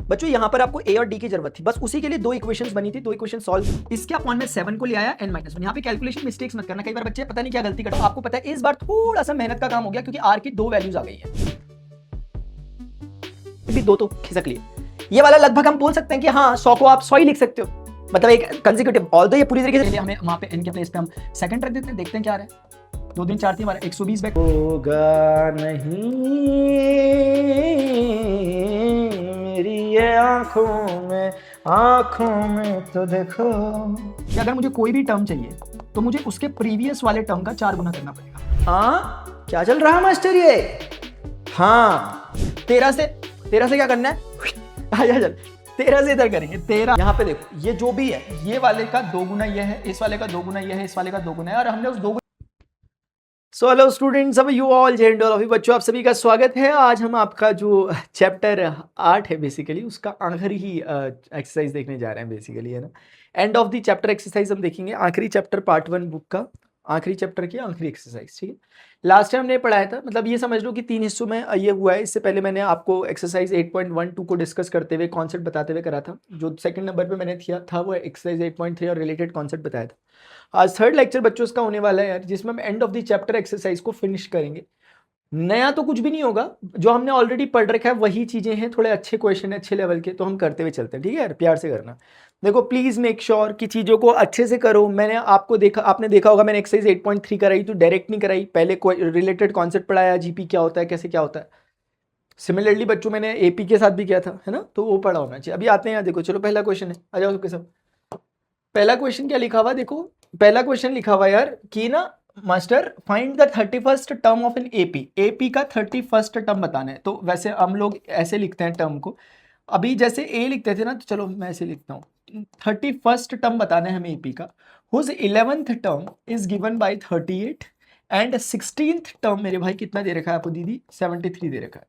बच्चों यहाँ पर आपको ए और डी की जरूरत थी, बस उसी के लिए दो इक्वेशंस बनी थी, दो इक्वेशन सॉल्व। इसके अपॉन में 7 को ले आया n-1। यहाँ पे कैलकुलेशन मिस्टेक्स मत करना, कई बार बच्चे पता नहीं क्या गलती करते। आपको पता है इस बार थोड़ा सा मेहनत का काम हो गया क्योंकि आर की दो वैल्यूज आ गई है, भी दो तो खिसक लिए। ये वाला लगभग हम बोल सकते हैं कि हाँ 100 को आप 100 ही लिख सकते हो, मतलब एक कंसेक्यूटिव। ऑल्दो ये पूरी तरीके से हमें वहां पे n के प्लेस पे हम सेकंड रख देते हैं, देखते हैं क्या आ रहा है। 2 दिन 4 दिन हमारा 120 बैक होगा नहीं मेरी ये आंखों में तो देखो कि अगर मुझे कोई भी टर्म चाहिए तो मुझे उसके प्रीवियस वाले टर्म का 4 गुना करना पड़ेगा। हाँ क्या चल रहा है मास्टर ये? हाँ 13 से क्या करना है? आजा चल 13 से इधर करेंगे। 13 यहाँ पे देखो, ये जो भी है ये वाले का 2 गुना ये है, इस वाले का 2 गुना ये है, इस वाले का 2 गुना है, और हमने उस 2 सो हेलो स्टूडेंट्स, अब यू ऑल जेंडल बच्चों, आप सभी का स्वागत है। आज हम आपका जो चैप्टर 8 है बेसिकली उसका आखिरी ही एक्सरसाइज देखने जा रहे हैं बेसिकली, है ना। End of the chapter exercise हम देखेंगे, आखिरी चैप्टर पार्ट 1 बुक का आखिरी चैप्टर की आखिरी एक्सरसाइज, ठीक है। लास्ट टाइम हमने पढ़ाया था, मतलब ये समझ लो कि 3 हिस्सों में ये हुआ है। इससे पहले मैंने आपको एक्सरसाइज 8.12 को डिस्कस करते हुए कॉन्सेप्ट बताते हुए करा था। जो सेकंड नंबर पे मैंने किया था वो एक्सरसाइज 8.3 और रिलेटेड कॉन्सेप्ट बताया था। आज थर्ड लेक्चर बच्चों इसका होने वाला है यार, जिसमें हम end of the chapter exercise को फिनिश करेंगे। नया तो कुछ भी नहीं होगा, जो हमने ऑलरेडी पढ़ रखा है वही चीजें हैं, थोड़े अच्छे क्वेश्चन है अच्छे लेवल के, तो हम करते हुए चलते हैं, ठीक है यार, प्यार से करना। देखो प्लीज मेक श्योर कि चीजों को अच्छे से करो। मैंने आपने देखा होगा मैंने एक्सरसाइज 8.3 कराई तो डायरेक्ट नहीं कराई, पहले रिलेटेड कॉन्सेप्ट पढ़ाया, जीपी क्या होता है कैसे क्या होता है। सिमिलरली बच्चों मैंने एपी के साथ भी किया था, है ना, तो वो पढ़ा होना चाहिए। अभी आते हैं यहाँ, देखो चलो पहला क्वेश्चन है, आ जाओ सबके सब। पहला क्वेश्चन क्या लिखा हुआ देखो, पहला क्वेश्चन लिखा हुआ यार कि ना master find the 31st term of an AP. AP का 31st टर्म बताना है। तो वैसे हम लोग ऐसे लिखते हैं टर्म को, अभी जैसे ए लिखते थे ना, तो चलो मैं ऐसे लिखता हूँ। 31st टर्म बताना है हमें एपी का, whose 11th term is given by 38 and 16th term मेरे भाई कितना दे रखा है आपको दीदी? 73 दे रखा है।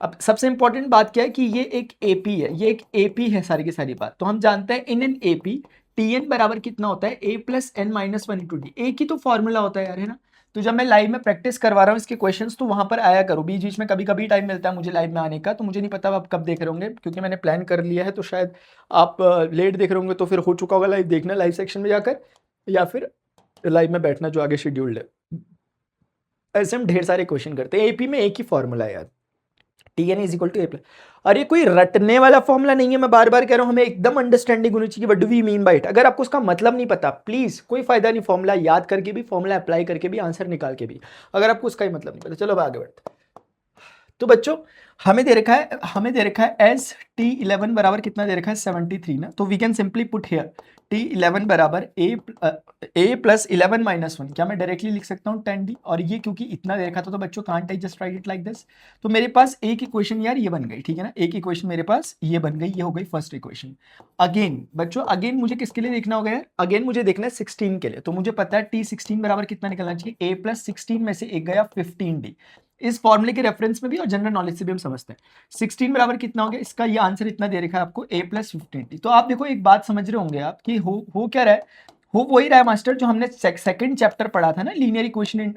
अब सबसे इंपॉर्टेंट बात क्या है कि ये एक एपी है, ये एक एपी है सारी की सारी बात। तो हम जानते हैं in n AP T n बराबर कितना होता है? A plus N minus 1 into d. A की तो फॉर्मूला होता है यार, है ना। तो जब मैं लाइव में प्रैक्टिस करवा रहा हूँ इसके क्वेश्चंस, तो वहां पर आया करो। बीच बीच में कभी कभी टाइम मिलता है मुझे लाइव में आने का, तो मुझे नहीं पता आप कब देख रहे होंगे, क्योंकि मैंने प्लान कर लिया है। तो शायद आप लेट देख रहे होंगे, तो फिर हो चुका होगा लाइव, देखना लाइव सेक्शन में जाकर, या फिर लाइव में बैठना जो आगे शेड्यूल्ड है। ऐसे हम ढेर सारे क्वेश्चन करते हैं। एपी में एक ही फॉर्मूला है यार, T N is equal to A plus. अरे कोई रटने वाला फॉर्मूला नहीं है, मैं बार बार कह रहा हूं, हमें एकदम अंडरस्टैंडिंग होनी चाहिए। What do we mean by it? अगर आपको उसका मतलब नहीं पता, प्लीज कोई फायदा नहीं फॉर्मूला याद करके भी, फॉर्मूला अप्लाई करके भी, आंसर निकाल के भी, अगर आपको उसका ही मतलब नहीं पता। चलो अब आगे बढ़ते। तो बच्चों हमें दे रखा है एस टी 11 बराबर कितना दे रखा है? 73 ना। तो we can simply put here T 11 बराबर ए प्लस 11 माइनस 1। क्या मैं डायरेक्टली लिख सकता हूँ 10d? और ये क्योंकि इतना दे रखा था तो बच्चों can't I just right it like this. तो मेरे पास एक इक्वेशन यार ये बन गई, ठीक है ना। एक इक्वेशन मेरे पास ये बन गई, ये हो गई फर्स्ट इक्वेशन। अगेन बच्चों, अगेन मुझे किसके लिए देखना होगा यार? अगेन मुझे देखना है 16 के लिए। तो मुझे पता है टी 16 बराबर कितना निकलना चाहिए? ए प्लस 16 में से एक गया 15d। इस फॉर्मूले के रेफरेंस में भी और जनरल नॉलेज से भी हम समझते हैं 16 बराबर कितना हो गया? इसका ये आंसर इतना दे रखा है आपको, a प्लस 15t। तो आप देखो एक बात समझ रहे होंगे आप कि हो क्या रहा है? हो वही रहा है मास्टर जो हमने सेकंड चैप्टर पढ़ा था ना, लीनियर इक्वेशन।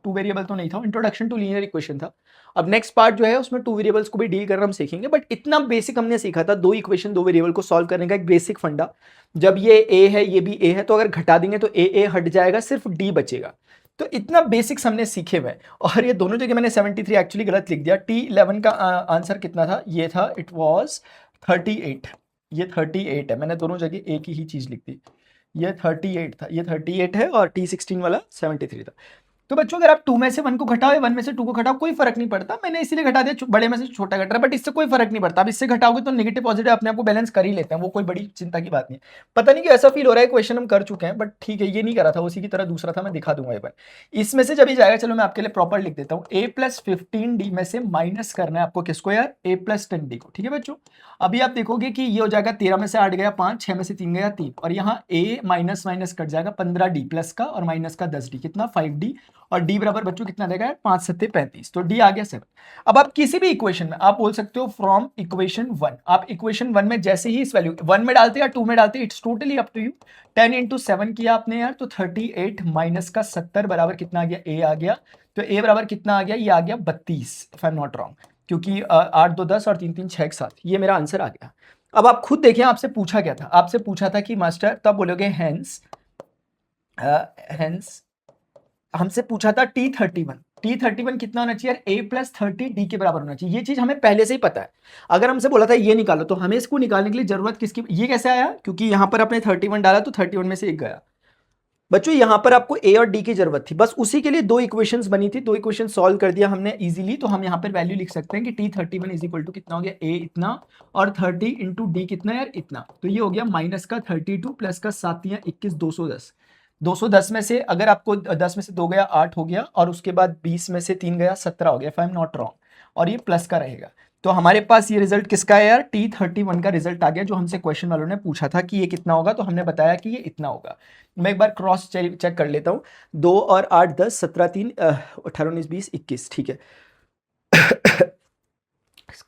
टू वेरिएबल तो नहीं था, इंट्रोडक्शन टू लीनियर इक्वेशन था। अब नेक्स्ट पार्ट जो है उसमें टू वेरिएबल्स को भी डील करना हम सीखेंगे, बट इतना बेसिक हमने सीखा था, दो इक्वेशन दो वेरिएबल को सॉल्व करने का एक बेसिक फंडा। जब ये a है ये भी a है, तो अगर घटा देंगे तो a हट जाएगा, सिर्फ d बचेगा। तो इतना बेसिक्स हमने सीखे हुए। और ये दोनों जगह मैंने 73 एक्चुअली गलत लिख दिया। T11 का आंसर कितना था? ये था, इट वाज 38। ये 38 है, मैंने दोनों जगह एक ही चीज लिख दी। ये 38 था, ये 38 है, और T16 वाला 73 था। तो बच्चों अगर आप 2 में से 1 को घटाओ या 1 में से 2 को घटाओ, कोई फर्क नहीं पड़ता। मैंने इसीलिए घटा दिया, बड़े में से छोटा घट रहा है, बट इससे कोई फर्क नहीं पड़ता। अब इससे घटाओगे तो नेगेटिव पॉजिटिव अपने आप को बैलेंस कर ही लेते हैं, वो कोई बड़ी चिंता की बात नहीं है। पता नहीं कि ऐसा फील हो रहा है, क्वेश्चन हम कर चुके हैं, बट ठीक है, ये नहीं करा था, उसी की तरह दूसरा था, मैं दिखा दूंगा एक बार। इसमें से जब ही जाएगा, चलो मैं आपके लिए प्रॉपर लिख देता हूँ। a प्लस 15d में से माइनस करना है आपको किसको यार? a प्लस 10d को, ठीक है बच्चों। अभी आप देखोगे कि ये हो जाएगा 13 में से 8 गया 5, 6 में से 3 गया 3, और यहाँ a माइनस माइनस कट जाएगा 15d प्लस का, और माइनस का 10d, कितना 5d, और d बराबर बच्चों कितना देगा? 5 7 35, तो d आ गया 7। अब आप किसी भी इक्वेशन में आप बोल सकते हो फ्रॉम इक्वेशन 1। आप इक्वेशन 1 में जैसे ही इस वैल्यू 1 में डालते या 2 में डालते, it's totally up to you. 10 into 7 किया आपने यार, तो 38 माइनस का 70 बराबर कितना आ गया? a आ गया। तो a बराबर कितना आ गया? ये आ गया 32, if I am not wrong. क्योंकि 8 2 10 और 3 3 6 7, ये मेरा आंसर आ गया। अब आप खुद देखिए आपसे पूछा क्या था, आपसे पूछा था कि मास्टर, तब बोलोगे हेंस हमसे पूछा था T31 कितना होना चाहिए यार, A+30 D के बराबर होना चाहिए। ये चीज हमें पहले से ही पता है। अगर हमसे बोला था ये निकालो तो हमें इसको निकालने के लिए जरूरत किसकी, ये कैसे आया, क्योंकि यहां पर आपने 31 डाला तो 31 में से एक गया। बच्चों यहां पर आपको A और D की जरूरत थी, बस उसी के लिए दो इक्वेशंस बनी थी, दो इक्वेशन सॉल्व कर दिया हमने इजीली। तो हम यहां पर वैल्यू लिख सकते हैं कि T31 इज इक्वल टू कितना हो गया, A इतना और 30 इंटू डी कितना यार, इतना। तो ये हो गया माइनस का 32 प्लस का 7 21 210। 210 में से अगर आपको 10 में से 2 गया 8 हो गया, और उसके बाद 20 में से 3 गया 17 हो गया, if I am not wrong, और ये प्लस का रहेगा। तो हमारे पास ये रिजल्ट किसका है यार, T31 का रिजल्ट आ गया, जो हमसे क्वेश्चन वालों ने पूछा था कि ये कितना होगा, तो हमने बताया कि ये इतना होगा। मैं एक बार क्रॉस चेक कर लेता हूँ, 2 और 8 10 17 3 18 19 20 21, ठीक है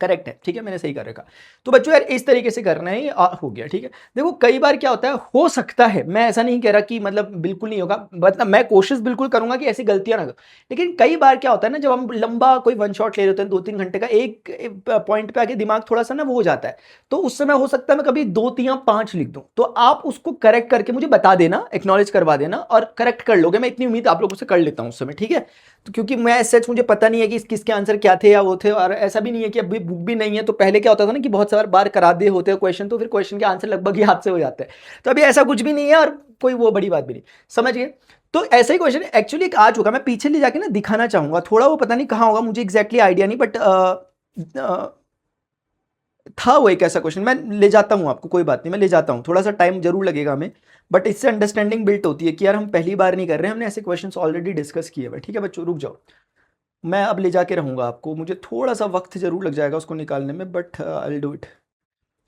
करेक्ट है, ठीक है, मैंने सही कर रखा। तो बच्चों यार इस तरीके से करना है, हो गया, ठीक है। देखो कई बार क्या होता है, हो सकता है, मैं ऐसा नहीं कह रहा कि मतलब बिल्कुल नहीं होगा, मतलब मैं कोशिश बिल्कुल करूंगा कि ऐसी गलतियां ना करो, लेकिन कई बार क्या होता है ना, जब हम लंबा कोई वन शॉट ले लेते हैं 2-3 घंटे का, एक पॉइंट पे आके दिमाग थोड़ा सा ना वो हो जाता है, तो उस समय हो सकता है मैं कभी 2 3 5 लिख दूं, तो आप उसको करेक्ट करके मुझे बता देना, एक्नॉलेज करवा देना और करेक्ट कर लोगे, मैं इतनी उम्मीद आप लोगों से कर लेता हूं उस समय, ठीक है। तो क्योंकि मैं सच मुझे पता नहीं है कि किसके आंसर क्या थे या वो थे, और ऐसा भी नहीं है कि अभी बुक भी नहीं है, तो पहले क्या होता था ना कि बहुत सारे बार करा दिए होते हैं क्वेश्चन, तो फिर क्वेश्चन के आंसर लगभग याद से हो जाते हैं। तो अभी ऐसा कुछ भी नहीं है और कोई वो बड़ी बात भी नहीं, समझ गए। तो ऐसा ही क्वेश्चन एक्चुअली एक आ चुका, मैं पीछे ले जाके ना दिखाना चाहूंगा थोड़ा, वो पता नहीं कहाँ होगा, मुझे एग्जैक्टली आइडिया नहीं, बट था वो एक ऐसा क्वेश्चन, मैं ले जाता हूँ आपको, कोई बात नहीं, मैं ले जाता हूँ, थोड़ा सा टाइम जरूर लगेगा हमें, बट इससे अंडरस्टैंडिंग बिल्ट होती है कि यार हम पहली बार नहीं कर रहे हैं, हमने ऐसे क्वेश्चंस ऑलरेडी डिस्कस किए हुए, ठीक है बच्चों, रुक जाओ, मैं अब ले जाके रहूँगा आपको, मुझे थोड़ा सा वक्त जरूर लग जाएगा उसको निकालने में, but I will do it.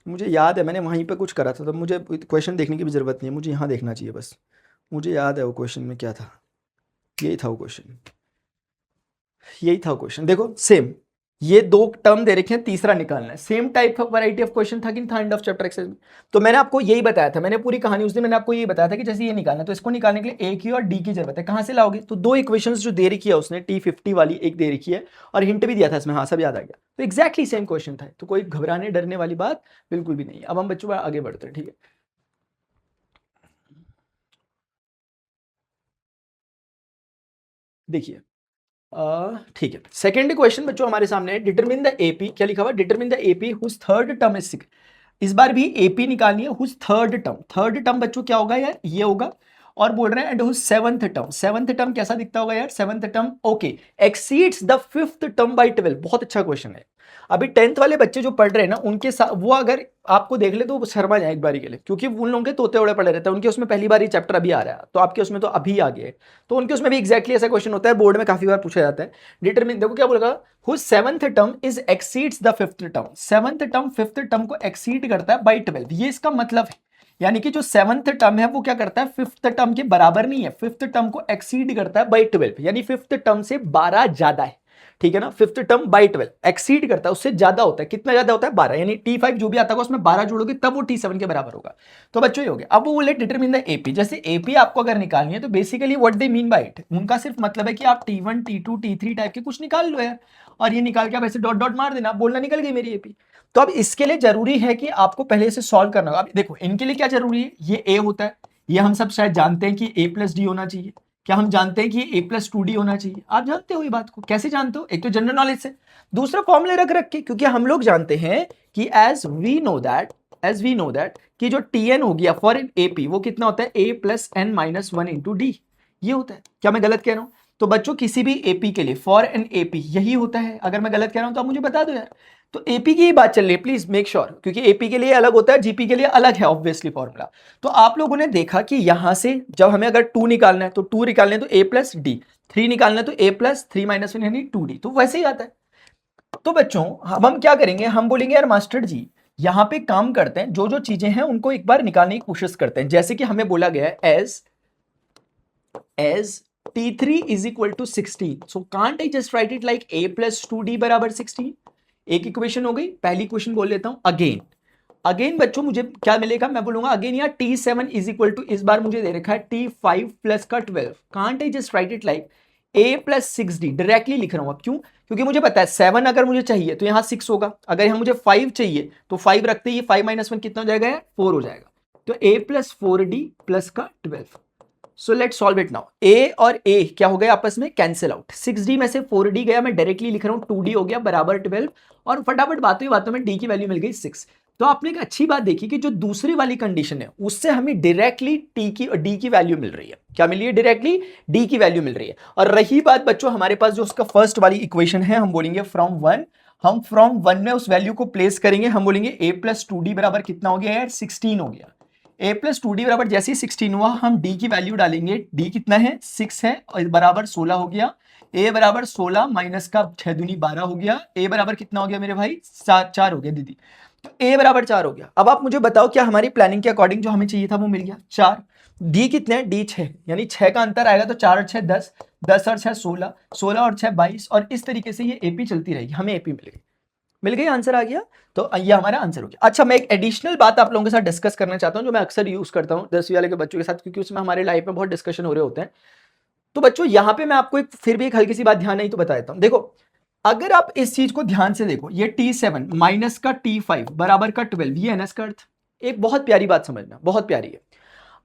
मुझे याद है मैंने वहीं पे कुछ करा था, तब मुझे क्वेश्चन देखने की भी ज़रूरत नहीं है, मुझे यहाँ देखना चाहिए बस, मुझे याद है वो क्वेश्चन में क्या था, यही था वो क्वेश्चन, यही था वो क्वेश्चन, देखो सेम, ये दो टर्म दे रखे हैं, तीसरा निकालना है, same type of variety of question था कि था एंड ऑफ चैप्टर एक्सरसाइज में। तो मैंने आपको यही बताया था, मैंने पूरी कहानी उस दिन मैंने आपको यही बताया था कि जैसे ये निकालना है, तो इसको निकालने के लिए ए की और डी की जरूरत है, कहां से लाओगे, तो दो इक्वेशंस जो दे रखी है उसने, T50 वाली एक दे रखी है, और हिंट भी दिया था इसमें, हाँ सब याद आ गया, तो एक्जैक्टली सेम क्वेश्चन था, तो कोई घबराने डरने वाली बात बिल्कुल भी नहीं। अब हम बच्चों आगे बढ़ते हैं, ठीक है। देखिए ठीक है, सेकंड क्वेश्चन बच्चों हमारे सामने है, डिटरमिन द एपी, क्या लिखा हुआ, determine the AP whose third term is 6। इस बार भी एपी निकालनी है, हुज थर्ड टर्म बच्चों क्या होगा यार, ये होगा, और बोल रहे हैं एंड हुज सेवंथ टर्म कैसा दिखता होगा यार, seventh term okay exceeds the fifth term by 12। बहुत अच्छा क्वेश्चन है। अभी 10th वाले बच्चे जो पढ़ रहे हैं ना, उनके साथ वो अगर आपको देख ले तो वो शर्मा जाए एक बारी के लिए, क्योंकि उन लोगों के तोते ओड़े पड़े रहते हैं, उनके उसमें पहली बार ये चैप्टर अभी आ रहा है, तो आपके उसमें तो अभी आ गया है, तो उनके उसमें भी एक्जैक्टली ऐसा क्वेश्चन होता है, बोर्ड में काफी बार पूछा जाता है। डिटरमिन, देखो क्या बोलेगा, whose seventh term is exceeds the fifth term, seventh term fifth term को एक्सीड करता है बाई 12, ये इसका मतलब है, यानी कि जो सेवंथ टर्म है वो क्या करता है, फिफ्थ टर्म के बराबर नहीं है, फिफ्थ टर्म को एक्सीड करता है बाई 12, यानी फिफ्थ टर्म से 12 ज्यादा है, ठीक है ना, फिफ्थ टर्म बाई 12 एक्सीड करता है, उससे ज्यादा होता है, कितना ज्यादा होता है 12, यानी T5 जो भी आता है उसमें 12 जोड़ोगे तब वो T7 के बराबर होगा। तो बच्चों ये हो गया। अब वो बोले डिटरमिन द एपी, जैसे एपी आपको अगर निकालनी है तो basically what they mean by it, उनका सिर्फ मतलब है कि आप T1 T2 T3 टाइप के कुछ निकाल लो यार, और ये निकाल के आप ऐसे डॉट डॉट मार देना, बोलना निकल गई मेरी एपी। तो अब इसके लिए जरूरी है कि आपको पहले से सॉल्व करना होगा। अब देखो इनके लिए क्या जरूरी है, ये ए होता है, ये हम सब शायद जानते हैं कि A+D होना चाहिए, क्या हम जानते हैं कि A+2D होना चाहिए, आप जानते हो ये बात को, कैसे जानते हो, एक तो जनरल नॉलेज से, दूसरा फॉर्मूले रख रख के, क्योंकि हम लोग जानते हैं कि एज वी नो दैट कि जो Tn हो गया फॉर एन AP वो कितना होता है A+n-1 इंटू डी, ये होता है। क्या मैं गलत कह रहा हूं, तो बच्चों किसी भी AP के लिए फॉर एन AP यही होता है, अगर मैं गलत कह रहा हूं तो आप मुझे बता दो यार। तो एपी की ही बात चल रही है, प्लीज मेक श्योर, क्योंकि एपी के लिए अलग होता है, जीपी के लिए अलग है ऑब्वियसली फॉर्मूला। तो आप लोगों ने देखा कि यहां से जब हमें अगर 2 निकालना है तो 2 निकालना है तो A+D, 3 निकालना है तो A+3-1 यानी 2D, तो वैसे ही आता है। तो बच्चों अब हम क्या करेंगे, हम बोलेंगे यार मास्टर जी यहां पे काम करते हैं, जो जो चीजें हैं उनको एक बार निकालने की कोशिश करते हैं, जैसे कि हमें बोला गया है as T3 is equal to 16, so can't I just write it like A+2D बराबर 16। एक इक्वेशन हो गई, पहली इक्वेशन बोल लेता हूं अगेन बच्चों मुझे क्या मिलेगा, मैं बोलूंगा अगेन यार T7 इज इक्वल टू, इस बार मुझे दे रखा है T5 प्लस का 12, can't I just right it like a plus 6d directly लिख रहा हूं। अब क्यों? क्योंकि मुझे पता है 7 अगर मुझे चाहिए तो यहां 6 होगा, अगर यहां मुझे 5 चाहिए तो 5 रखते ही 5 - 1 कितना हो जाएगा यार? 4 हो जाएगा। तो a प्लस 4d प्लस का 12। So let solve it now. a और a क्या हो गया आपस में? Cancel out. 6d में से 4d गया, मैं डायरेक्टली लिख रहा हूं 2d हो गया बराबर 12, और फटाफट बातों ही बातों में d की वैल्यू मिल गई 6। तो आपने एक अच्छी बात देखी कि जो दूसरी वाली कंडीशन है उससे हमें डायरेक्टली टी की और डी की वैल्यू मिल रही है। क्या मिल रही है? डायरेक्टली डी की वैल्यू मिल रही है। और रही बात बच्चों हमारे पास जो उसका फर्स्ट वाली इक्वेशन है, हम बोलेंगे फ्रॉम 1, हम फ्रॉम 1 में उस वैल्यू को प्लेस करेंगे, हम बोलेंगे a प्लस 2d बराबर कितना हो गया यार? 16 हो गया। a प्लस 2d बराबर जैसे ही 16 हुआ, हम d की वैल्यू डालेंगे। d कितना है? 6 है, और बराबर 16 हो गया। a बराबर 16 माइनस का 6 दूनी 12 हो गया। a बराबर कितना हो गया मेरे भाई? 4 हो गया दीदी। तो a बराबर 4 हो गया। अब आप मुझे बताओ, क्या हमारी प्लानिंग के अकॉर्डिंग जो हमें चाहिए था वो मिल गया? 4। d कितने हैं? d 6, यानी 6 का अंतर आएगा, तो 4 और 6 10, 10 और 6 16, 16 और 6 22, और इस तरीके से ये AP चलती रहेगी। हमें AP मिल गई, आंसर आ गया। तो ये हमारा आंसर हो गया। अच्छा, मैं एक एडिशनल बात आप लोगों के साथ डिस्कस करना चाहता हूं, जो मैं अक्सर यूज करता हूं 10वीं वाले के बच्चों के साथ, क्योंकि उसमें हमारे लाइफ में बहुत डिस्कशन हो रहे होते हैं। तो बच्चों यहां पे मैं आपको फिर भी एक हल्की सी बात ध्यान नहीं तो बता देता हूं। देखो, अगर आप इस चीज को ध्यान से देखो, ये T7 माइनस का T5 बराबर का 12, ये है ना इसका अर्थ। एक बहुत प्यारी बात समझना, बहुत प्यारी है।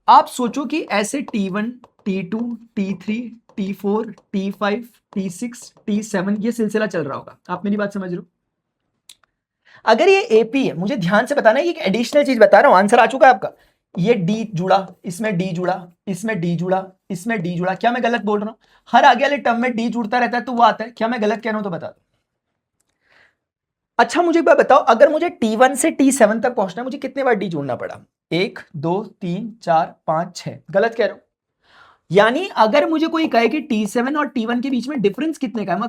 आप सोचो कि ऐसे T1, T2, T3, T4, T5, T6, T7 ये सिलसिला चल रहा होगा। आप मेरी बात समझ रहे हो? अगर ये एपी है, मुझे ध्यान से बताना है, ये एक एडिशनल चीज बता रहा हूं। आंसर आ चुका है आपका। ये डी जुड़ा, इसमें डी जुड़ा, इसमें डी जुड़ा, इसमें डी जुड़ा। क्या मैं गलत बोल रहा हूं? हर आगे वाले टर्म में डी जुड़ता रहता है तो वो आता है। क्या मैं गलत कह रहा हूं तो बता दो। अच्छा, मुझे एक बात बताओ, अगर मुझे T1 से T7 तक पहुंचना है, मुझे कितने बार डी जोड़ना पड़ा? 1 2 3 4 5 6। गलत कह रहा हूं? यानी अगर मुझे कोई कहे कि T7 और T1 के बीच में डिफरेंस कितने का है, मैं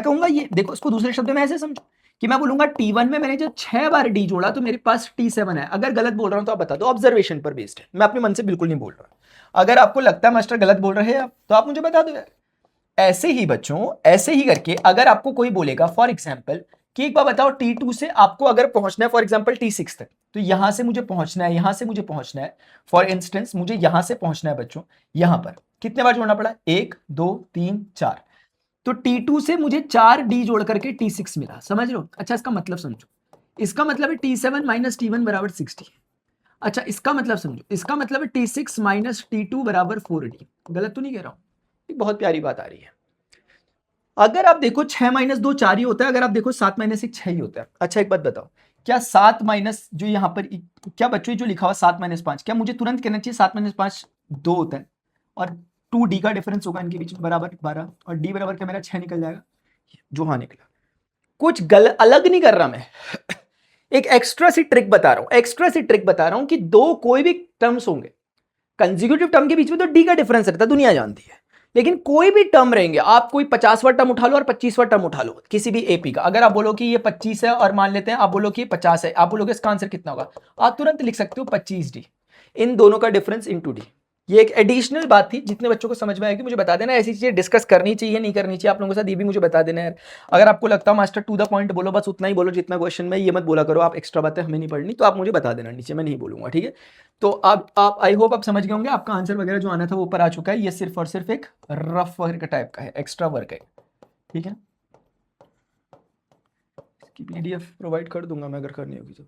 कहूंगा ये देखो, इसको दूसरे शब्द में ऐसे समझो कि मैं बोलूंगा T1 में मैंने जब 6 बार डी जोड़ा तो मेरे पास T7 है। अगर गलत बोल रहा हूं तो आप बता दो, ऑब्जर्वेशन पर बेस्ड है, मैं अपने मन से बिल्कुल नहीं बोल रहा। अगर आपको लगता है मास्टर गलत बोल रहे हैं आप, तो आप मुझे बता दो यार। ऐसे ही बच्चों, ऐसे ही करके अगर आपको कोई बोलेगा फॉर एग्जाम्पल कि एक बार बताओ T2 से आपको अगर पहुंचना है फॉर एग्जाम्पल T6 तक, तो यहां से मुझे पहुंचना है, यहां से मुझे पहुंचना है। फॉर इंस्टेंस मुझे यहां से पहुंचना है बच्चों, यहां पर कितने बार जोड़ना पड़ा? 1 2 3 4। तो T2 से मुझे 4 डी जोड़ करके T6 मिला। समझ रहे हो? अच्छा, इसका मतलब समझो। इसका मतलब है T7 माइनस T1 बराबर 60। अच्छा, इसका मतलब समझो, इसका मतलब है T6 माइनस T2 बराबर 4D। गलत तो नहीं कह रहा हूं? बहुत प्यारी बात आ रही है। अगर आप देखो 6 माइनस 2 4 ही होता है, अगर आप देखो 7 माइनस 1 6 ही होता है। अच्छा, एक बात बताओ, क्या 7 माइनस जो यहाँ पर क्या बच्चों जो लिखा हुआ 7 माइनस 5, क्या मुझे तुरंत कहना चाहिए 7 माइनस 5 2 होता है, और 2D का डिफरेंस होगा इनके बीच में बराबर 12, और D बराबर क्या मेरा 6 निकल जाएगा? जो हाँ निकला। कुछ अलग नहीं कर रहा मैं एक एक्स्ट्रा सी ट्रिक बता रहा हूं, एक्स्ट्रा सी ट्रिक बता रहा हूं कि दो कोई भी टर्म्स होंगे, कंसेक्यूटिव टर्म के बीच में तो डी का डिफरेंस रहता है, दुनिया जानती है। लेकिन कोई भी टर्म रहेंगे, आप कोई 50वां टर्म उठा लो और 25वां टर्म उठा लो किसी भी एपी का, अगर आप बोलो कि ये 25 है और मान लेते हैं आप बोलो कि ये 50 है, आप बोलोगे इसका आंसर कितना होगा, आप तुरंत लिख सकते हो 25D। इन दोनों का डिफरेंस इनटू डी। ये एक एडिशनल बात थी, जितने बच्चों को समझ में आएगी मुझे बता देना। ऐसी चीजें डिस्कस करनी चाहिए नहीं करनी चाहिए आप लोगों के साथ, ये भी मुझे बता देना यार। अगर आपको लगता है मास्टर टू द पॉइंट बोलो, बस उतना ही बोलो जितना क्वेश्चन में, ये मत बोला करो आप एक्स्ट्रा बातें हमें नहीं पढ़नी, तो आप मुझे बता देना नीचे, मैं नहीं बोलूंगा, ठीक है? तो आप आई होप आप समझ गए होंगे, आपका आंसर वगैरह जो आना था वो ऊपर आ चुका है। ये सिर्फ और सिर्फ एक रफ वर्क टाइप का है, एक्स्ट्रा वर्क है, ठीक है? इसकी PDF प्रोवाइड कर दूंगा मैं अगर करनी होगी तो।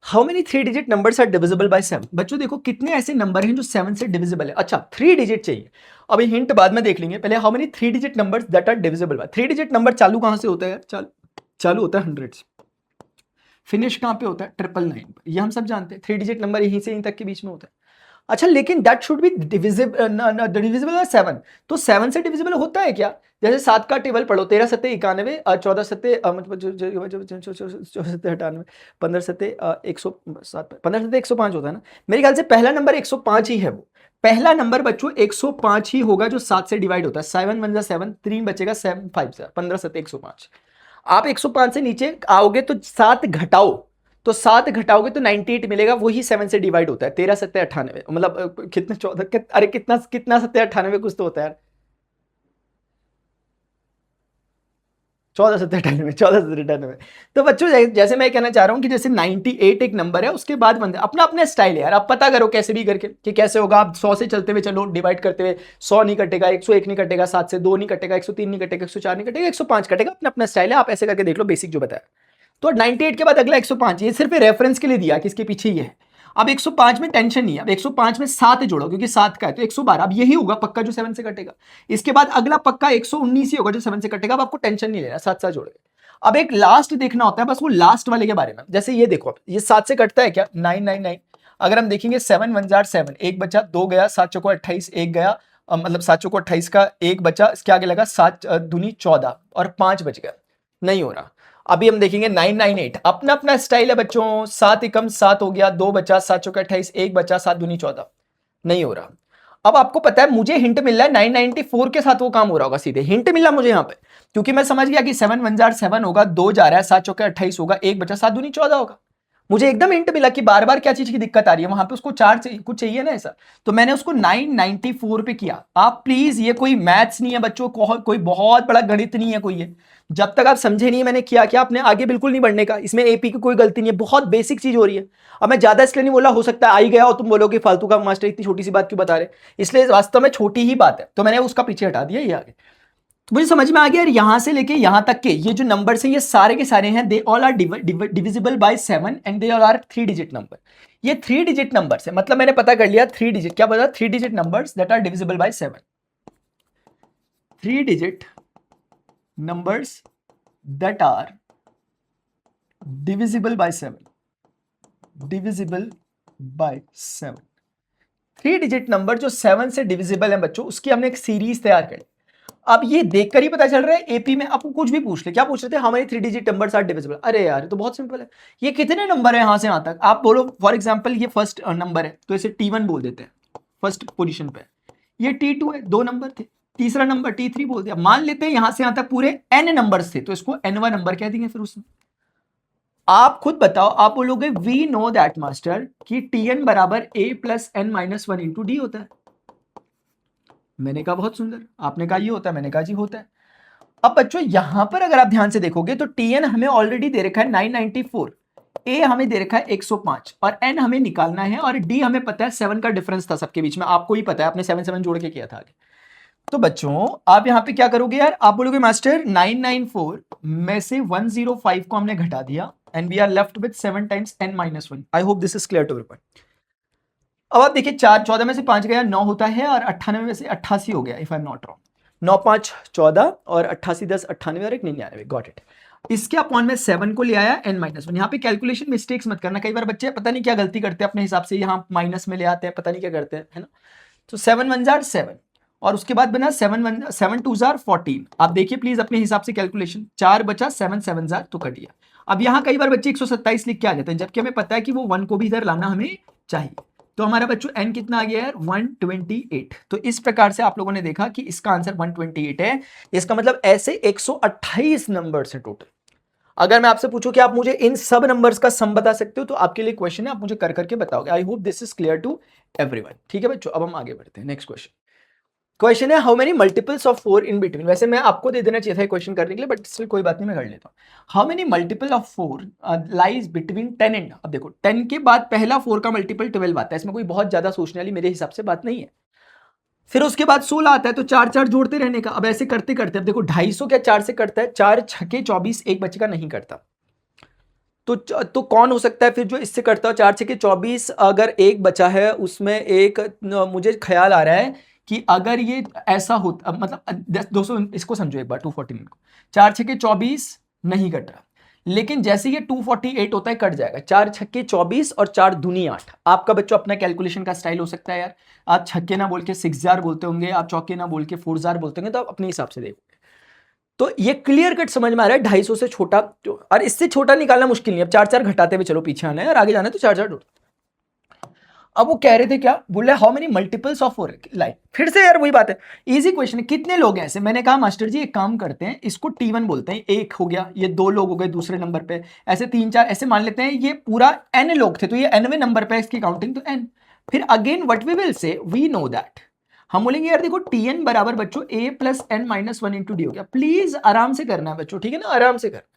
How many 3 digit numbers are divisible by 7? बच्चों देखो, कितने ऐसे नंबर हैं जो 7 से डिविजिबल है? अच्छा, 3 डिजिट चाहिए, अभी हिंट बाद में देख लेंगे, पहले how many 3 digit numbers that are divisible by. 3 digit number चालू कहां से होता है यार? चालू होता है 100 से, फिनिश कहां पे होता है? 999 पर। ये हम सब जानते हैं, 3 डिजिट नंबर यहीं से यहीं तक के बीच में होता है। अच्छा, लेकिन that should be divisible by 7, तो 7 से डिविजिबल होता है क्या? जैसे 7 का टेबल पढ़ो, 13 सत्ते 91, 14 सत्ते 98, 15 सत्ते 107, 15 सत्ते 105 होता है ना। मेरे ख्याल से पहला नंबर 105 ही है। वो पहला नंबर बच्चों 105 ही होगा जो 7 से डिवाइड होता है। 7 1 7, 3 बचेगा, 7 5 15 सत्ते 105। आप 105 से नीचे आओगे तो 7 घटाओ, तो 7 घटाओगे तो 98 मिलेगा, वही 7 से डिवाइड होता है। 13 सत्ते 98, मतलब कितने 14, अरे कितना कितना सत्ते 98 कुछ तो होता है यार। 1493। तो बच्चों जैसे मैं कहना चाह रहा हूँ कि जैसे 98 एक नंबर है, उसके बाद बंदे अपना अपना स्टाइल है यार, आप पता करो कैसे भी करके कि कैसे होगा। आप 100 से चलते हुए चलो, डिवाइड करते हुए 100 नहीं कटेगा, 101 नहीं कटेगा, 7 से 2 नहीं कटेगा, 103 नहीं कटेगा, 104 नहीं कटेगा, 105 कटेगा। अपना अपना स्टाइल है, आप ऐसे करके देख लो, बेसिक जो बताया। तो 98 के बाद अगला 105, ये सिर्फ रेफरेंस के लिए दिया कि इसके पीछे ये है। अब 105 में टेंशन नहीं है, अब 105 में 7 जोड़ो क्योंकि 7 का है, तो 112। अब यही होगा पक्का जो 7 से कटेगा। इसके बाद अगला पक्का 119 ही होगा जो 7 से कटेगा। अब आपको टेंशन नहीं लेना, 7 जोड़े। अब एक लास्ट देखना होता है, बस वो लास्ट वाले के बारे में। जैसे ये देखो, ये 7 से कटता है क्या? 999। अगर हम देखेंगे 7 1 जार 7, एक बचा, 2 गया, 7 चौको 28, एक गया, मतलब 7 चौको 28 का एक बचा, इसके आगे लगा 7 दूनी 14 और 5 बच गया, नहीं हो रहा। अभी हम देखेंगे 998, अपना अपना स्टाइल है बच्चों। 7 एकम 7 हो गया, 2 बचा, 7 चौका 28, एक बचा, 7 दूनी 14, नहीं हो रहा। अब आपको पता है मुझे हिंट मिल रहा है 994 के साथ वो काम हो रहा होगा, सीधे हिंट मिला मुझे यहाँ पे, क्योंकि मैं समझ गया कि 7 1 जार 7 होगा, 2 जा रहा है, 7 चौका 28 होगा, एक बचा, 7 दूनी 14 होगा। मुझे एकदम हिंट मिला कि बार बार क्या चीज की दिक्कत आ रही है, वहां पे उसको 4 कुछ चाहिए ना ऐसा, तो मैंने उसको 994 पे किया। आप प्लीज, ये कोई मैथ्स नहीं है बच्चों, कोई बहुत बड़ा गणित नहीं है कोई ये। जब तक आप समझे नहीं मैंने किया क्या, आपने आगे बिल्कुल नहीं बढ़ने का। इसमें एपी की कोई गलती नहीं है, बहुत बेसिक चीज हो रही है। अब मैं ज्यादा इसलिए नहीं बोला, हो सकता है आई गया और तुम बोलोगे फालतू का मास्टर इतनी छोटी सी बात क्यों बता रहे, इसलिए वास्तव में छोटी ही बात है, तो मैंने उसका पीछे हटा दिया, ये आगे। तो मुझे समझ में आ गया यार, यहां से लेके यहां तक के ये जो नंबर्स हैं, ये सारे के सारे हैं, they all are divisible by 7 and they all are 3 digit number. ये 3 डिजिट नंबर्स है, मतलब मैंने पता कर लिया 3 डिजिट, क्या पता, 3 digit numbers that are divisible by 7, 3 digit numbers that are divisible by 7, divisible by 7, 3 digit number जो 7 से डिविजिबल है बच्चों, उसकी हमने एक सीरीज तैयार करी। अब ये देखकर ही पता चल रहा है एपी में आपको कुछ भी पूछ ले, क्या पूछ रहे थे, हमारे 3 डिजिट नंबर्स आर डिविजिबल। अरे यार ये तो बहुत सिंपल है, ये कितने नंबर है यहां से यहां तक, आप बोलो फॉर एग्जांपल ये फर्स्ट नंबर है तो इसे T1 बोल देते हैं, फर्स्ट पोजीशन पे। ये T2 है, 2 नंबर थे, तीसरा नंबर T3 बोल दिया। मान लेते हैं यहां से यहां तक पूरे n नंबर्स थे, तो इसको nवां नंबर कह देंगे। फिर उसमें आप खुद बताओ, आप बोलोगे वी नो दैट मास्टर कि Tn बराबर a plus n minus 1 into D होता है। मैंने कहा बहुत सुंदर, आपने कहा ये होता है, मैंने कहा जी होता है। अब बच्चों यहां पर अगर आप ध्यान से देखोगे तो Tn हमें ऑलरेडी दे रखा है 994, A हमें दे रखा है 105 और N हमें निकालना है, और D हमें पता है 7 का डिफरेंस था सबके बीच में, आपको ही पता है, आपने 7 7 जोड़ के किया था आगे। तो बच्चों आप यहां पे क्या करोगे यार, आप बोलोगे मास्टर 994 में से 105 को हमने घटा दिया and we are left with 7 times n minus 1। I hope this is clear to everyone. अब आप देखिए 14 में से 5 गया 9 होता है, और 98 में से 88 हो गया, if I am not wrong. 9 5 14 और 88 10 98 और 99, गॉट इट। इसके अपॉन में 7 को ले आया n माइनस 1। यहाँ पे कैलकुलेशन मिस्टेक्स मत करना, कई बार बच्चे पता नहीं क्या गलती करते हैं अपने हिसाब से, यहाँ माइनस में ले आते हैं, पता नहीं क्या करते हैं, है ना। तो 7 1 जार 7 और उसके बाद बना 7 2 जार 14। आप देखिए प्लीज अपने हिसाब से कैलकुलेशन, 4 बचा, 7 7 जार तो कट गया। अब यहाँ कई बार बच्चे 127 लिख के आ जाते हैं, जबकि हमें पता है कि वो 1 को भी इधर लाना हमें चाहिए। तो हमारा बच्चों n कितना आ गया है 128। तो इस प्रकार से आप लोगों ने देखा कि इसका आंसर 128 है। इसका मतलब ऐसे 128 नंबर्स हैं टोटल। अगर मैं आपसे पूछूं कि आप मुझे इन सब नंबर्स का सम बता सकते हो, तो आपके लिए क्वेश्चन है, आप मुझे कर करके बताओगे। I hope this is clear to everyone. ठीक है बच्चों, अब हम आगे बढ़ते हैं। नेक्स्ट क्वेश्चन है, how many multiples of 4 in between. वैसे मैं आपको दे देना चाहिए था क्वेश्चन करने के लिए, बट स्टिल कोई बात नहीं, मैं कर लेता हूं। How many multiple of 4 lies between 10 and, अब देखो 10 के बाद पहला 4 का मल्टीपल 12 आता है, इसमें कोई बहुत ज्यादा सोचने वाली मेरे हिसाब से बात नहीं है। फिर उसके बाद 16 आता है, तो 4 4 जोड़ते रहने का। अब ऐसे करते करते, अब देखो 250 क्या 4 से कटता है, 4 छके 24, एक बचेगा नहीं करता, तो कौन हो सकता है फिर जो इससे करता हो। 4 छके 24, अगर एक बचा है उसमें एक, मुझे ख्याल आ रहा है कि अगर ये ऐसा होता, मतलब 200, इसको समझो एक बार 240 को, 4 छके 24 नहीं कट रहा, लेकिन जैसे ये 248 होता है कट जाएगा। 4 छक्के 24 और 4 दूनी 8। आपका बच्चों अपना कैलकुलेशन का स्टाइल हो सकता है यार, आप छक्के ना बोल के 6 जार बोलते होंगे, आप चौके ना बोल के 4 जार बोलते होंगे, तो आप अपने हिसाब से देखोगे। तो ये क्लियर कट समझ में आ रहा है 250 से छोटा, और इससे छोटा निकालना मुश्किल नहीं। अब 4 4 घटाते हुए चलो, पीछे आना है और आगे जाना है, तो 4 4 जोड़। अब वो कह रहे थे क्या, बोल रहे how many multiples of 4 like. फिर से यार वही बात है, इजी क्वेश्चन है, कितने लोग हैं ऐसे। मैंने कहा मास्टर जी एक काम करते हैं, इसको T1 बोलते हैं, एक हो गया, ये 2 लोग हो गए दूसरे नंबर पे, ऐसे 3 4 ऐसे मान लेते हैं, ये पूरा n लोग थे, तो ये nवें नंबर पे इसकी काउंटिंग, तो n। फिर again what we will say, we know that हम बोलेंगे यार देखो tn बराबर बच्चों a plus N minus one into D हो गया। प्लीज आराम से करना है बच्चों, ठीक है ना, आराम से करना।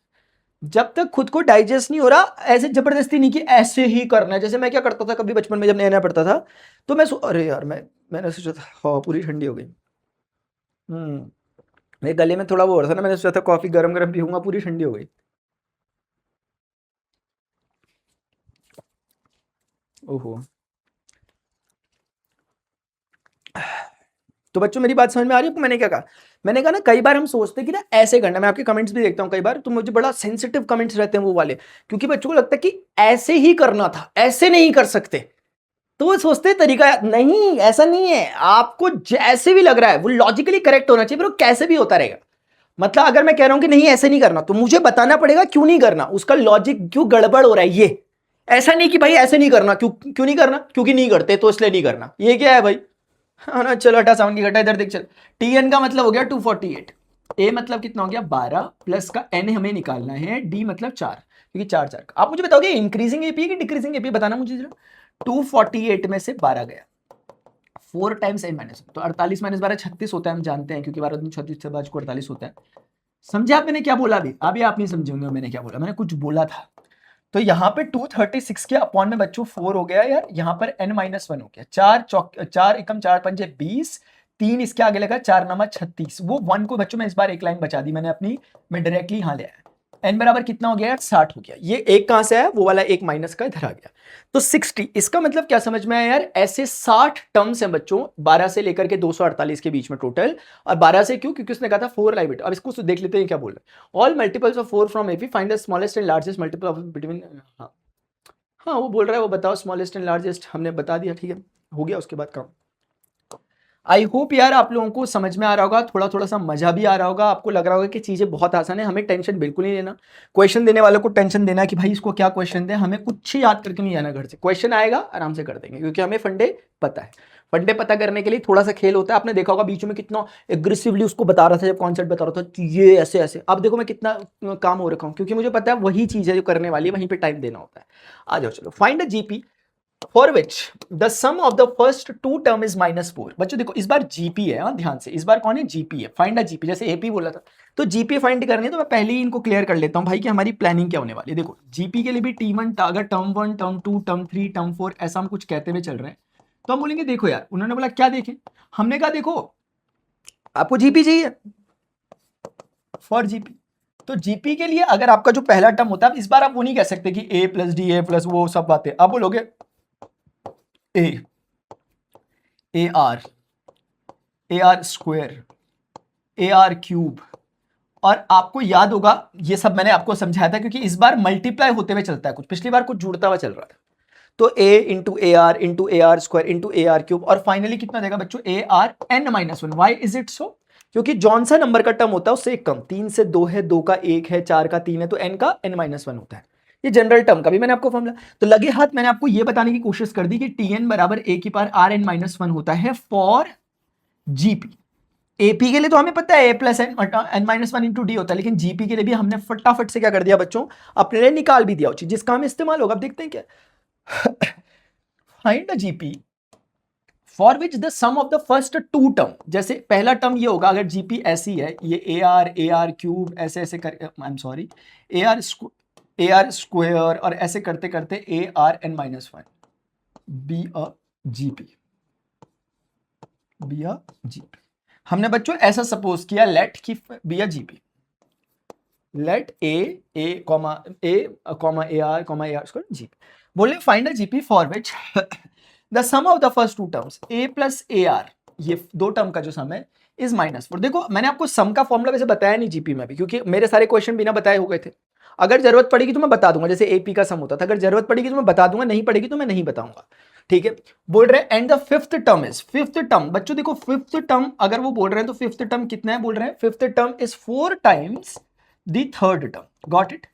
जब तक खुद को डाइजेस्ट नहीं हो रहा, ऐसे जबरदस्ती नहीं कि ऐसे ही करना है। जैसे मैं क्या करता था कभी बचपन में जब नया नया पढ़ता था, तो मैं अरे यार मैंने सोचा था हाँ पूरी ठंडी हो गई। मेरे गले में थोड़ा वो हो रहा था ना, मैंने सोचा था कॉफी गरम गरम पीऊंगा, पूरी ठंडी हो गई। ओहो। तो बच्चों मेरी बात समझ में आ रही है आपको? मैंने क्या कहा? मैंने कहा ना कई बार हम सोचते हैं कि ना ऐसे करना। मैं आपके कमेंट्स भी देखता हूँ कई बार, तो मुझे बड़ा सेंसिटिव कमेंट्स रहते हैं वो वाले, क्योंकि बच्चों को लगता है कि ऐसे ही करना था, ऐसे नहीं कर सकते। तो वो सोचते हैं तरीका नहीं, ऐसा नहीं है। आपको जैसे भी लग रहा है वो लॉजिकली करेक्ट होना चाहिए, पर वो कैसे भी होता रहेगा। मतलब अगर मैं कह रहा हूं कि नहीं ऐसे नहीं करना, तो मुझे बताना पड़ेगा क्यों नहीं करना, उसका लॉजिक क्यों गड़बड़ हो रहा है। ये ऐसा नहीं कि भाई ऐसे नहीं करना, क्यों नहीं करना, क्योंकि नहीं करते तो इसलिए नहीं करना। ये क्या है भाई? हाँ ना, चलो हटा साउंड की घटा, इधर देख चल। टीएन का मतलब हो गया 248, ए मतलब कितना हो गया 12, प्लस का एन हमें निकालना है, डी मतलब 4, क्योंकि 4 4। आप मुझे बताओगे इंक्रीजिंग एपी कि डिक्रीजिंग एपी, बताना मुझे जरा। 248 में से 12 गया, 4 टाइम्स एन माइनस, तो 48 माइनस 12 36 होता है, हम जानते हैं, क्योंकि 12 36 से 48 होता है। समझे आप मैंने क्या बोला? अभी आप नहीं समझेंगे मैंने क्या बोला। मैंने कुछ बोला था। तो यहाँ पे 236 के अपॉन में बच्चों 4 हो गया यार, यहाँ पर n माइनस 1 हो गया। 4 एकम 4 पंजे 20, 3 इसके आगे लगा, 4 नमा 36। वो 1 को बच्चों में इस बार एक लाइन बचा दी मैंने अपनी, मैं डायरेक्टली यहाँ ले आया। n बराबर कितना हो गया यार? 60 हो गया। ये एक कहां से आया? वो वाला एक माइनस का इधर आ गया, तो 60। इसका मतलब क्या समझ में आया यार? ऐसे 60 टर्म्स हैं बच्चों, 12 से लेकर के 248 के बीच में टोटल। और 12 से क्यों? क्योंकि उसने कहा था 4 लाइव। अब इसको देख लेते हैं क्या बोल रहे हैं। All multiples of 4 from AP, find the smallest and largest multiple of between. हाँ वो बोल रहा है, वो बताओ स्मॉलेस्ट एंड लार्जेस्ट, हमने बता दिया, ठीक है, हो गया उसके बाद काम। आई होप यार आप लोगों को समझ में आ रहा होगा, थोड़ा थोड़ा सा मजा भी आ रहा होगा, आपको लग रहा होगा कि चीजें बहुत आसान है। हमें टेंशन बिल्कुल नहीं लेना, क्वेश्चन देने वालों को टेंशन देना कि भाई इसको क्या क्वेश्चन दे, हमें कुछ याद करके नहीं आना घर से। क्वेश्चन आएगा आराम से कर देंगे, क्योंकि हमें फंडे पता है। फंडे पता करने के लिए थोड़ा सा खेल होता है। आपने देखा होगा बीच में कितना एग्रेसिवली उसको बता रहा था, जब कॉन्सेप्ट बता रहा था कि ये ऐसे ऐसे। अब देखो मैं कितना काम हो रखा हूँ, क्योंकि मुझे पता है वही चीज है जो करने वाली है, वहीं पे टाइम देना होता है। आ जाओ चलो। Find the GP for which the sum of the first two term is -4। बच्चों देखो इस बार जीपी है, हाँ ध्यान से, इस बार कौन है? जीपी है। फाइंड अ जीपी, जैसे एपी बोला था, तो जीपी फाइंड करनी है। तो मैं पहले ही इनको क्लियर कर लेता हूं भाई कि हमारी प्लानिंग क्या होने वाली है। देखो जीपी के लिए भी T1 अगर टर्म 1 टर्म 2 टर्म 3 टर्म 4 ऐसा हम कुछ कहते हुए चल रहे हैं, तो हम बोलेंगे देखो यार, उन्होंने बोला क्या देखें, हमने कहा देखो आपको जीपी चाहिए फॉर जीपी। तो जीपी के लिए अगर आपका जो पहला टर्म होता है, इस बार आप वो नहीं कह सकते कि a plus D A plus वो सब बातें, आप बोलोगे A R square, A R cube. और आपको याद होगा ये सब मैंने आपको समझाया था, क्योंकि इस बार मल्टीप्लाई होते हुए चलता है कुछ, पिछली बार कुछ जुड़ता हुआ चल रहा था। तो a into A are square into A R cube, और फाइनली कितना देगा बच्चों? A are N minus 1। Why is it so? क्योंकि जौन सा नंबर का टर्म होता है उससे एक कम, 3 से 2 है, 2 का 1 है, 4 का 3 है, तो n का n माइनस 1 होता है। ये जनरल टर्म का भी मैंने आपको फॉर्मूला, तो लगे हाथ मैंने आपको ये बताने की कोशिश कर दी कि Tn बराबर a की पावर आर एन माइनस 1 होता है फॉर जीपी। एपी के लिए तो हमें पता है a plus N minus 1 into D होता है, लेकिन जीपी के लिए भी हमने फटाफट से क्या कर दिया बच्चों, अपने लिए निकाल भी दिया चीज, जिसका हमें इस्तेमाल होगा। अब देखते हैं क्या। Find the GP for which the sum of the first two term, जैसे पहला टर्म ये होगा, अगर जीपी ऐसी है, ये ए आर क्यूब ऐसे ऐसे कर, I am sorry, a are square, और ऐसे करते करते a are N minus 1 be a GP, be a GP. हमने बच्चों ऐसा सपोज किया, लेट की be a GP, let a comma a are square GP. बोले find a GP for which the sum of the first two terms a plus a r, ये दो term का जो सम है, इज -4। देखो मैंने आपको सम का फॉर्मूला वैसे बताया नहीं जीपी में भी, क्योंकि मेरे सारे क्वेश्चन बिना बताए हो गए थे। अगर जरूरत पड़ेगी तो मैं बता दूंगा, जैसे एपी का सम होता था, अगर जरूरत पड़ेगी तो मैं बता दूंगा, नहीं पड़ेगी तो मैं नहीं बताऊंगा, ठीक है। बोल रहे हैं and the fifth term is, fifth term बच्चों देखो, फिफ्थ टर्म अगर वो बोल रहे हैं तो फिफ्थ टर्म कितना है? बोल रहे हैं fifth term is 4 times the third term. Got it?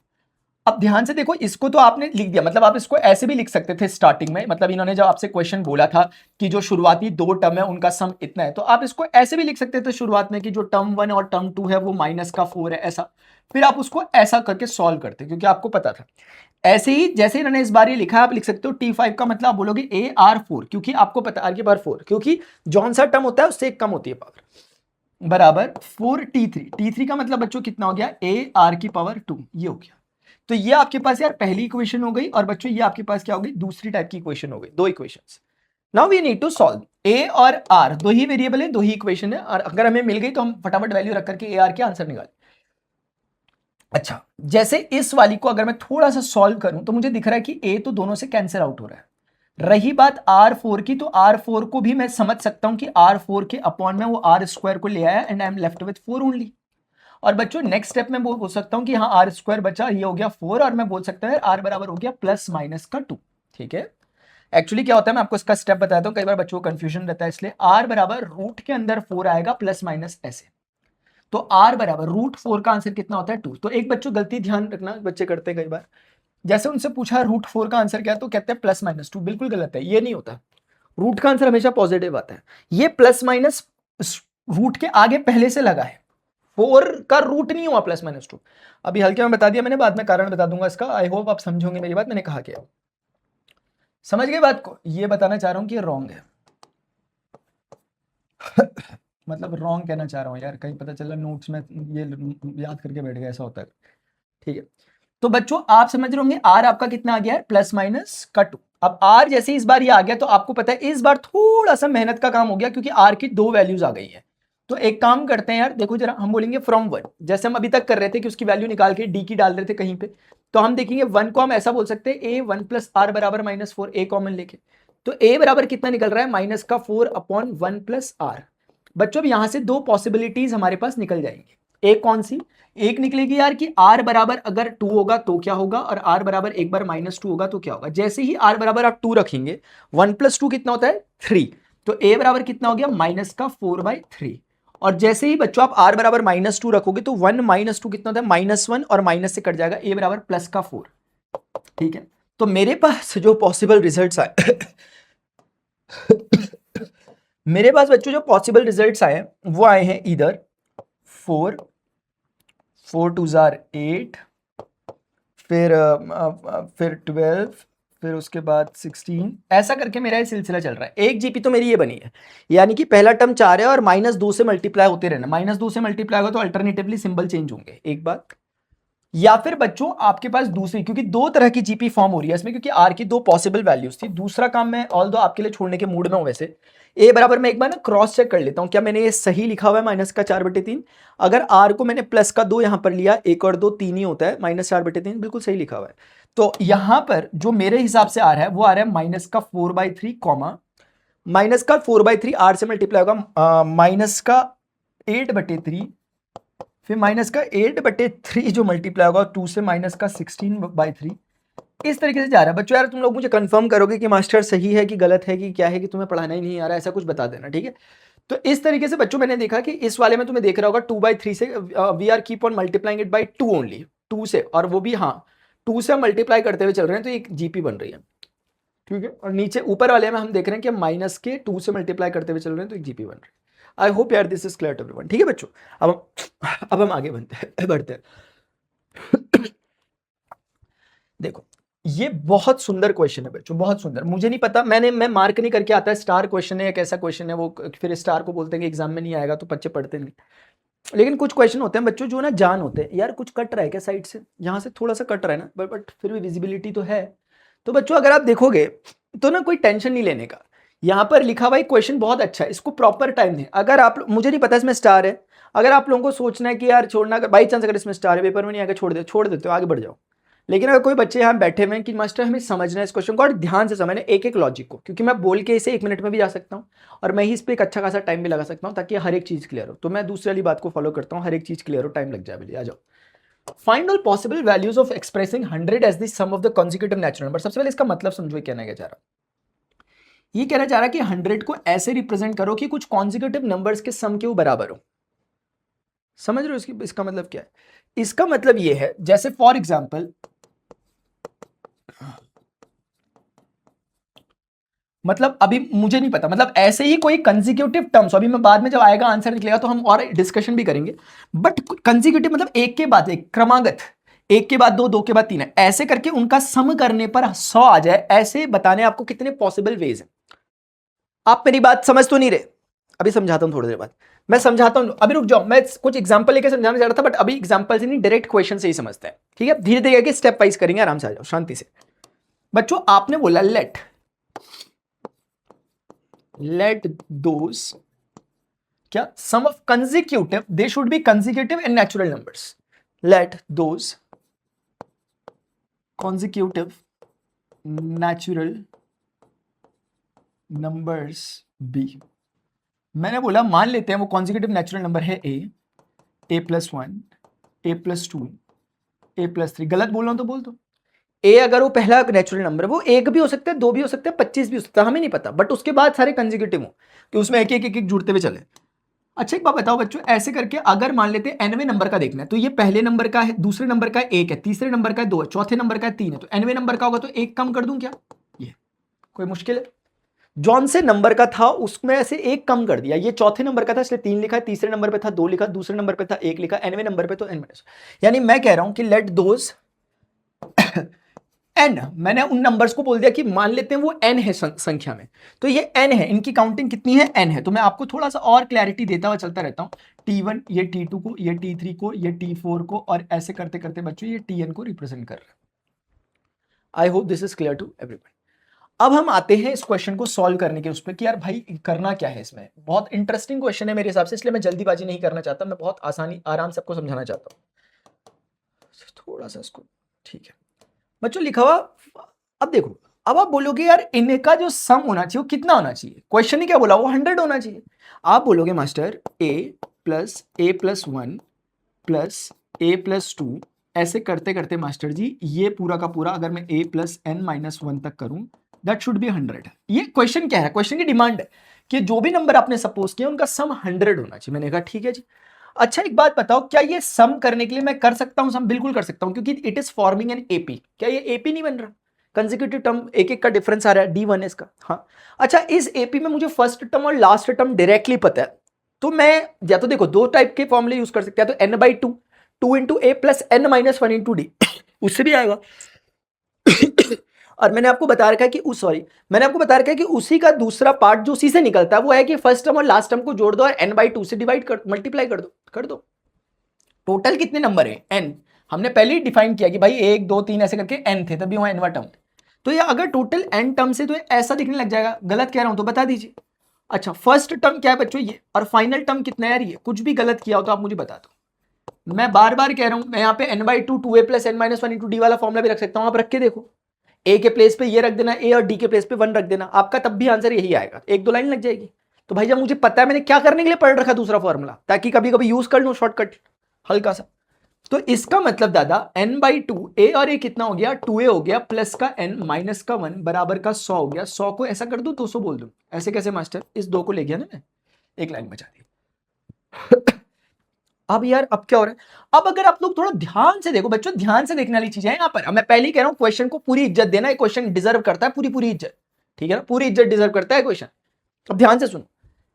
अब ध्यान से देखो, इसको तो आपने लिख दिया, मतलब आप इसको ऐसे भी लिख सकते थे स्टार्टिंग में, मतलब इन्होंने जब आपसे क्वेश्चन बोला था कि जो शुरुआती दो टर्म है उनका सम इतना है, तो आप इसको ऐसे भी लिख सकते थे शुरुआत में कि जो टर्म 1 और टर्म 2 है वो -4 है, ऐसा। फिर आप उसको ऐसा करके सॉल्व करते, क्योंकि आपको पता था। ऐसे ही जैसे इन्होंने इस बार ये लिखा है, आप लिख सकते हो T5 का मतलब आप बोलोगे AR4, क्योंकि आपको पता R की पावर 4, क्योंकि जौन सा टर्म होता है उससे एक कम होती है पावर, बराबर 4T3। T3 का मतलब बच्चों कितना हो गया, AR की पावर 2, ये हो गया। तो ये आपके पास यार पहली इक्वेशन हो गई, और बच्चों ये आपके पास क्या हो गई, दूसरी टाइप की इक्वेशन हो गई, दो equations. Now we need to solve. A और आर दो ही वेरिएबल है, दो ही इक्वेशन है, और अगर हमें मिल गई तो हम फटाफट वैल्यू रख करके ए आर के आंसर निकालें। अच्छा, जैसे इस वाली को अगर मैं थोड़ा सा सॉल्व करूं तो मुझे दिख रहा है कि ए तो दोनों से कैंसिल आउट हो रहा है। रही बात R4 की, तो R4 को भी मैं समझ सकता हूं कि R4 के अपॉन में वो R² को ले आया, and I am left with 4 only. और बच्चों नेक्स्ट स्टेप में बोल सकता हूं कि हाँ R² बचा, ये हो गया 4, और मैं बोल सकता हूं R बराबर हो गया +- 2। ठीक है, एक्चुअली क्या होता है मैं आपको इसका स्टेप बताता हूं, कई बार बच्चों को कंफ्यूजन रहता है, इसलिए R बराबर रूट के अंदर 4 आएगा ± ऐसे। तो R बराबर √4 का आंसर कितना होता है 2। तो एक बच्चों गलती ध्यान रखना, बच्चे करते हैं कई बार, जैसे उनसे पूछा √4 का आंसर क्या है तो कहते हैं +- 2, बिल्कुल गलत है, ये नहीं होता। रूट का आंसर हमेशा पॉजिटिव आता है, ये प्लस माइनस रूट के आगे पहले से लगा है, 4 का रूट नहीं हुआ +- 2। अभी हल्के में बता दिया मैंने, बाद में कारण बता दूंगा इसका, आई होप आप समझोगे मेरी बात, मैंने कहा क्या, समझ गए बात को। ये बताना चाह रहा हूं कि ये रॉन्ग है मतलब रॉन्ग कहना चाह रहा हूं यार, कहीं पता चला नोट्स में ये याद करके बैठ गया, ऐसा होता है। ठीक है, तो बच्चों आप समझ रहे होंगे आर आपका कितना आ गया है +- 2। अब आर जैसे इस बार ये आ गया, तो आपको पता है इस बार थोड़ा सा मेहनत का काम हो गया, क्योंकि आर की दो वैल्यूज आ गई है। तो एक काम करते हैं यार, देखो जरा, हम बोलेंगे फ्रॉम 1, जैसे हम अभी तक कर रहे थे कि उसकी वैल्यू निकाल के डी की डाल रहे थे कहीं पे, तो हम देखेंगे 1 को हम ऐसा बोल सकते हैं A1 + R बराबर -4, ए कॉमन लेके। तो A बराबर कितना निकल रहा है, -4/1 + R। बच्चों अब यहां से दो पॉसिबिलिटीज हमारे पास निकल जाएंगी। एक कौन सी, एक निकलेगी यार कि R बराबर अगर 2 होगा तो क्या होगा, और R बराबर एक बार -2 होगा तो क्या होगा। जैसे ही R बराबर आप 2 रखेंगे, 1 + 2 कितना होता है 3, तो A बराबर कितना हो गया -4/3। और जैसे ही बच्चों आप R बराबर -2 रखोगे तो 1 - 2 कितना होता है -1, और माइनस से कट जाएगा, A बराबर +4। ठीक है, तो मेरे पास जो पॉसिबल रिजल्ट्स आए मेरे पास बच्चों जो पॉसिबल रिजल्ट्स आए वो आए हैं इधर 4 2 जार 8, फिर 12, फिर उसके बाद 16, ऐसा करके मेरा ये सिलसिला चल रहा है। एक जीपी तो मेरी ये बनी है, यानी कि पहला टर्म 4 है और -2 से मल्टीप्लाई होते रहना, -2 से मल्टीप्लाई होगा तो अल्टरनेटिवली सिंबल चेंज होंगे, एक बात। या फिर बच्चों आपके पास दूसरी, क्योंकि दो तरह की जीपी फॉर्म हो रही है इसमें, क्योंकि आर की दो पॉसिबल वैल्यूज थी। दूसरा काम मैं ऑल दो आपके लिए छोड़ने के मूड में हूं वैसे, ए बराबर मैं एक बार ना क्रॉस चेक कर लेता हूं क्या मैंने ये सही लिखा हुआ है -4/3। अगर आर को मैंने +2 यहां पर लिया, 1 और 2 3 ही होता है, -4/3 बिल्कुल सही लिखा हुआ है। तो यहां पर जो मेरे हिसाब से आ रहा है वो आ रहा है -4/3, -4/3 आर से मल्टीप्लाई होगा -8/3, फिर -8/3 जो मल्टीप्लाई होगा 2 से -16/3। इस तरीके से जा रहा है बच्चों। यार तुम लोग मुझे कंफर्म करोगे कि मास्टर सही है कि गलत है कि क्या है, कि तुम्हें पढ़ाना ही नहीं आ रहा है, ऐसा कुछ बता देना, ठीक है। तो इस तरीके से बच्चों मैंने देखा कि इस वाले में तुम्हें देख रहा होगा 2/3 से we are keep on multiplying it by 2 only, 2 से, और वो भी हाँ 2 से हम मल्टीप्लाई करते हुए चल रहे हैं, तो एक जीपी बन रही है, ठीक है। और नीचे ऊपर वाले में हम देख रहे हैं कि माइनस के 2 से मल्टीप्लाई करते हुए चल रहे हैं, तो एक जीपी बन रही है। आई होप यार this is clear to everyone, ठीक है बच्चों। अब हम आगे बढ़ते हैं देखो ये बहुत सुंदर क्वेश्चन है बच्चों, बहुत सुंदर। मुझे नहीं पता, मैं मार्क नहीं करके आता है स्टार क्वेश्चन है या कैसा क्वेश्चन है, वो फिर स्टार को बोलते हैं कि एग्जाम में नहीं आएगा तो बच्चे पढ़ते नहीं। लेकिन कुछ क्वेश्चन होते हैं बच्चों जो ना जान होते हैं, यार कुछ कट रहा है क्या साइड से, यहाँ से थोड़ा सा कट रहा है ना, बट फिर भी विजिबिलिटी तो है। तो बच्चों अगर आप देखोगे तो ना कोई टेंशन नहीं लेने का, यहाँ पर लिखा हुआ क्वेश्चन बहुत अच्छा है, इसको प्रॉपर टाइम दें। अगर आप, मुझे नहीं पता इसमें स्टार है, अगर आप लोगों को सोचना है कि यार छोड़ना, अगर बाई चांस अगर इसमें स्टार है पेपर में नहीं आएगा छोड़ देते हो, आगे बढ़ जाओ। लेकिन अगर कोई बच्चे यहाँ बैठे हुए हैं कि मास्टर हमें समझना है इस क्वेश्चन को, और ध्यान से समझना एक एक लॉजिक को, क्योंकि मैं बोल के इसे 1 मिनट में भी जा सकता हूँ और मैं ही इस पर एक अच्छा खासा टाइम भी लगा सकता हूँ, ताकि हर एक चीज क्लियर हो। तो मैं दूसरी वाली बात को फॉलो करता हूँ, हर एक चीज क्लियर हो, टाइम लग जाए भले, आ जाओ। Find all possible values of expressing 100 as the sum of the consecutive natural number. सबसे पहले इसका मतलब समझो, कहना क्या चाह रहा, ये कहना चाह रहा है कि 100 को ऐसे रिप्रेजेंट करो कि कुछ कॉन्जिक्यूटिव नंबर्स के सम के वो बराबर हो। समझ रहे हो इसका मतलब क्या है? इसका मतलब ये है, जैसे फॉर एग्जाम्पल मतलब अभी मुझे नहीं पता, मतलब ऐसे ही कोई कंसेक्यूटिव टर्म्स, अभी मैं बाद में जब आएगा आंसर निकलेगा तो हम और डिस्कशन भी करेंगे, बट कंसेक्यूटिव मतलब एक के बाद एक, क्रमागत, एक के बाद दो, दो के बाद तीन है, ऐसे करके उनका सम करने पर 100 आ जाए, ऐसे बताने आपको कितने पॉसिबल वेज हैं। आप मेरी बात समझ तो नहीं रहे, अभी समझाता हूं थोड़ी देर बाद, मैं समझाता हूं, अभी रुक जाओ, मैं कुछ एग्जांपल लेके समझाना चाह रहा था, बट अभी एग्जांपल से नहीं, डायरेक्ट क्वेश्चन से ही समझते हैं, ठीक है, धीरे धीरे स्टेप वाइज करेंगे, आराम से आ जाओ शांति से। बच्चों आपने बोला लेट दोस क्या sum of consecutive, they should be consecutive and natural numbers, let those consecutive natural numbers b। मैंने बोला मान लेते हैं वो consecutive natural number है a plus 1, a plus 2, a plus 3, गलत बोल रहा हूं तो बोल दो। a अगर वो पहला नेचुरल नंबर, वो एक भी हो सकता है, दो भी हो सकता है, 25 भी हो सकता है, हमें नहीं पता, बट उसके बाद सारे कंसेक्यूटिव हो कि उसमें एक एक एक एक जुड़ते हुए चले। अच्छा एक बात बताओ बच्चों, ऐसे करके अगर मान लेते हैं nवें नंबर का देखना है, तो ये पहले नंबर का है, दूसरे नंबर का एक है, तीसरे नंबर का दो है, चौथे नंबर का तीन है, तो nवें नंबर का होगा तो एक कम कर दूं क्या? ये कोई मुश्किल है? जौन से नंबर का था उसमें से एक कम कर दिया, ये चौथे नंबर का था इसलिए 3 लिखा, तीसरे नंबर पे था 2 लिखा, दूसरे नंबर पे था 1 लिखा, nवें नंबर पे तो n माइनस। यानी मैं कह रहा हूं कि लेट दोस n, मैंने उन नंबर्स को बोल दिया कि मान लेते हैं वो n है संख्या में, तो ये n है, इनकी काउंटिंग कितनी है? n है। तो मैं आपको थोड़ा सा और क्लैरिटी देता हुआ चलता रहता हूं, t1 ये t2 को, ये t3 को, ये t4 को, और ऐसे करते करते बच्चों ये tn को रिप्रेजेंट कर रहा है। I hope this is clear to everybody. अब हम आते हैं इस क्वेश्चन को सॉल्व करने के उस पर कि यार भाई करना क्या है इसमें। बहुत इंटरेस्टिंग क्वेश्चन है मेरे हिसाब से, इसलिए मैं जल्दीबाजी नहीं करना चाहता, मैं बहुत आसानी आराम से आपको समझाना चाहता हूँ। थोड़ा सा इसको, ठीक है बच्चों लिखा हुआ। अब देखो, अब आप बोलोगे यार इनका जो सम होना चाहिए वो कितना होना चाहिए? क्वेश्चन ने क्या बोला? वो 100 होना चाहिए। आप बोलोगे master a plus 1 plus a plus 2, ऐसे करते करते मास्टर जी ये पूरा का पूरा अगर मैं a प्लस n माइनस 1 तक करूं, दैट शुड बी 100। ये क्वेश्चन क्या है? क्वेश्चन की डिमांड है कि जो भी नंबर आपने सपोज किया उनका सम 100 होना चाहिए। मैंने कहा ठीक है जी। अच्छा एक बात बताओ, क्या ये सम करने के लिए मैं कर सकता हूं सम? बिल्कुल कर सकता हूं, क्योंकि it is forming an AP. क्या ये एपी नहीं बन रहा? कंसेक्यूटिव टर्म एक एक का डिफरेंस आ रहा है, d1 है इसका। हाँ अच्छा, इस एपी में मुझे फर्स्ट टर्म और लास्ट टर्म डायरेक्टली पता है, तो मैं या तो देखो दो टाइप के फॉर्मूले यूज कर सकते हैं, तो n/2 2 into a plus n minus 1 into d, उससे भी आएगा। और मैंने आपको बता रखा है कि मैंने आपको बता रखा है कि उसी का दूसरा पार्ट जो उसी से निकलता है वो है कि फर्स्ट टर्म और लास्ट टर्म को जोड़ दो और n/2 से डिवाइड कर, मल्टीप्लाई कर दो। टोटल कितने नंबर है? n। हमने पहले ही डिफाइन किया कि भाई 1 2 3 ऐसे करके n थे, तभी वहां nवा टर्म। तो ये अगर टोटल n टर्म से तो ऐसा दिखने लग जाएगा। गलत कह रहा हूं तो बता दीजिए। अच्छा फर्स्ट टर्म क्या है बच्चों? ये। और फाइनल टर्म कितना है यार? ये। कुछ भी गलत किया हो तो आप मुझे बता दो। मैं बार बार कह रहा हूं, मैं यहाँ पे n/2 2a plus n minus 1 into D वाला फॉर्मुला भी रख सकता हूं, आप रख के देखो। ए के प्लेस पे ये रख देना, ए और डी के प्लेस पे 1 रख देना, आपका तब भी आंसर यही आएगा, एक दो लाइन लग जाएगी। तो भाई जब मुझे पता है मैंने क्या करने के लिए पढ़ रखा दूसरा फॉर्मूला, ताकि कभी कभी यूज कर लूं शॉर्टकट हल्का सा। तो इसका मतलब दादा n/2 a और a कितना हो गया? 2a हो गया, प्लस का n माइनस का 1 बराबर का 100 हो गया। 100 को ऐसा कर दूं 200 बोल दूं, ऐसे कैसे मास्टर? इस 2 को ले गया ना मैं, एक लाइन बचा दी। अब यार अब क्या हो रहा है? अब अगर आप लोग थोड़ा ध्यान से देखो बच्चों, ध्यान से देखने वाली चीजें हैं यहाँ पर। मैं पहले ही कह रहा हूं क्वेश्चन को पूरी इज्जत देना, ये क्वेश्चन डिजर्व करता है पूरी इज्जत, ठीक है ना? पूरी इज्जत डिजर्व करता है क्वेश्चन। अब ध्यान से सुनो,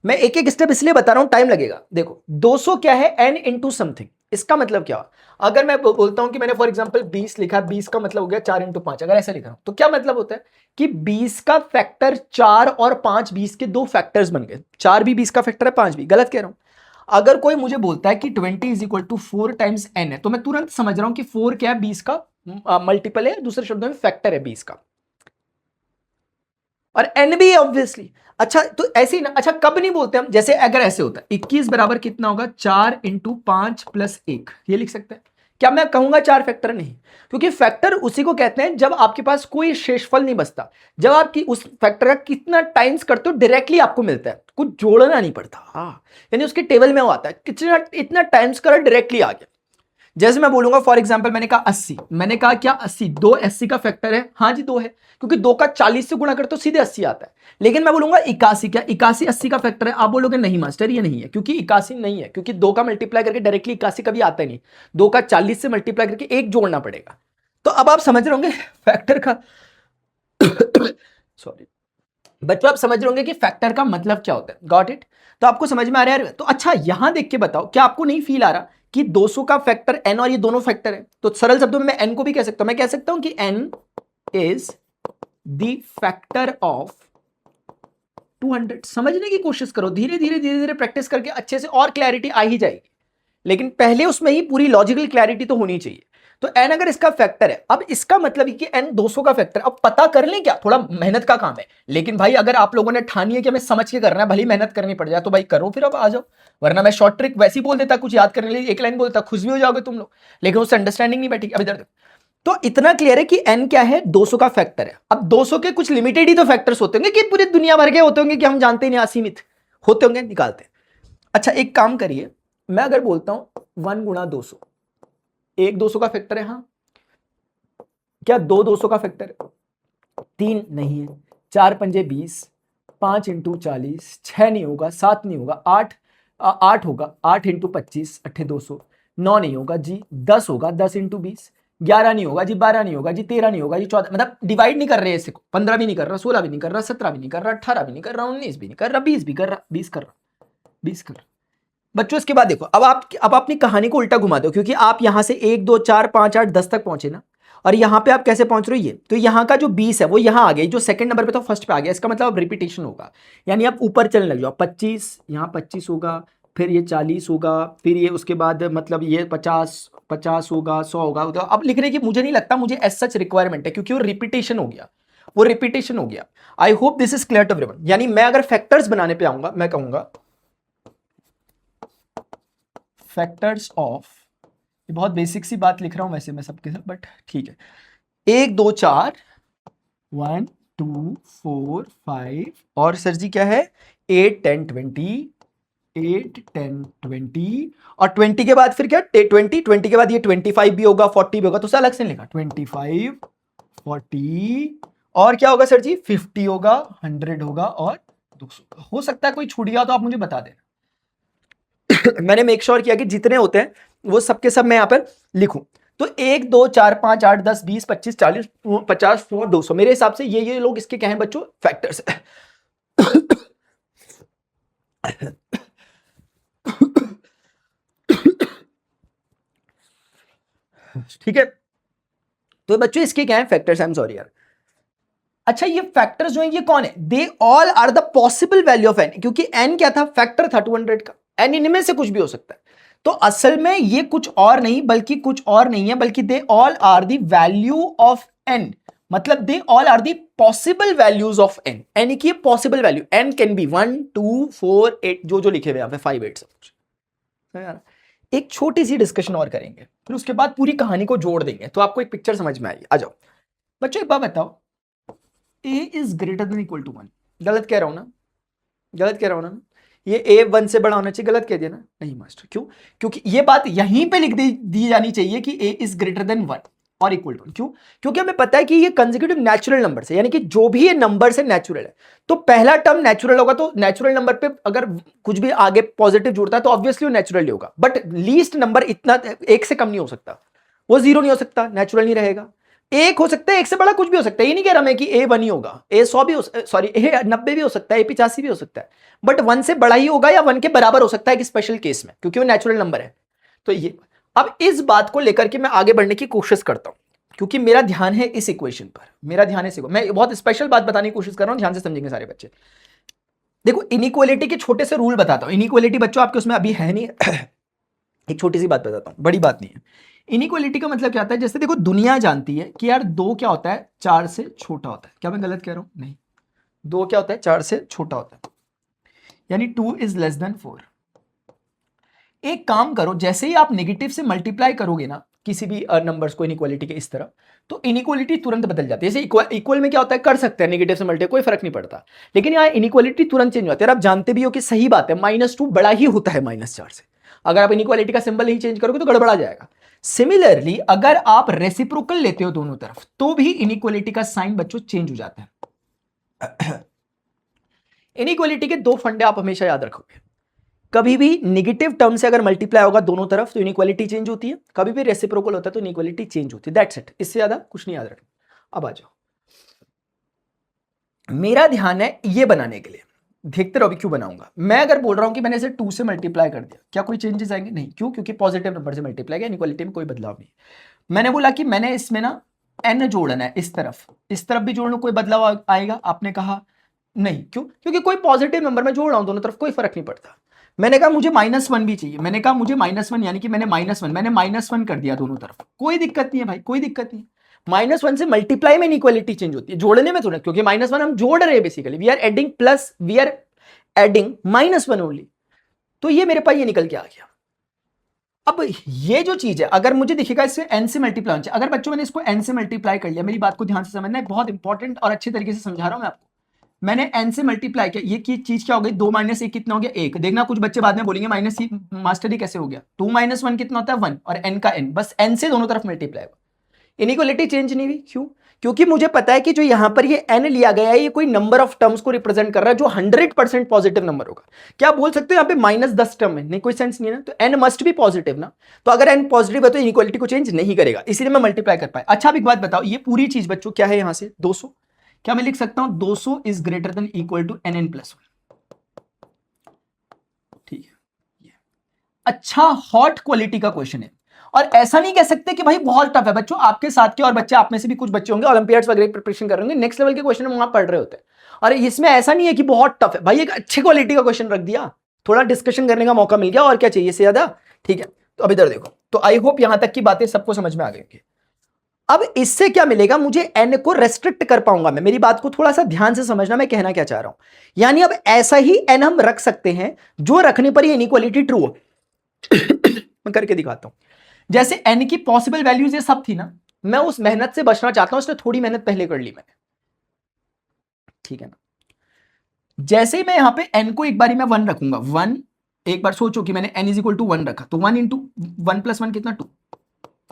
मैं एक एक स्टेप इसलिए बता रहा हूं, टाइम लगेगा। देखो 200 क्या है? n into something. इसका मतलब क्या? अगर मैं बोलता हूं कि मैंने फॉर एग्जांपल 20 लिखा, 20 का मतलब हो गया 4 इंटू 5, अगर ऐसा लिख रहा हूं तो क्या मतलब होता है कि 20 का फैक्टर 4 और 5 20 के दो फैक्टर्स बन गए। 4 भी 20 का फैक्टर है, 5 भी। गलत कह रहा हूं? अगर कोई मुझे बोलता है कि 20 is equal to 4 times n है, तो मैं तुरंत समझ रहा हूं कि 4 क्या है? 20 का मल्टीपल है, दूसरे शब्दों में फैक्टर है 20 का, और n भी है ऑब्वियसली। अच्छा तो ऐसे ही ना, अच्छा कब नहीं बोलते हम? जैसे अगर ऐसे होता है 21 बराबर कितना होगा? 4 इंटू 5 प्लस 1, ये लिख सकते हैं। क्या मैं कहूंगा 4 फैक्टर? नहीं, क्योंकि फैक्टर उसी को कहते हैं जब आपके पास कोई शेषफल नहीं बचता, जब आपकी उस फैक्टर का कितना टाइम्स करते हो डायरेक्टली आपको मिलता है, कुछ जोड़ना नहीं पड़ता। हाँ, यानी उसके टेबल में वो आता है कितना, इतना टाइम्स करा डायरेक्टली आ गया। जैसे मैं बोलूंगा फॉर एग्जांपल, मैंने कहा 80, मैंने कहा क्या 80? 2 80 का फैक्टर है? हाँ जी 2 है, क्योंकि 2 का 40 से गुणा करते तो सीधे 80 आता है। लेकिन मैं बोलूंगा 81, क्या 81 80 का फैक्टर है? आप बोलोगे नहीं मास्टर ये नहीं है, क्योंकि 81 नहीं है, क्योंकि 2 का मल्टीप्लाई करके डायरेक्टली 81 कभी आता ही नहीं, 2 का 40 से मल्टीप्लाई करके 1 जोड़ना पड़ेगा। तो अब आप समझ रहे होंगे फैक्टर का सॉरी बच्चों आप समझ रहे होंगे कि फैक्टर का मतलब क्या होता है, गॉट इट। तो आपको समझ में आ रहा है। तो अच्छा यहां देख के बताओ, क्या आपको नहीं फील आ रहा कि 200 का फैक्टर n और ये दोनों फैक्टर है? तो सरल शब्दों में मैं n को भी कह सकता हूं, मैं कह सकता हूं कि n is the factor of 200। समझने की कोशिश करो, धीरे धीरे धीरे धीरे प्रैक्टिस करके अच्छे से और क्लैरिटी आ ही जाएगी, लेकिन पहले उसमें ही पूरी लॉजिकल क्लैरिटी तो होनी चाहिए। तो n अगर इसका फैक्टर है, अब इसका मतलब है कि n 200 का फैक्टर, अब पता कर लें क्या, थोड़ा मेहनत का काम है, लेकिन भाई अगर आप लोगों ने ठानी है कि हमें समझ के करना है, भली मेहनत करनी पड़ जाए तो भाई करो, फिर अब आ जाओ। वरना मैं शॉर्ट ट्रिक वैसे ही बोल देता, कुछ याद करने के लिए एक लाइन बोलता, खुश भी हो जाओगे तुम लोग, लेकिन उससे अंडरस्टैंडिंग नहीं बैठेगी। अब इधर देखो, तो इतना क्लियर है कि n क्या है, 200 का फैक्टर है। अब 200 के कुछ लिमिटेड ही तो फैक्टर्स होते होंगे कि पूरी दुनिया भर के होते होंगे कि हम जानते ही नहीं, असीमित होते होंगे, निकालते हैं। अच्छा एक काम करिए, मैं अगर बोलता हूं 1 गुणा 200, एक 200 का फैक्टर है, हाँ क्या 2 200 का फैक्टर है? 3 नहीं है, 4 पंजे 20, 5 इंटू 40, 6 नहीं होगा, 7 नहीं होगा, 8 होगा, 8 इंटू 25 अट्ठे 200, 9 नहीं होगा जी, 10 होगा, 10 इंटू 20, 11 नहीं होगा जी, 12 नहीं होगा जी, 13 नहीं होगा जी, 14, मतलब डिवाइड नहीं कर रहे इसे को, 15 भी नहीं कर रहा, 16 भी नहीं कर रहा, 17 भी नहीं कर रहा, 18 भी नहीं कर रहा, 19 भी नहीं कर रहा, 20 भी कर रहा, 20 कर रहा, 20 कर रहा। बच्चों इसके बाद देखो, अब अपनी कहानी को उल्टा घुमा दो, क्योंकि आप यहां से 1 2 4 5 8 10 तक पहुंचे ना, और यहां पे आप कैसे पहुंच रहे हो, ये तो यहां का जो 20 है वो यहां आ गया, जो सेकंड नंबर पे तो फर्स्ट पे आ गया, इसका मतलब अब रिपीटेशन होगा, यानी आप ऊपर चलने लग जाओ। 25 यहां 25 होगा, फिर ये 40 होगा, फिर ये उसके बाद मतलब ये 50 होगा, 100 होगा। तो अब लिखने की मुझे नहीं लगता मुझे एज सच रिक्वायरमेंट है, क्योंकि वो रिपीटेशन हो गया, वो रिपीटेशन हो गया। I hope this is clear to everyone. यानी मैं अगर फैक्टर्स बनाने पे आऊंगा, मैं कहूंगा फैक्टर्स ऑफ, ये बहुत बेसिक सी बात लिख रहा हूं वैसे मैं सबके साथ, बट ठीक है, 1 2 4 1 2 4 5 और सर जी क्या है 8 10 20, 8 10 20 और 20 के बाद फिर क्या 20 के बाद ये 25 भी होगा, 40 भी होगा, तो उसे अलग से लिखा 25 40 और क्या होगा सर जी 50 होगा, 100 होगा और 200 हो सकता है कोई छूट गया तो आप मुझे बता देना। मैंने मेक श्योर किया कि जितने होते हैं वो सबके सब मैं यहां पर लिखूं। तो 1 2 4 5 8 10 20 25 40 50 100 200 मेरे हिसाब से ये लोग इसके क्या हैं बच्चों, फैक्टर्स। ठीक है, तो बच्चों इसके क्या हैं फैक्टर्स, आई एम सॉरी यार। अच्छा ये फैक्टर्स जो हैं ये कौन है, they all are the possible value of N, क्योंकि एन क्या था, फैक्टर था 200 का, एन इनमें से कुछ भी हो सकता है। तो असल में ये कुछ और नहीं बल्कि कुछ और नहीं है, बल्कि they all are the value of n, मतलब they all are the possible values of n. N की possible value, n can be 1 2 4 8, जो लिखे हुए यहां पे 5 8 सब कुछ। एक छोटी सी डिस्कशन और करेंगे, फिर उसके बाद पूरी कहानी को जोड़ देंगे तो आपको एक पिक्चर समझ में आएगी। आ जाओ बच्चों, एक बात बताओ, a is greater than equal to 1, गलत कह रहा हूं ना, गलत कह रहा हूं ना, ये a 1 से बड़ा होना चाहिए, गलत कह दिया ना, नहीं मास्टर क्यों, क्योंकि ये बात यहीं पे लिख दी जानी चाहिए कि a इज ग्रेटर देन 1 और इक्वल टू 1। क्यों, क्योंकि हमें पता है कि ये कंसेक्यूटिव नेचुरल नंबर है, यानी कि जो भी ये नंबर से नेचुरल है, तो पहला टर्म नेचुरल होगा, तो नेचुरल नंबर पे अगर कुछ भी आगे पॉजिटिव जुड़ता है तो ऑब्वियसली वो नेचुरल होगा, बट लीस्ट नंबर इतना एक से कम नहीं हो सकता, वो 0 नहीं हो सकता, नेचुरल नहीं रहेगा। एक हो सकता है, एक से बड़ा कुछ भी हो सकता है, ये नहीं कह रहा मैं कि ए 1 ही होगा, ए 100 भी हो, सॉरी ए 90 भी हो सकता है, ए 85 भी हो सकता है, बट 1 से बड़ा ही होगा या 1 के बराबर हो सकता है एक स्पेशल केस में, क्योंकि वो नेचुरल नंबर है। तो ये अब इस बात को लेकर के मैं आगे बढ़ने की कोशिश करता हूं, क्योंकि मेरा ध्यान है इस इक्वेशन पर, मेरा ध्यान है मैं बहुत स्पेशल बात बताने की कोशिश कर रहा हूं, ध्यान से समझेंगे सारे बच्चे। देखो इनइक्वालिटी के छोटे से रूल बताता हूं, इनइक्वालिटी बच्चों आपके उसमें अभी है नहीं। एक छोटी सी बात बताता हूं, बड़ी बात नहीं है। इनइक्वालिटी का मतलब क्या होता है, जैसे देखो दुनिया जानती है कि यार 2 क्या होता है, 4 से छोटा होता है, क्या मैं गलत कह रहा हूं, नहीं, 2 क्या होता है, 4 से छोटा होता है, यानी 2 इज लेस देन 4। एक काम करो, जैसे ही आप नेगेटिव से मल्टीप्लाई करोगे ना किसी भी नंबर्स को इनइक्वालिटी के इस तरह, तो इनइक्वालिटी तुरंत बदल जाती है। जैसे इक्वल में क्या होता है, कर सकते हैं नेगेटिव से मल्टीप्लाई, कोई फर्क नहीं पड़ता, लेकिन यहाँ इनइक्वालिटी तुरंत चेंज होती है। आप जानते भी हो कि सही बात है, -2 बड़ा ही होता है -4 से, अगर आप इनइक्वालिटी का सिंबल नहीं चेंज करोगे तो गड़बड़ा जाएगा। सिमिलरली अगर आप रेसिप्रोकल लेते हो दोनों तरफ, तो भी इनइक्वालिटी का साइन बच्चों चेंज हो जाता है। इनइक्वालिटी के 2 फंडे आप हमेशा याद रखोगे, कभी भी नेगेटिव टर्म से अगर मल्टीप्लाई होगा दोनों तरफ तो इनइक्वालिटी चेंज होती है, कभी भी रेसिप्रोकल होता है तो इनइक्वालिटी चेंज होती है, दैट्स इट, इससे ज्यादा कुछ नहीं याद रखना। अब आ जाओ, मेरा ध्यान है ये बनाने के लिए, देखते रहो अभी क्यों बनाऊंगा। मैं अगर बोल रहा हूं कि मैंने इसे 2 से मल्टीप्लाई कर दिया, क्या कोई चेंजेस आएंगे? नहीं। क्यों? क्योंकि पॉजिटिव नंबर से मल्टीप्लाई किया, इनइक्वालिटी में कोई बदलाव नहीं। मैंने बोला कि मैंने इसमें ना n जोड़ना है, इस तरफ भी जोड़ लूं, कोई बदलाव आएगा? आपने कहा नहीं। क्यों? क्योंकि कोई पॉजिटिव नंबर में जोड़ रहा हूं दोनों तरफ, कोई फर्क नहीं पड़ता। मैंने कहा मुझे -1 भी चाहिए, मैंने कहा मुझे -1, यानी कि मैंने -1 कर दिया दोनों तरफ, कोई दिक्कत नहीं है भाई, कोई दिक्कत नहीं। -1 से मल्टीप्लाई में इनइक्वालिटी चेंज होती है, जोड़ने में थोड़ा, क्योंकि -1 हम जोड़ रहे हैं basically, we are adding plus, we are adding -1 only. तो ये मेरे पास ये निकल के आ गया। अब ये जो चीज है, अगर मुझे दिखेगा इससे n से मल्टीप्लाई होना चाहिए, अगर बच्चों मैंने इसको n से मल्टीप्लाई कर लिया, मेरी बात को ध्यान से समझना है, बहुत इंपॉर्टेंट और अच्छे तरीके से समझा रहा हूं मैं आपको। मैंने n से मल्टीप्लाई किया, ये चीज क्या हो गई? 2 - 1 कितना हो गया? 1। देखना कुछ बच्चे बाद में बोलेंगे माइनस मास्टर ही कैसे हो गया? 2 - 1 कितना होता है? 1, और n का n, बस n से दोनों तरफ मल्टीप्लाई हुआ, इनइक्वालिटी चेंज नहीं हुई। क्यों? क्योंकि मुझे पता है कि जो यहां पर ये n लिया गया है, ये कोई नंबर ऑफ टर्म्स को रिप्रेजेंट कर रहा है जो 100% पॉजिटिव नंबर होगा। क्या आप बोल सकते हो यहाँ पे -10 टर्म है? नहीं, कोई सेंस नहीं है ना, तो n मस्ट भी पॉजिटिव ना। तो अगर n पॉजिटिव है तो इनइक्वालिटी को चेंज नहीं करेगा, इसीलिए मैं मल्टीप्लाई कर पाया। अच्छा, अब एक बात बताओ, ये पूरी चीज बच्चों क्या है यहां से? 200। क्या मैं लिख सकता हूं 200 is greater than equal to nn+1? ठीक है, अच्छा हॉट क्वालिटी का क्वेश्चन है। और ऐसा नहीं कह सकते कि भाई बहुत टफ है बच्चों, आपके साथ के और बच्चे, आप में से भी कुछ बच्चे होंगे ओलंपियाड्स वगैरह की प्रिपरेशन कर रहे होंगे, नेक्स्ट लेवल के क्वेश्चन हम वहां पढ़ रहे होते हैं, और इसमें ऐसा नहीं है कि बहुत टफ है भाई, एक अच्छी क्वालिटी का क्वेश्चन रख दिया, थोड़ा डिस्कशन करने का मौका मिल गया, और क्या चाहिए इससे ज्यादा? ठीक है, तो अब इधर देखो, तो आई होप यहां तक की बातें सबको समझ में आ गई। अब इससे क्या मिलेगा? मुझे n को रेस्ट्रिक्ट कर पाऊंगा मैं, मेरी बात को थोड़ा सा ध्यान से समझना, मैं कहना क्या चाह रहा हूं। यानी अब ऐसा ही n हम रख सकते हैं जो रखने पर ये इनइक्वालिटी ट्रू हो। मैं करके दिखाता हूं। जैसे n की पॉसिबल वैल्यूज ये सब थी ना, मैं उस मेहनत से बचना चाहता हूं, इसलिए थोड़ी मेहनत पहले कर ली मैंने, ठीक है ना। जैसे ही मैं यहां पे n को एक बारी मैं 1 रखूंगा, 1, एक बार सोचो कि मैंने n = 1 रखा, तो 1 × 1 + 1 कितना? 2।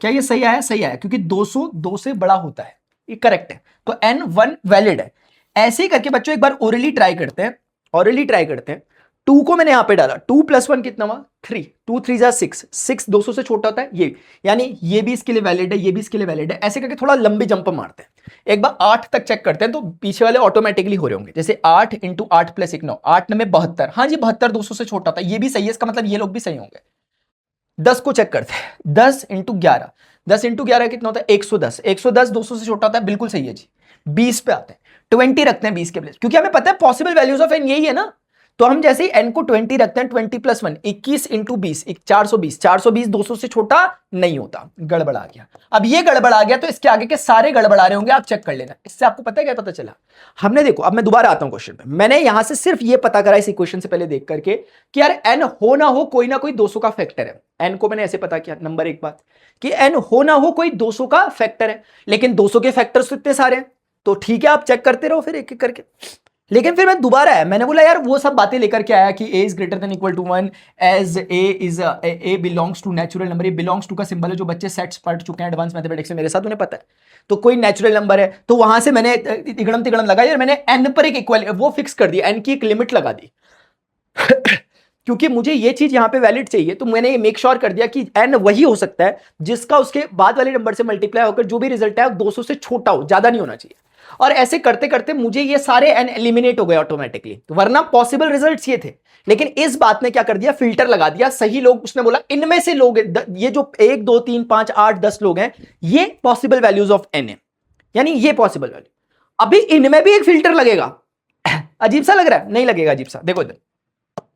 क्या ये सही आया? सही आया, क्योंकि 200 2 से बड़ा होता है, ये करेक्ट है, तो n1 वैलिड है। ऐसे ही करके बच्चों एक बार ओरली ट्राई करते हैं, 2 को मैंने यहां पे डाला, 2 + 1 कितना हुआ? 3, 2 3 जा 6, 6 200 से छोटा होता है ये, यानी ये भी इसके लिए वैलिड है, ये भी इसके लिए वैलिड है। ऐसे करके थोड़ा लंबी जंप मारते हैं, एक बार 8 तक चेक करते हैं, तो पीछे वाले ऑटोमेटिकली हो रहे होंगे। जैसे 8 × 8 + 1 9, 8 में 72, हाँ जी 72 200 से छोटा होता है, ये भी सही है, इसका मतलब ये लोग भी सही होंगे। 10 को चेक करते हैं, 10 × 11, 10 × 11 कितना होता है? 110, 110 200 से छोटा होता है, बिल्कुल सही है जी। 20 पे आते हैं, 20 रखते हैं 20 के प्लेस, क्योंकि हमें पता है पॉसिबल वैल्यूज ऑफ n यही है ना, तो हम जैसे ही n को 20 रखते हैं, 20 + 1 21 × 20 420, 420 200 से छोटा नहीं होता, गड़बड़ आ गया। अब ये गड़बड़ आ गया तो इसके आगे के सारे गड़बड़ आ रहे होंगे, आप चेक कर लेना। इससे आपको पता है क्या पता चला? हमने देखो, अब मैं दोबारा आता हूं क्वेश्चन पे, मैंने यहां से सिर्फ ये पता करा इस इक्वेशन से पहले देख करके कि यार n हो ना हो कोई ना कोई 200 का फैक्टर है। n को मैंने ऐसे पता किया, नंबर एक बात कि n हो ना हो कोई 200 का फैक्टर है, लेकिन 200 के फैक्टर्स तो इतने सारे हैं, तो ठीक है आप चेक करते रहो फिर एक एक करके। लेकिन फिर मैं दोबारा आया, मैंने बोला यार वो सब बातें लेकर के आया कि a is greater than equal to 1 as a belongs to natural number. ये बिलोंग्स टू का सिंबल है, जो बच्चे सेट्स पढ़ चुके हैं एडवांस मैथमेटिक्स में मेरे साथ उन्हें पता है, तो कोई नेचुरल नंबर है, तो वहां से मैंने तिगड़म तिगड़म लगाई और मैंने n पर एक इक्वल वो फिक्स कर दिया, n की एक लिमिट लगा दी। क्योंकि मुझे ये चीज यहां पे वैलिड चाहिए, तो मैंने ये मेक श्योर कर दिया कि n वही हो सकता है जिसका उसके बाद वाले नंबर से मल्टीप्लाई होकर जो भी रिजल्ट है 200 से छोटा हो, ज्यादा नहीं होना चाहिए। और ऐसे करते करते मुझे ये सारे n एलिमिनेट हो गए ऑटोमेटिकली, वरना पॉसिबल रिजल्ट्स ये थे। लेकिन इस बात ने क्या कर दिया? फिल्टर लगा दिया। सही लोग, उसने बोला इनमें से लोग, ये जो 1 2 3 5 8 10 लोग हैं, ये पॉसिबल वैल्यूज ऑफ n है, यानी ये पॉसिबल वैल्यू। अभी इनमें भी एक फिल्टर लगेगा। अजीब सा लग रहा है? नहीं लगेगा अजीब सा, देखो इधर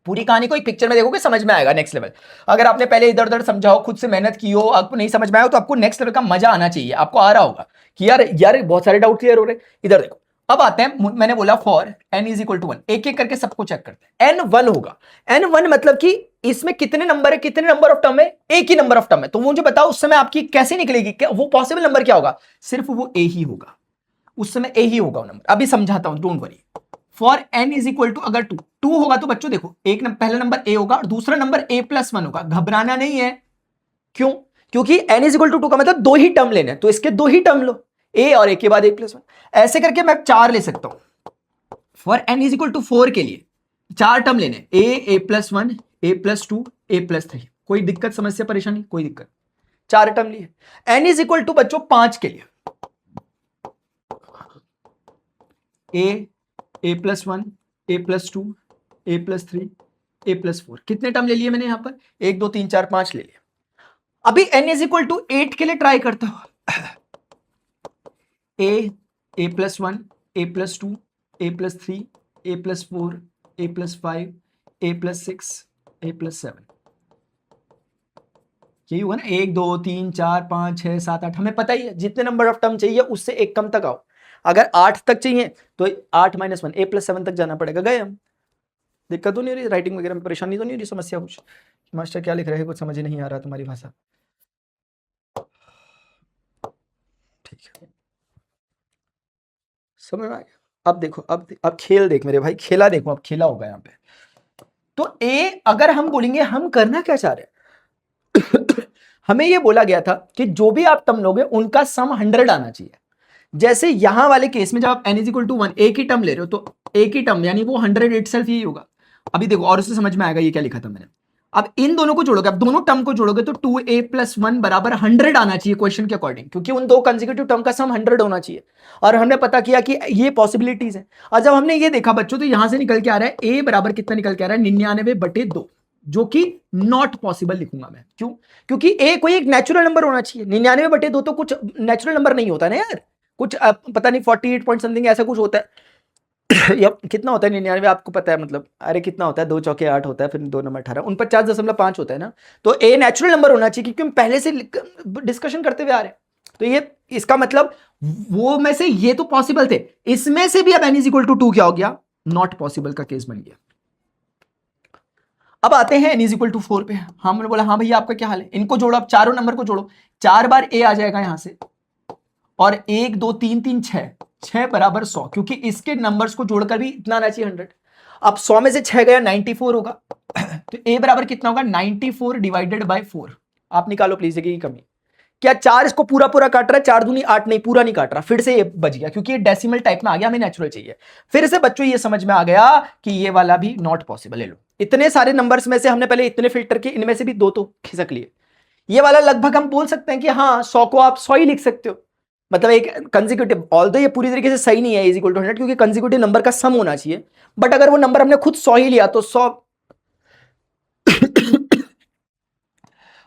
पूरी कहानी को एक पिक्चर में देखोगे समझ में आएगा नेक्स्ट लेवल। अगर आपने पहले इधर उधर समझाओ, खुद से मेहनत की हो, आपको नहीं समझ में आया हो, तो आपको नेक्स्ट लेवल का मजा आना चाहिए, आपको आ रहा होगा कि यार बहुत सारे डाउट क्लियर हो रहे। इधर देखो, अब आते हैं, मैंने बोला फॉर n = 1, एक एक करके सबको चेक करते हैं। n 1 होगा, n 1 मतलब कि इसमें कितने नंबर है, कितने नंबर ऑफ टर्म है? एक ही नंबर ऑफ टर्म है, तो मुझे बताओ उस समय आपकी कैसे निकलेगी, क्या वो पॉसिबल नंबर क्या होगा? सिर्फ वो a ही होगा, उस समय a ही होगा वो नंबर। अभी समझाता हूं, डोंट वरी। फॉर n = अगर 2 होगा तो बच्चों देखो, पहला नंबर a होगा और दूसरा नंबर a+1 होगा। घबराना नहीं है, क्यों? क्योंकि n = 2 का मतलब 2 ही टर्म लेने हैं, तो इसके 2 ही टर्म लो, a और a के बाद a+1। ऐसे करके मैं 4 ले सकता हूं। फॉर n = 4 के लिए 4 टर्म लेने, a+1 a+2 a+3। कोई दिक्कत, समस्या, परेशानी? कोई दिक्कत, 4 टर्म लिए। n = बच्चों 5 के लिए, a a+1, a+2, a+3, a+4। कितने टर्म ले लिए मैंने यहाँ पर? 1 2 3 4 5 ले लिए। अभी n इज इक्वल टू 8 के लिए ट्राई करता हूं। a+1, a+2, a+3, a+4, a+5, a+6, a+7। यही हुआ ना, 1 2 3 4 5 6 7 8। हमें पता ही है जितने नंबर ऑफ टर्म चाहिए उससे एक कम तक आओ। अगर 8 तक चाहिए तो 8 - 1 a+7 तक जाना पड़ेगा। गए हम। दिक्कत तो नहीं हो रही राइटिंग वगैरह में? परेशानी तो नहीं हो रही? समस्या कुछ? मास्टर क्या लिख रहे हैं, कुछ समझ ही नहीं आ रहा तुम्हारी भाषा। ठीक है, समझ में आ गया। अब देखो, अब खेल देख मेरे भाई, खेला देखो, अब खेला होगा यहाँ पे। तो ए अगर हम बोलेंगे हम करना क्या चाह रहे हैं हमें ये बोला गया था कि जो भी आप टर्म लोगे उनका सम 100 आना चाहिए। जैसे यहां वाले केस में जब आप n = 1 एक ही टर्म ले रहे हो तो एक ही टर्म यानी वो 100 इटसेल्फ ही होगा। अभी देखो और उससे समझ में आएगा ये क्या लिखा था मैंने। अब इन दोनों को जोड़ोगे, अब दोनों टर्म को जोड़ोगे तो 2a + 1 = 100 आना चाहिए क्वेश्चन के अकॉर्डिंग, क्योंकि उन दो कंसेक्यूटिव टर्म का सम 100 होना चाहिए। और हमने पता किया कि ये पॉसिबिलिटीज है। और जब हमने ये देखा बच्चों तो यहां से निकल के आ रहा है a बराबर कितना निकल के आ रहा है 99/2, जो कि नॉट पॉसिबल लिखूंगा मैं। क्यों? क्योंकि a कोई एक नेचुरल नंबर होना चाहिए। 99/2 तो कुछ नेचुरल नंबर नहीं होता ना यार, कुछ पता नहीं 48 पॉइंट समथिंग ऐसा कुछ होता है या कितना होता है 99 आपको पता है? मतलब अरे कितना होता है, 2 चौके 8 होता है, फिर 2 नंबर 18, 49.5 होता है ना। तो ए नेचुरल नंबर होना चाहिए क्योंकि हम पहले से डिस्कशन करते हुए आ रहे हैं। तो ये इसका मतलब वो में से ये तो पॉसिबल थे, इसमें से भी अब n = 2 क्या हो गया? नॉट पॉसिबल का केस बन गया। अब आते हैं n = 4 पे। हमने बोला हाँ भैया आपका क्या हाल है, इनको जोड़ो, अब चारों नंबर को जोड़ो, 4 बार a आ जाएगा यहां से, और 1 2 3 3 6 6 = 100, क्योंकि इसके नंबर्स को जोड़कर भी इतना आना चाहिए 100। अब 100 में से 6 गया 94 होगा तो a बराबर कितना होगा? 94 / 4। आप निकालो प्लीज की कमी। क्या 4 इसको पूरा पूरा काट रहा है? 4 दूनी 8 नहीं, पूरा नहीं काट रहा। फिर से ये बच गया क्योंकि ये डेसिमल टाइप में आ गया, हमें नेचुरल चाहिए। फिर से बच्चों ये समझ में आ गया कि ये वाला भी नॉट पॉसिबल है। लो, इतने सारे नंबर्स में से हमने पहले इतने फिल्टर किए, इनमें से भी 2 तो खिसक लिए। ये वाला लगभग हम बोल सकते हैं कि हाँ 100 को आप 100 ही लिख सकते हो। मतलब एक कंसेक्यूटिव, ऑल्दो ये पूरी तरीके से सही नहीं है = 100, क्योंकि कंसेक्यूटिव नंबर का सम होना चाहिए। बट अगर वो नंबर हमने खुद 100 ही लिया तो 100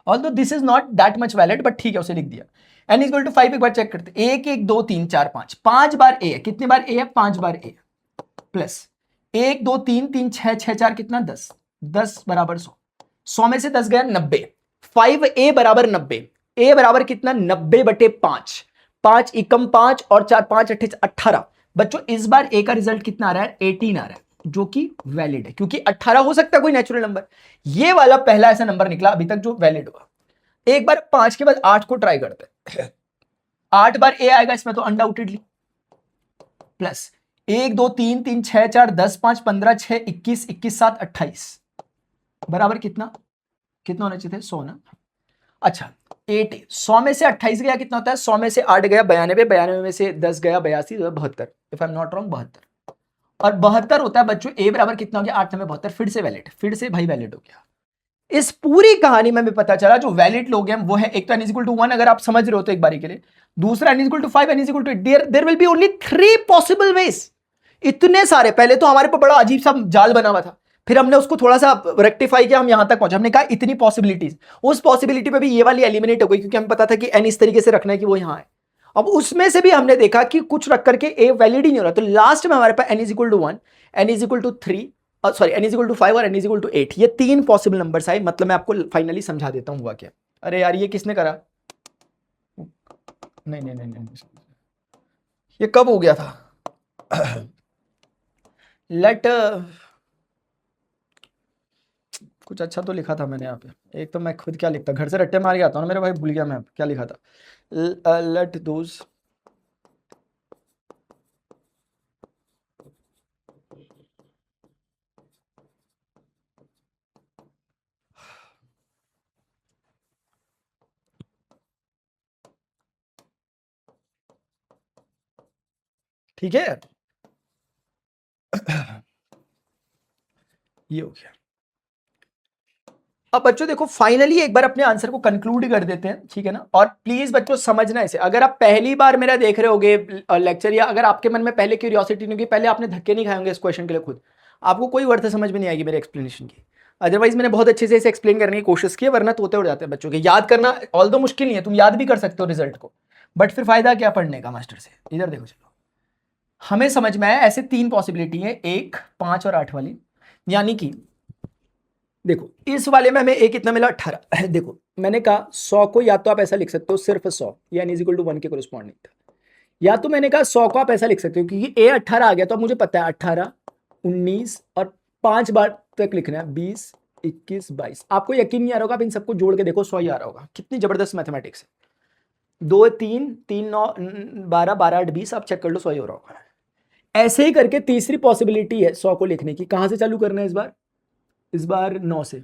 although this is not that much valid, but ठीक है उसे लिख दिया। n = 5 एक बार चेक करते, 1 1 2 3 4 5 5 बार a है। कितनी बार a है? 5 बार a प्लस 1 2 3 3 6 6 4 कितना? 10 10 = 100। 100 में से 10 गया 90। 5a = 90। a बराबर कितना? 90/5। 5 एकम 5 और 4 5 8 18। बच्चों इस बार a का रिजल्ट कितना आ रहा है? 18 आ रहा है, जो कि वैलिड है, क्योंकि 18 हो सकता है कोई नेचुरल नंबर। ये वाला पहला ऐसा नंबर निकला अभी तक जो वैलिड हुआ। एक बार 5 के बाद 8 को ट्राई करते हैं। 8 बार a आएगा इसमें तो अनडाउटेडली, प्लस 1 2 3 3 6 4 10 5 15 6 21 21 7 28 बराबर कितना? कितना होना चाहिए थे? 100 ना। अच्छा 80, 100 में से 28 गया कितना होता है? 100 में से 8 गया 92, 92 में से 10 गया 82, 72, if I am not wrong 72। और 72 होता है बच्चों a बराबर कितना हो गया? 8 में 72, फिर से वैलिड, फिर से भाई वैलिड हो गया। इस पूरी कहानी में भी पता चला जो वैलिड लोग हैं वो है, एक तो n = 1 अगर आप समझ रहे हो तो एक बारी के लिए, दूसरा n = 5, n = 8। There will be only 3 possible ways. इतने सारे, पहले तो हमारे पर बड़ा अजीब सा जाल बना हुआ था, फिर हमने उसको थोड़ा सा रेक्टिफाई किया, हम यहां तक पहुंचे। हमने कहा इतनी पॉसिबिलिटीज, उस पॉसिबिलिटी पे भी ये वाली एलिमिनेट हो गई, क्योंकि हमें पता था कि n इस तरीके से रखना है कि वो यहां है। अब उसमें से भी हमने देखा कि कुछ रख करके a वैलिड ही नहीं हो रहा, तो लास्ट में हमारे पास n = 1, n = 3, सॉरी n = 5 और n = 8, ये 3 पॉसिबल नंबर्स आए। मतलब मैं आपको फाइनली समझा देता हूं हुआ क्या। अरे यार ये किसने करा? नहीं नहीं नहीं नहीं, ये कब हो गया था? लेट कुछ अच्छा तो लिखा था मैंने यहाँ पे। एक तो मैं खुद क्या लिखता, घर से रट्टे मार के आता हूँ ना मेरे भाई, भूल गया मैं क्या लिखा था। लेट दोज ठीक है ये हो गया। अब बच्चों देखो फाइनली एक बार अपने आंसर को कंक्लूड कर देते हैं, ठीक है ना। और प्लीज बच्चों समझना इसे, अगर आप पहली बार मेरा देख रहे होगे लेक्चर, या अगर आपके मन में पहले क्यूरियोसिटी नहीं होगी, पहले आपने धक्के नहीं खाए होंगे इस क्वेश्चन के लिए खुद, आपको कोई वर्ड समझ में नहीं आएगी मेरे एक्सप्लेनेशन की। अदरवाइज मैंने बहुत अच्छे से इसे एक्सप्लेन करने की कोशिश की है, वरना तोते उड़ जाते हैं बच्चों के। याद करना ऑल दो मुश्किल नहीं है, तुम याद भी कर सकते हो रिजल्ट को, बट फिर फायदा क्या पढ़ने का मास्टर से। इधर देखो, चलो हमें समझ में आया ऐसे 3 पॉसिबिलिटी है, 1, 5 और 8 वाली। यानी कि देखो इस वाले में हमें कितना मिला, 18। देखो मैंने कहा 100 को या तो आप ऐसा लिख सकते हो सिर्फ 100, या n = 1 के कोरिस्पॉन्डिंग था, या तो मैंने कहा 100 को आप ऐसा लिख सकते हो क्योंकि a 18 आ गया, तो अब मुझे पता है 18, 19 और 5 बार तक लिखना है, 20, 21, 22। आपको यकीन नहीं आ रहा होगा, आप इन सबको जोड़ के देखो 100 ही आ रहा होगा। कितनी जबरदस्त मैथमेटिक्स है। 2, 3, 3, 9, 12, 12, 8, 20, आप चेक कर लो 100 ही हो रहा होगा। ऐसे ही करके तीसरी पॉसिबिलिटी है 100 को लिखने की। कहां से चालू करना है इस बार 9 से।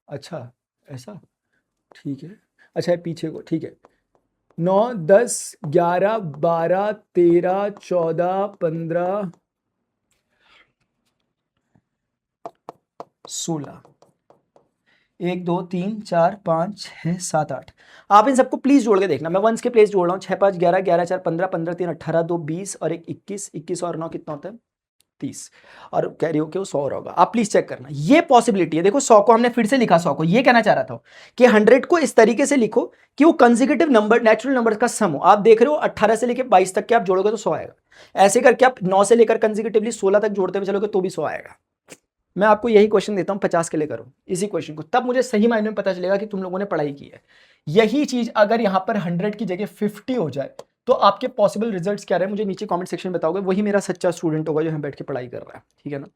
अच्छा ऐसा, ठीक है। अच्छा पीछे को, ठीक है। 9, 10, 11, 12, 13, 14, 15, 16, 1, 2, 3, 4, 5, 6, 7, 8। आप इन सबको प्लीज जोड़ के देखना, मैं वंस के प्लेस जोड़ रहा हूँ। 6, 5, 11, 11, 4, 15, 15, 3, 18, 2, 20 और 1, 21, 21 और 9 कितना होता है, 30। और कह रही हो कि वो 100 होगा। आप प्लीज चेक करना, ये पॉसिबिलिटी है। देखो 100 को हमने फिर से लिखा, 100 को ये कहना चाह रहा था कि 100 को इस तरीके से लिखो कि वो कंसेक्यूटिव नंबर, नेचुरल नंबर का सम हो। आप देख रहे हो 18 से लेकर 22 तक के आप जोड़ोगे तो 100 आएगा। ऐसे करके आप 9 से लेकर कंसेक्यूटिवली 16 तक जोड़ते हुए चलोगे तो भी 100 आएगा। मैं आपको यही क्वेश्चन देता हूं 50 के लिए करो इसी क्वेश्चन को, तब मुझे सही मायने में पता चलेगा कि तुम लोगों ने पढ़ाई की है। यही चीज अगर यहां पर 100 की जगह 50 हो जाए तो आपके पॉसिबल रिजल्ट्स क्या रहे, मुझे नीचे कमेंट सेक्शन में बताओगे। वही मेरा सच्चा स्टूडेंट होगा जो यहाँ बैठ के पढ़ाई कर रहा है, ठीक है ना।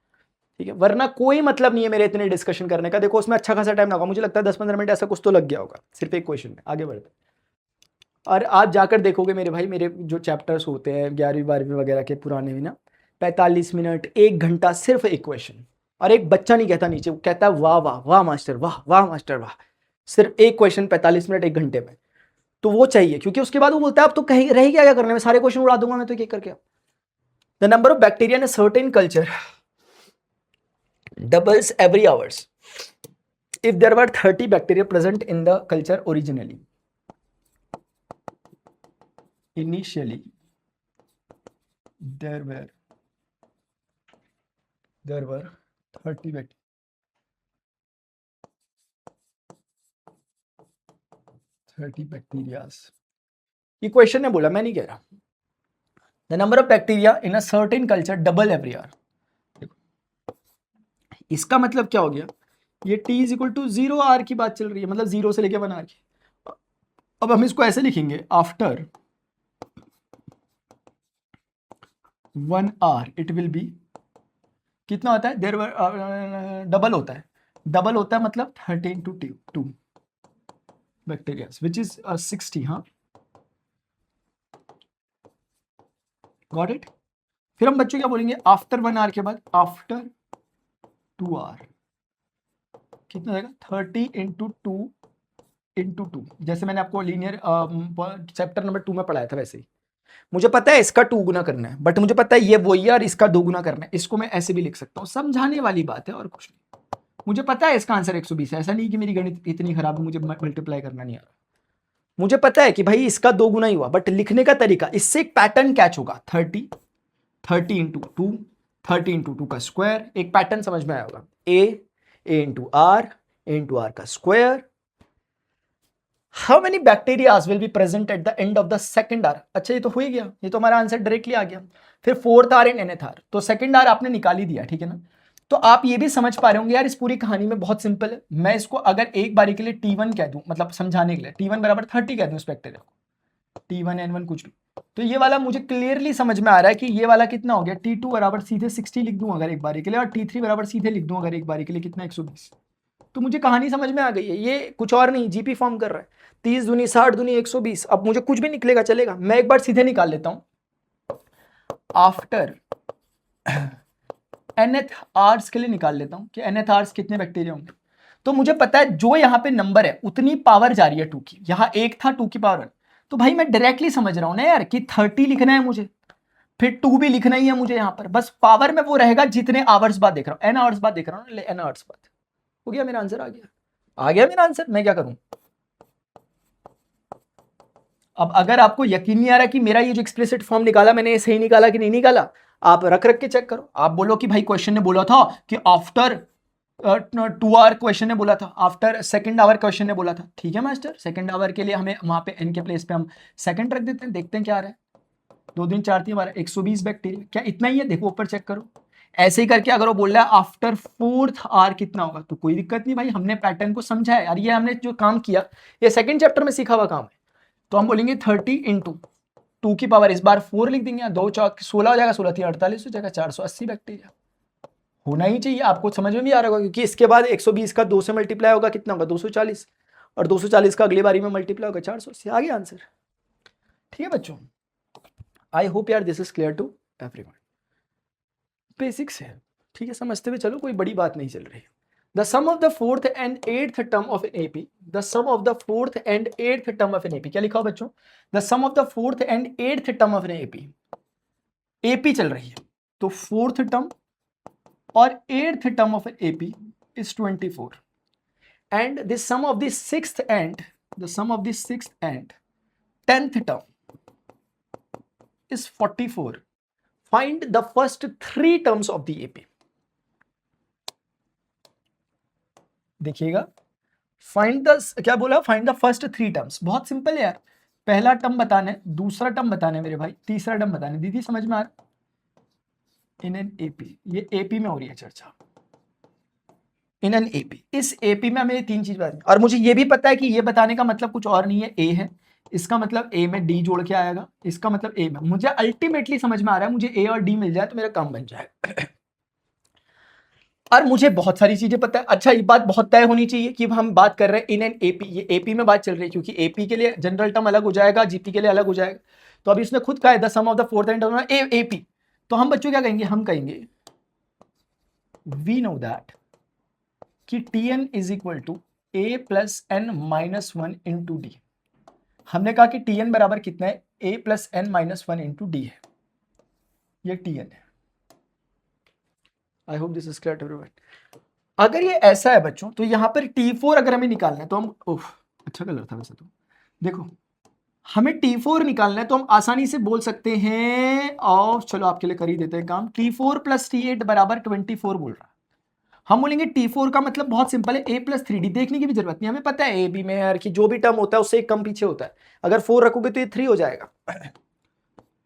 ठीक है, वरना कोई मतलब नहीं है मेरे इतने डिस्कशन करने का। देखो उसमें अच्छा खासा टाइम लगा, मुझे लगता है 10-15 मिनट ऐसा कुछ तो लग गया होगा सिर्फ एक क्वेश्चन में। आगे बढ़ते, और आज जाकर देखोगे मेरे भाई, मेरे जो चैप्टर्स होते हैं 11वीं 12वीं वगैरह के पुराने भी ना, 45 मिनट 1 घंटा सिर्फ एक क्वेश्चन। और एक बच्चा नहीं कहता नीचे, वो कहता है वाह वाह वाह मास्टर, वाह वाह मास्टर वाह। सिर्फ एक क्वेश्चन 45 मिनट 1 घंटे में, तो वो चाहिए। क्योंकि उसके बाद वो बोलता है अब तो कहीं रही क्या करने में, सारे क्वेश्चन उड़ा दूंगा मैं तो एक करके। The number of bacteria in a certain culture doubles every hours if there were 30 bacteria present in the culture originally. Initially there were 30 bacteria. 30 bacterias. ये क्वेश्चन ने बोला, मैं नहीं कह रहा। The number of bacteria in a certain culture double every year. इसका मतलब क्या हो गया, ये t = 0 r की बात चल रही है, मतलब 0 से लेके 1 r की। अब हम इसको ऐसे लिखेंगे, after 1 r it will be, कितना होता है, देयर डबल होता है, डबल होता है मतलब 13 to 2 बैक्टीरिया विच इज 60। हाँ गॉट इट। फिर हम बच्चों क्या बोलेंगे, आफ्टर 1 r के बाद आफ्टर 2 r कितना जाएगा, 30 × 2 × 2। जैसे मैंने आपको लीनियर चैप्टर नंबर 2 में पढ़ाया था वैसे ही। मुझे पता है इसका 2 गुना करना है, बट मुझे पता है ये वही है और इसका 2 गुना करना है। इसको मैं ऐसे भी लिख सकता हूँ, समझाने वाली बात है और कुछ नहीं। मुझे पता है इसका आंसर 120 है, ऐसा नहीं कि मेरी गणित इतनी खराब है मुझे मल्टीप्लाई करना नहीं आ रहा। मुझे पता है कि भाई इसका 2 गुना ही हुआ, बट लिखने का तरीका, इससे एक पैटर्न कैच होगा। 30 × 2 30 × 2 का स्क्वायर, एक पैटर्न समझ में आया होगा। a × r का square. How many bacteria will be present at the end of the second R? अच्छा ये तो हो ही गया, ये तो हमारा आंसर डायरेक्टली आ गया। फिर 4th R and nth R, तो सेकंड R आपने निकाल ही दिया, ठीक है ना। तो आप ये भी समझ पा रहे होंगे यार, इस पूरी कहानी में बहुत सिंपल है। मैं इसको अगर एक बारी के लिए T1 कह दूं, मतलब समझाने के लिए T1 = 30 कह दूं इस बैक्टीरिया को, T1 N1 कुछ भी, तो ये वाला मुझे क्लियरली समझ में आ रहा है कि ये वाला कितना हो गया, T2 = सीधे 60 लिख दूं अगर एक बारी के लिए, और T3 = सीधे लिख दूं अगर एक बारी के लिए, कितना 120। तो मुझे कहानी समझ में आ गई है, ये कुछ और नहीं जीपी फॉर्म कर रहा है। 30 दूनी 60 दूनी 120। अब मुझे कुछ भी निकलेगा चलेगा, मैं एक बार सीधे निकाल लेता हूं। आफ्टर nth आवर्स के लिए निकाल लेता हूं कि nth आवर्स कितने बैक्टीरिया होंगे। तो मुझे पता है जो यहां पे नंबर है उतनी पावर जा रही है 2 की, यहां 1 था 2 की पावर 1। तो भाई मैं डायरेक्टली समझ रहा हूं ना यार कि 30 लिखना है मुझे, फिर 2 भी लिखना ही है मुझे यहाँ पर, बस पावर में वो रहेगा जितने आवर्स बाद देख रहा हूँ, n आवर्स बाद देख रहा हूँ, n आवर्स बाद। हो गया मेरा आंसर, आ गया मेरा आंसर। मैं क्या करूं अब? अगर आपको यकीन नहीं आ रहा कि मेरा ये जो एक्सप्लिसिट फॉर्म निकाला मैंने सही निकाला कि नहीं निकाला, आप रख रख के चेक करो। आप बोलो कि भाई क्वेश्चन ने बोला था कि आफ्टर 2 आवर क्वेश्चन ने बोला था, आफ्टर सेकंड आवर क्वेश्चन ने बोला था। ठीक है मास्टर, सेकंड आवर के लिए हमें वहां पे n के प्लेस पे हम सेकंड रख देते हैं, देखते हैं क्या आ रहा है। 2 दिन 4 दिन 120 बैक्टीरिया, क्या इतना ही है? देखो ऊपर चेक करो। ऐसे ही करके अगर वो बोल रहा है आफ्टर 4th आवर कितना होगा, तो कोई दिक्कत नहीं भाई, हमने पैटर्न को समझा है यार, ये हमने जो काम किया ये सेकंड चैप्टर में सीखा हुआ काम है। तो हम बोलेंगे 30 इंटू 2 की पावर इस बार 4 लिख देंगे, 2 चौक 16 हो जाएगा, 16 थी 48 हो जाएगा, 480 बैक्टीरिया होना ही चाहिए। आपको समझ में भी आ रहा होगा, क्योंकि इसके बाद 120 का 2 से मल्टीप्लाई होगा, कितना होगा 240, और 240 का अगली बारी में मल्टीप्लाई होगा 480। आ गया आंसर। ठीक है बच्चों, आई होप यार this is clear to everyone. Basics है, ठीक है, समझते हुए चलो, कोई बड़ी बात नहीं चल रही। The sum of the 4th and 8th term of an AP, the sum of the 4th and 8th term of an AP, क्या लिखा हो बच्चों? The sum of the 4th and 8th term of an AP, AP चल रही है, तो 4th term और 8th term of an AP is 24, and the sum of the 6th and the sum of the 6th and 10th term is 44. Find the first 3 terms of the AP. देखिएगा, find the, क्या बोला? Find the first 3 terms. बहुत simple है यार, पहला term बताना है, दूसरा टर्म बताना है मेरे भाई, तीसरा टर्म बताना है। दीदी समझ में आ रहा? इन एन एपी, ये एपी में हो रही है चर्चा, इन एन एपी। इस एपी में हमें 3 चीज बतानी, और मुझे ये भी पता है कि ये बताने का मतलब कुछ और नहीं है, ए है, इसका मतलब ए में डी जोड़ के आएगा, इसका मतलब ए में, मुझे अल्टीमेटली समझ में आ रहा है, मुझे ए और डी मिल जाए तो मेरा काम बन जाएगा। और मुझे बहुत सारी चीजें पता है। अच्छा, ये बात बहुत तय होनी चाहिए कि हम बात कर रहे हैं इन एन एपी, ये एपी में बात चल रही है, क्योंकि एपी के लिए जनरल टर्म अलग हो जाएगा, जीपी के लिए अलग हो जाएगा। तो अभी उसने खुद कहा है the sum of the 4th and term AP, तो हम बच्चों क्या कहेंगे? हम कहेंगे वी नो दैट कि Tn is equal to a plus N minus 1 into D. हमने कहा कि Tn बराबर कितना है? a plus N minus 1 into D है, ये Tn है। I hope this is clear to everyone. अगर ये ऐसा है बच्चों, तो यहां पर T4 अगर हमें निकालना है तो हम, अच्छा कलर था वैसे तो, देखो हमें T4 निकालना है तो हम आसानी से बोल सकते हैं, और चलो आपके लिए कर ही देते हैं काम, T4 प्लस T8 बराबर 24 बोल रहा है। हम बोलेंगे T4 का मतलब बहुत सिंपल है, a प्लस 3d, देखने की भी जरूरत नहीं, हमें पता है ए बी में यार कि जो भी टर्म होता है उससे एक कम पीछे होता है, अगर 4 रखोगे तो ये 3 हो जाएगा,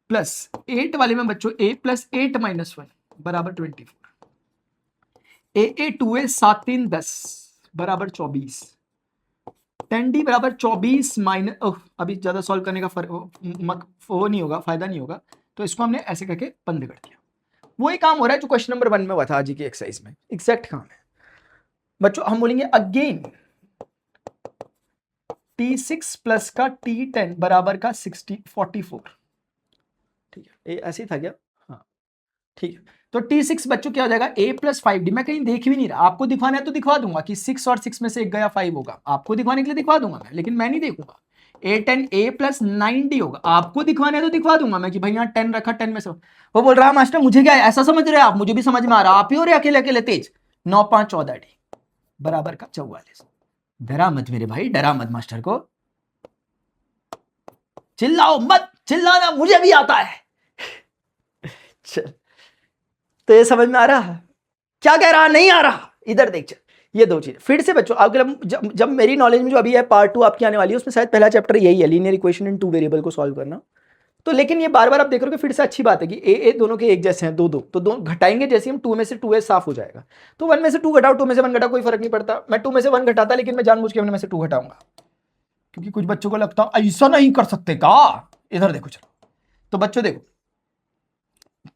प्लस 8 वाले में बच्चों a प्लस 8 माइनस 1 बराबर 24, a 2a 7 3 10 बराबर 24, 10d बराबर 24 माइनस, अभी ज्यादा सॉल्व करने का वो नहीं होगा, फायदा नहीं होगा, तो इसको हमने ऐसे करके बंद कर दिया। वही काम हो रहा है जो क्वेश्चन नंबर 1 में हुआ था आज की एक्सरसाइज में, एग्जैक्ट काम है बच्चों। हम बोलेंगे अगेन T6 प्लस का T10 बराबर का 44, ठीक है, ये ऐसे ही था क्या? हाँ ठीक है, तो T6 बच्चों क्या हो जाएगा? a प्लस 5d, मैं कहीं देख भी नहीं रहा, आपको दिखवाना है तो दिखवा दूंगा कि 6 और 6 में से एक गया 5 होगा, आपको दिखवाने के लिए दिखवा दूंगा मैं, लेकिन मैं नहीं देखूंगा। a10 a प्लस 9d होगा, आपको दिखवाना है तो दिखवा दूंगा मैं कि भाई यहाँ 10 रखा, 10 में से वो बोल रहा मास्टर मुझे क्या है, ऐसा समझ रहे हैं आप? मुझे भी समझ में आ रहा, आप ही हो रहे अकेले अकेले तेज। 9 5 14d बराबर का 44। डरा मत मेरे भाई, डरा मत मास्टर को, चिल्लाओ मत, चिल्लाना मुझे भी आता है। चल, तो ये समझ में आ रहा है क्या कह रहा? नहीं आ रहा? इधर देख, ये 2 चीज फिर से बच्चों आपके जब मेरी नॉलेज में जो अभी है पार्ट 2 आपकी आने वाली है, उसमें शायद पहला चैप्टर यही है, लीनियर इक्वेशन इन 2 वेरिएबल को सॉल्व करना। तो लेकिन ये बार बार आप देख रहे हो कि फिर से अच्छी बात है कि ए दोनों के एक जैसे हैं, 2 2, तो दोनों घटाएंगे जैसे हम 2 में से 2a साफ हो जाएगा, तो 1 में से 2 घटाओ, 2 में से 1 घटाओ, कोई फर्क नहीं पड़ता। मैं 2 में से 1 घटाता, लेकिन मैं जानबूझ के 1 में से 2 घटाऊंगा, क्योंकि कुछ बच्चों को लगता है ऐसा नहीं कर सकते का। इधर देखो, चलो तो बच्चों देखो,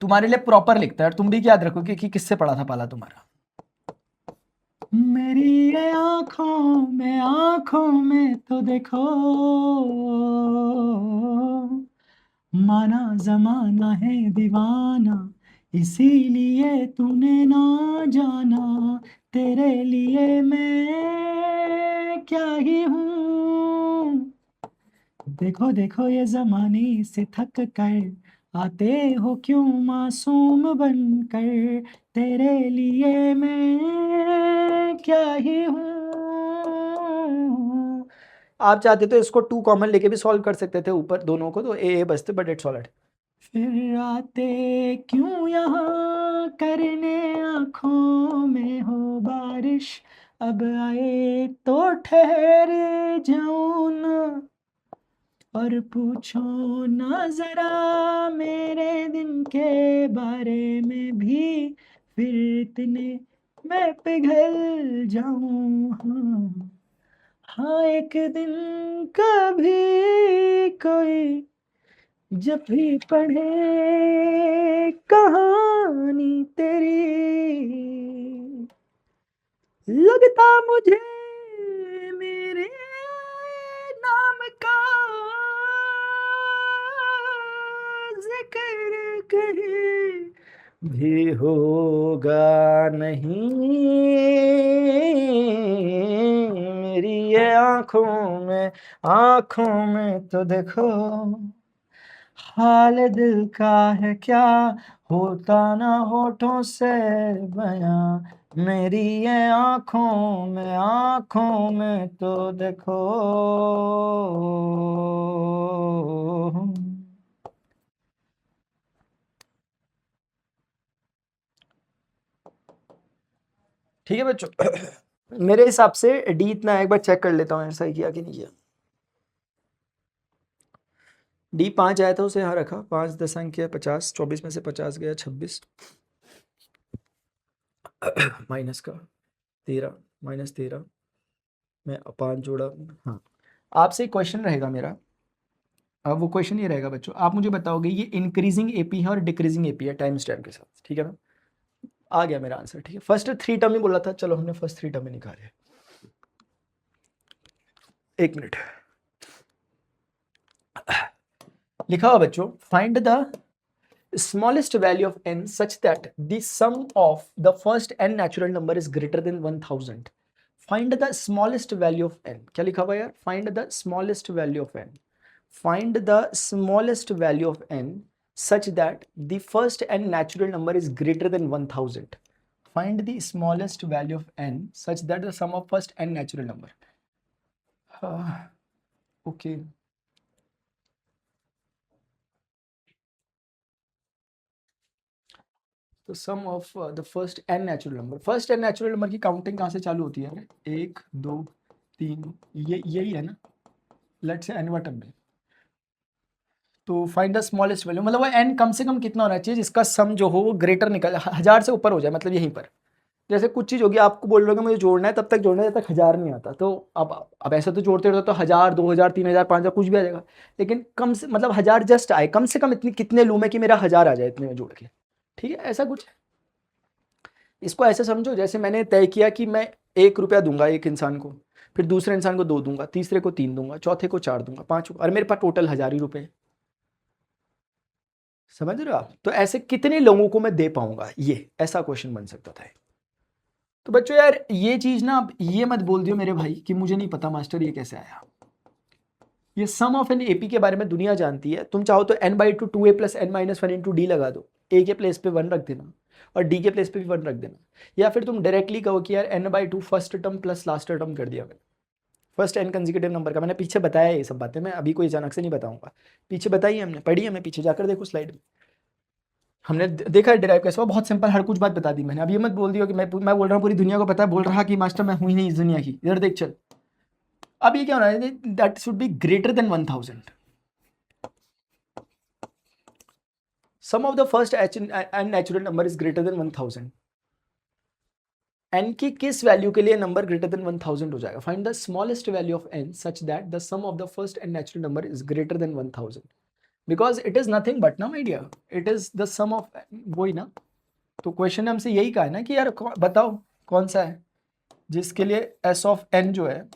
तुम्हारे लिए प्रॉपर लिखता है, तुम भी याद रखो कि किससे पढ़ा था पाला तुम्हारा। मेरी आंखों में तो देखो, माना जमाना है दीवाना, इसीलिए तूने ना जाना, तेरे लिए मैं क्या ही हूँ। देखो देखो ये जमाने से थक कर आते हो क्यों मासूम बनकर, तेरे लिए मैं क्या ही हूँ। आप चाहते तो इसको टू कॉमन लेके भी सॉल्व कर सकते थे ऊपर दोनों को, तो ए बचते, बट इट्स ऑलराइट। फिर आते क्यों यहाँ करने, आँखों में हो बारिश, अब आए तो ठहर जाऊं ना, और पूछो ना जरा मेरे दिन के बारे में भी, फिर इतने मैं पिघल जाऊं। हाँ हाँ, एक दिन कभी कोई जब भी पढ़े कहानी तेरी, लगता मुझे मेरे नाम का जिक्र कहीं भी होगा नहीं, मेरी ये आंखों में तो देखो, हाल दिल का है क्या, होता ना होठों से बयां, मेरी ये आंखों में तो देखो। ठीक है बच्चों, मेरे हिसाब से डी इतना एक बार चेक कर लेता हूँ सही किया कि नहीं किया। डी 5 आया था, उसे यहाँ रखा, 5 दशंक किया 50, 24 में से 50 गया 26, माइनस का 13, -13 में 5 जोड़ा। हाँ, आपसे क्वेश्चन रहेगा मेरा, अब वो क्वेश्चन ये रहेगा बच्चों, आप मुझे बताओगे ये इंक्रीजिंग एपी है और डिक्रीजिंग एपी है टाइम स्टेप के साथ, ठीक है ना। आ गया मेरा आंसर, ठीक है। फर्स्ट 3 टर्म ही बोला था, चलो हमने फर्स्ट 3 टर्म ही निकाले। एक मिनट, लिखा हुआ बच्चों, find the smallest value of n such that the sum of the first n natural number is greater than 1000. Find the smallest value of n. क्या लिखा हुआ यार? Find the smallest value of n. Find the smallest value of n such that the first n natural number is greater than 1000. Find the smallest value of n such that the sum of first n natural number. Okay. तो sum of the first N natural number, first N natural number की counting कहाँ से चालू होती है? 1 2 3, ये यही है ना, लेट्स से एन बटन में। तो फाइंड द स्मॉलेस्ट वैल्यू, मतलब वो एन कम से कम कितना होना चाहिए जिसका सम जो हो वो ग्रेटर निकल 1000 से ऊपर हो जाए, मतलब यहीं पर। जैसे कुछ चीज़ होगी, आपको बोल रहे हो मुझे जोड़ना है, तब तक जोड़ना है जब तक 1000 नहीं आता, तो अब ऐसा तो जोड़ते रहते तो 1000 2000 3000 5000 कुछ भी आ जाएगा, लेकिन कम से मतलब 1000 जस्ट आए, कम से कम इतनी कितने लूँ मैं कि मेरा 1000 आ जाए इतने में जोड़ के, ठीक है, ऐसा कुछ। इसको ऐसे समझो जैसे मैंने तय किया कि मैं 1 रुपया दूंगा एक इंसान को, फिर दूसरे इंसान को 2 दूंगा, तीसरे को 3 दूंगा, चौथे को 4 दूंगा, 5 और मेरे पास टोटल 1000 ही रुपए। समझ रहे हो आप? तो ऐसे कितने लोगों को मैं दे पाऊंगा, ये ऐसा क्वेश्चन बन सकता था। तो बच्चों यार ये चीज ना, आप ये मत बोल दियो मेरे भाई कि मुझे नहीं पता मास्टर ये कैसे आया। ये सम ऑफ एन एपी के बारे में दुनिया जानती है, तुम चाहो तो n/2 2a + n-1 into D लगा दो, ए के प्लेस पे 1 रख देना और डी के प्लेस पे भी 1 रख देना, या फिर तुम डायरेक्टली कहो कि यार n/2 first term plus last term कर दिया मैंने, फर्स्ट n कंसेक्यूटिव नंबर का। मैंने पीछे बताया ये सब बातें, मैं अभी कोई अचानक से नहीं बताऊंगा, पीछे बताई हमने, पढ़ी हमने, पीछे जाकर देखो स्लाइड में हमने देखा है डिराइव कैसे हुआ, बहुत सिंपल, हर कुछ बात बता दी मैंने। अब ये मत बोल दियो कि मैं बोल रहा हूँ पूरी दुनिया को पता है, बोल रहा कि मास्टर मैं हूँ ही नहीं इस दुनिया की, इधर देख चल। अब ये क्या हो रहा है, that should be greater than 1000। Sum of the first N natural number is greater than 1000। n की किस वैल्यू के लिए नंबर ग्रेटर देन 1000 हो जाएगा? Find the smallest value of n such that the sum of the first N natural number is greater than 1000, because it is nothing but ना my dear, it is the sum of, वही ना। तो question ने हमसे यही कहा है ना कि यार बताओ कौन सा है जिसके लिए s ऑफ n जो है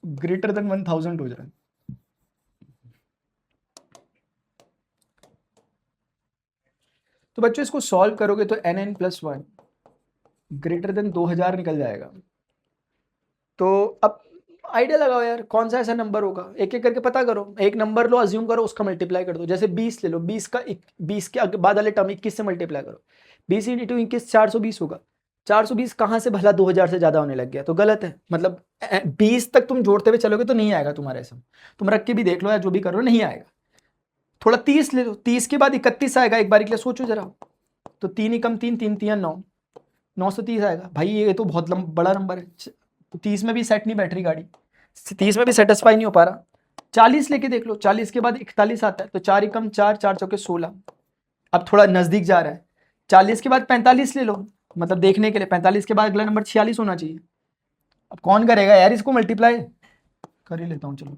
ग्रेटर देन 1000 हो जाए। तो बच्चों इसको सॉल्व करोगे तो n+1 ग्रेटर देन 2000 निकल जाएगा। तो अब आइडिया लगाओ यार, कौन सा ऐसा नंबर होगा, एक एक करके पता करो। एक नंबर लो, अज्यूम करो, उसका मल्टीप्लाई कर दो। जैसे 20 ले लो, 20 के बाद वाले टर्म 21 से मल्टीप्लाई करो। 20 इंटू 21 420 होगा। 420 कहाँ से भला 2000 से ज्यादा होने लग गया, तो गलत है। मतलब 20 तक तुम जोड़ते हुए चलोगे तो नहीं आएगा तुम्हारे सब। तुम रख के भी देख लो या जो भी करो, नहीं आएगा। थोड़ा 30 ले लो, 30 के बाद 31 आएगा, एक बार के लिए सोचो जरा। तो 3 एकम 3, 3 3 9, 930 आएगा। भाई ये तो बहुत बड़ा नंबर है। तो 30 में भी सेट नहीं बैठ रही गाड़ी, 30 में भी सेटिस्फाई नहीं हो पा रहा। 40 लेके देख लो, 40 के बाद 41 आता है, तो 4 एकम 4, 4 चौके 16। अब थोड़ा नजदीक जा रहा है। 40 के बाद 45 ले लो, मतलब देखने के लिए 45 के बाद अगला नंबर 46 होना चाहिए। अब कौन करेगा यार इसको मल्टीप्लाई, कर ही लेता हूँ चलो।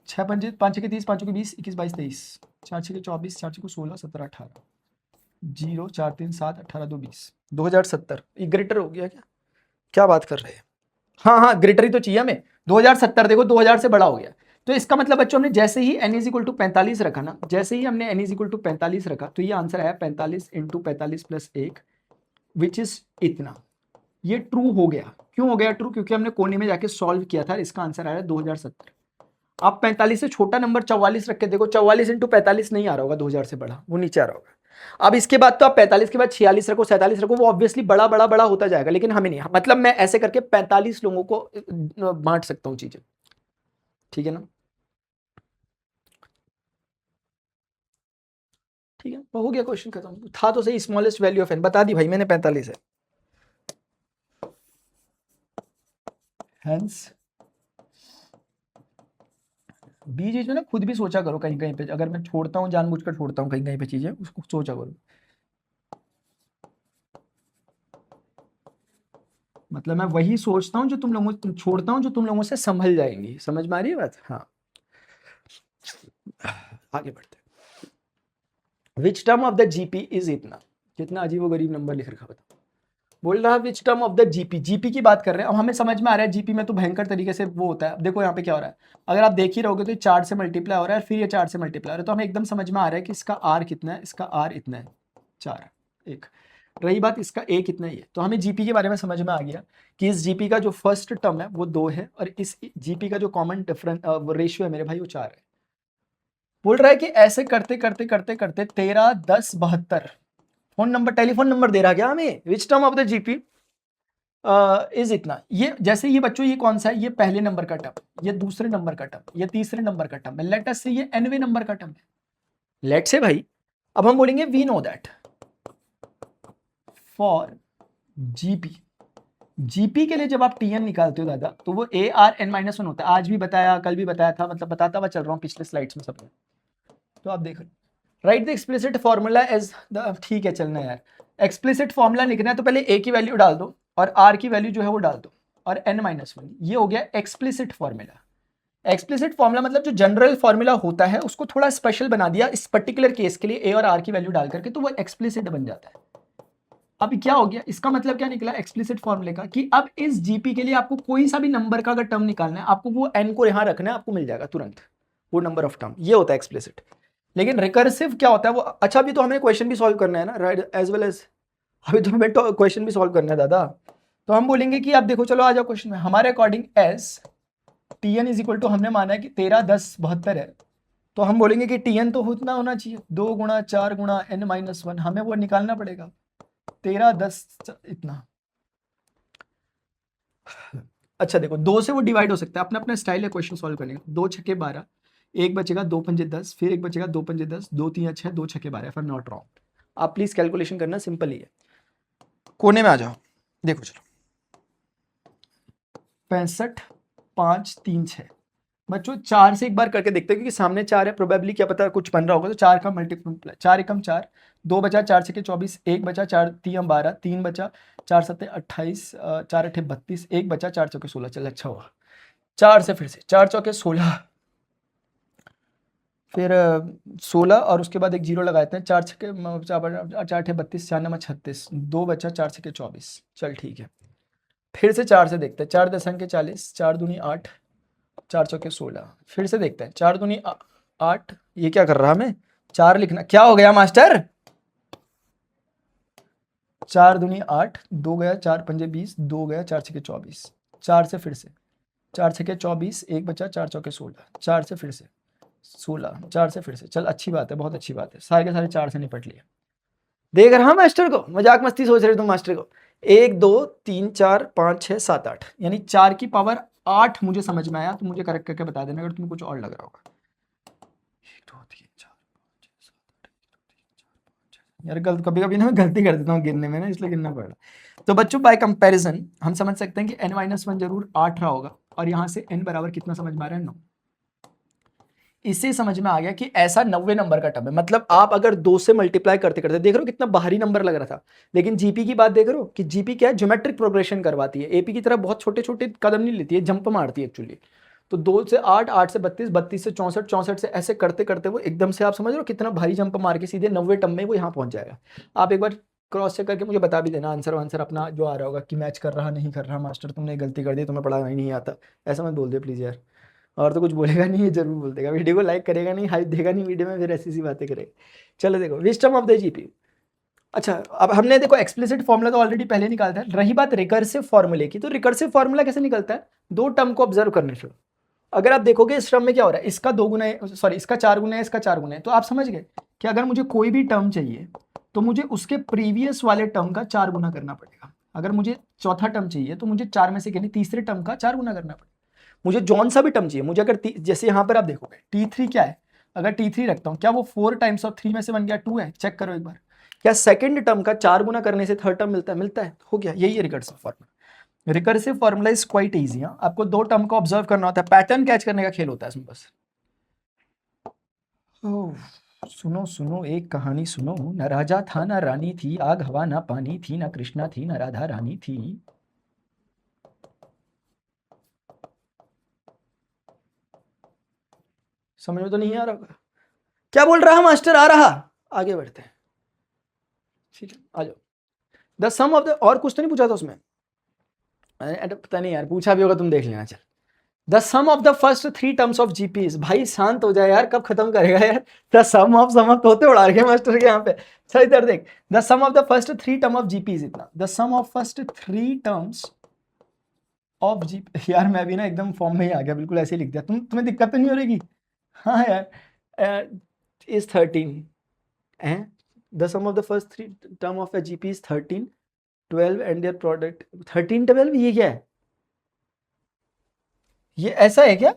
6 पंजे 5 के 30, 5 के 20, 21 22 23, 4 6 के 24, 4 6 को 16, 17 18, 0 4 3 7 18 2 20, 2070। ये ग्रेटर हो गया क्या, क्या बात कर रहे हैं। हाँ ग्रेटर ही तो चाहिए हमें। 2070 देखो 2000 से बड़ा हो गया। तो इसका मतलब बच्चों हमने जैसे ही n इज इक्वल टू 45 रखा ना, जैसे ही हमने n इज इक्वल टू 45 रखा, तो ये आंसर आया 45 इंटू 45 प्लस 1 विच इज इतना। ये ट्रू हो गया। क्यों हो गया ट्रू, क्योंकि हमने कोने में जाके सॉल्व किया था। इसका आंसर आया 2070। आप 45 से छोटा नंबर 44 रख के देखो, 44 इंटू 45 नहीं आ रहा होगा 2000 से बड़ा, वो नीचे आ रहा होगा। अब इसके बाद तो आप 45 के बाद 46 रखो, 47 रखो, वो ऑब्वियसली बड़ा बड़ा बड़ा होता जाएगा, लेकिन हमें नहीं, मतलब मैं ऐसे करके 45 लोगों को बांट सकता हूँ चीजें, ठीक है ना। ठीक है, हो गया क्वेश्चन खत्म। था तो सही, स्मॉलेस्ट वैल्यू ऑफ एन बता दी भाई मैंने, 45 है। हेंस बीच बीच में ना खुद भी सोचा करो, कहीं कहीं पे अगर मैं छोड़ता हूँ, जानबूझकर छोड़ता हूँ कहीं कहीं पे चीजें, उसको सोचा करो। मतलब मैं वही सोचता हूँ जो तुम लोगों, तुम छोड़ता हूँ जो तुम लोगों से संभल जाएंगी। समझ में आ रही है बात। हाँ आगे बढ़ते हैं। Which term of the GP is इतना। कितना अजीबोगरीब नंबर लिख रखा, बताओ। बोल रहा है which term of the GP, GP की बात कर रहे हैं। अब हमें समझ में आ रहा है जीपी में तो भयंकर तरीके से वो होता है। अब देखो यहाँ पे क्या हो रहा है, अगर आप देख ही रहोगे तो 4 से मल्टीप्लाई हो रहा है, फिर ये 4 से मल्टीप्लाई हो रहा है, तो हमें एकदम समझ में आ रहा है कि इसका आर कितना है, इसका आर इतना है 4 1। रही बात इसका ए कितना ही है, तो हमें जीपी के बारे में समझ में आ गया कि इस जीपी का जो फर्स्ट टर्म है वो 2 है, और इस जीपी का जो कॉमन डिफरेंस रेशियो है मेरे भाई वो 4 है। बोल रहा है कि ऐसे करते करते करते करते 13 10 72 फोन नंबर, टेलीफोन नंबर दे रहा क्या हमें। Which term of the GP is इतना। ये जैसे ये बच्चों, ये कौन सा है, ये पहले नंबर का टर्म, ये दूसरे नंबर का टर्म, ये तीसरे नंबर का टर्म है। लेट अस से ये nवे नंबर का टर्म है। लेट से भाई, अब हम बोलेंगे we know that for GP, GP के लिए जब आप टीएन निकालते हो दादा, तो वो ए आर एन माइनस 1 होता है। आज भी बताया, कल भी बताया था, मतलब बताता हुआ चल रहा हूँ पिछले स्लाइड्स में सबने, तो आप देख लो। Write the explicit formula as the, ठीक है चलना यार। एक्सप्लिसिट फॉर्मूला लिखना है तो पहले ए की वैल्यू डाल दो और आर की वैल्यू जो है वो डाल दो और n-1। ये हो गया एक्सप्लिसिट फॉर्मूला। एक्सप्लिसिट फॉर्मूला मतलब जो जनरल फॉर्मूला होता है उसको थोड़ा स्पेशल बना दिया इस पर्टिकुलर केस के लिए, ए और आर की वैल्यू डाल करके, तो वो एक्सप्लिसिट बन जाता है। अब क्या हो गया, इसका मतलब क्या निकला एक्सप्लिसिट फॉर्मूले का, कि अब इस जीपी के लिए आपको कोई सा भी नंबर का अगर टर्म निकालना है, आपको वो n को यहां रखना है, आपको मिल जाएगा तुरंत वो नंबर ऑफ टर्म। ये होता है एक्सप्लिसिट। लेकिन रिकर्सिव क्या होता है वो, अच्छा अभी तो हमें क्वेश्चन भी सॉल्व करना है ना, राइट, एज वेल एज अभी तो हमें क्वेश्चन भी सॉल्व करना है दादा। तो हम बोलेंगे कि अब देखो, चलो आ जाओ क्वेश्चन में। हमारे according S T N is equal to, हमने माना है कि 13 10 72 है, तो हम बोलेंगे कि टी एन तो उतना होना चाहिए 2 गुणा 4 गुणा n-1, हमें वो निकालना पड़ेगा 13 10 इतना। अच्छा देखो, 2 से वो डिवाइड हो सकता है, अपना अपना स्टाइल है क्वेश्चन सॉल्व करने का। 2 छक्के 12, एक बचेगा 2 पंजे 10, फिर एक बचेगा 2 पंजे 10, 2 3 6, 2 छक्के 12, if I am not wrong. आप प्लीज कैलकुलेशन करना, सिंपल ही है। कोने में आ जाओ, देखो चलो 65 5 3 6। बच्चों 4 से एक बार करके देखते हैं, क्योंकि सामने 4 है, प्रोबेबली क्या पता कुछ बन रहा होगा, तो 4 का मल्टीप्लाई, 4 एकम 4, 2 बचा, 4 छक्के 24, 1 बचा, 4 3 12, 3 बचा, 4 सत्ते 28, 4 अठे 32, 1 बचा, 4 चौके 16। चल अच्छा हुआ, 4 से फिर से 4 चौके 16, फिर 16 और उसके बाद एक जीरो लगाते हैं, 4 छक्के 4 अठे 32, 4 9 36, 2 बचा, 4 छक्के 24। चल ठीक है, फिर से 4 से देखते हैं, 4 10 के 40, 4 दूनी 8, 4 चौके 16। फिर से देखते हैं, 4 दूनी 8, ये क्या कर रहा हमें 4 लिखना, क्या हो गया मास्टर, 4 दूनी 8, 2 गया, 4 पंजे 20, 2 गया, 4 छक्के 24। 4 से फिर से 4 छके 24, एक बचा, 4 चौके 16, 4 से फिर से 16, 4 से फिर से, चल अच्छी बात है, बहुत अच्छी बात है, सारे के सारे 4 से निपट लिए। देख रहा मास्टर को, मजाक मस्ती सोच रहे तुम मास्टर को। 1 2 3 4 5 6 7 8, यानी 4 की पावर 8 मुझे समझ में आया, तो मुझे करेक्ट करके बता देना अगर तुम्हें कुछ और लग रहा होगा। 1 2 3 4 5 6 7 8 यार कभी कभी ना मैं गलती कर देता हूँ गिनने में ना, इसलिए गिनना पड़ रहा। तो बच्चों बाय कंपैरिजन हम समझ सकते हैं कि n-1 जरूर 8 रहा होगा, और यहाँ से n बराबर कितना समझ में आ रहा है, 9। इससे समझ में आ गया कि ऐसा 90 नंबर का टर्म है। मतलब आप अगर 2 से मल्टीप्लाई करते करते, देख रहे हो कितना बाहरी नंबर लग रहा था, लेकिन जीपी की बात देख रहे हो कि जीपी क्या है, ज्योमेट्रिक प्रोग्रेशन करवाती है। एपी की तरह बहुत छोटे छोटे कदम नहीं लेती है, जंप मारती है एक्चुअली। तो 2 से 8, 8 से 32, 32 से 64, 64 से ऐसे करते करते वो एकदम से, आप समझ रहे हो कितना भारी जंप मार के सीधे 90 टर्म में वो यहाँ पहुंच जाएगा। आप एक बार क्रॉस चेक करके मुझे बता भी देना आंसर अपना जो आ रहा होगा कि मैच कर रहा नहीं कर रहा, मास्टर तुमने गलती कर दी, तुम्हें पढ़ाना ही नहीं आता, ऐसा मत बोल दे प्लीज़ यार। और तो कुछ बोलेगा नहीं, ये जरूर बोल देगा, वीडियो को लाइक करेगा नहीं, हाइप देगा नहीं वीडियो में, फिर ऐसी सी बातें करेगा। चलो देखो विजडम ऑफ द जीपी। अच्छा अब हमने देखो एक्सप्लिसिट फॉर्मूला तो ऑलरेडी पहले निकालता है। रही बात रिकर्सिव फॉर्मूले की, तो रिकर्सिव फॉर्मूला कैसे निकलता है, 2 टर्म को ऑब्जर्व करने से। अगर आप देखोगे इस टर्म में क्या हो रहा है, इसका 2 गुना है, सॉरी इसका 4 गुना है, इसका 4 गुना है, तो आप समझ गए कि अगर मुझे कोई भी टर्म चाहिए तो मुझे उसके प्रीवियस वाले टर्म का 4 गुना करना पड़ेगा। अगर मुझे चौथा टर्म चाहिए तो मुझे 4 में से यानी तीसरे टर्म का 4 गुना करना पड़ेगा। मुझे जौन सा भी टर्म चाहिए, मुझे अगर जैसे यहाँ पर आप देखोगे T3 क्या है, अगर T3 रखता हूँ, क्या वो 4 टाइम्स ऑफ 3 में से बन गया 2 है, चेक करो एक बार। क्या सेकंड टर्म का 4 गुना करने से थर्ड टर्म मिलता है, मिलता है, हो गया, यही है recursive formula. Recursive formula is quite easy. आपको 2 टर्म को ऑब्जर्व करना होता है, पैटर्न कैच करने का खेल होता है इसमें बस। सुनो सुनो एक कहानी सुनो, न राजा था न रानी थी, आग हवा न पानी थी, न कृष्णा थी न राधा रानी थी। समझ में तो नहीं आ रहा होगा क्या बोल रहा मास्टर, आ रहा, आगे बढ़ते हैं, ठीक है आ जाओ। द सम ऑफ द, और कुछ तो नहीं पूछा था उसमें, पता नहीं यार, पूछा भी होगा तुम देख लेना। चल, the sum of the first 3 terms of GPs. भाई शांत हो जाए यार, कब खत्म करेगा यार, द सम ऑफ तोते उड़ा रहे मास्टर के यहाँ पे। चल इधर देख, the sum of the first 3 term of GPs इतना, the sum of first 3 terms of GP. यार मैं भी ना एकदम फॉर्म में ही आ गया, बिल्कुल ऐसे ही लिख दिया, तुम्हें दिक्कत तो नहीं हो रही? हाँ यार, इज 13 है, the sum of the first 3 term of a GP is 13 12 and their product 13 12, ये क्या है, ये ऐसा है क्या,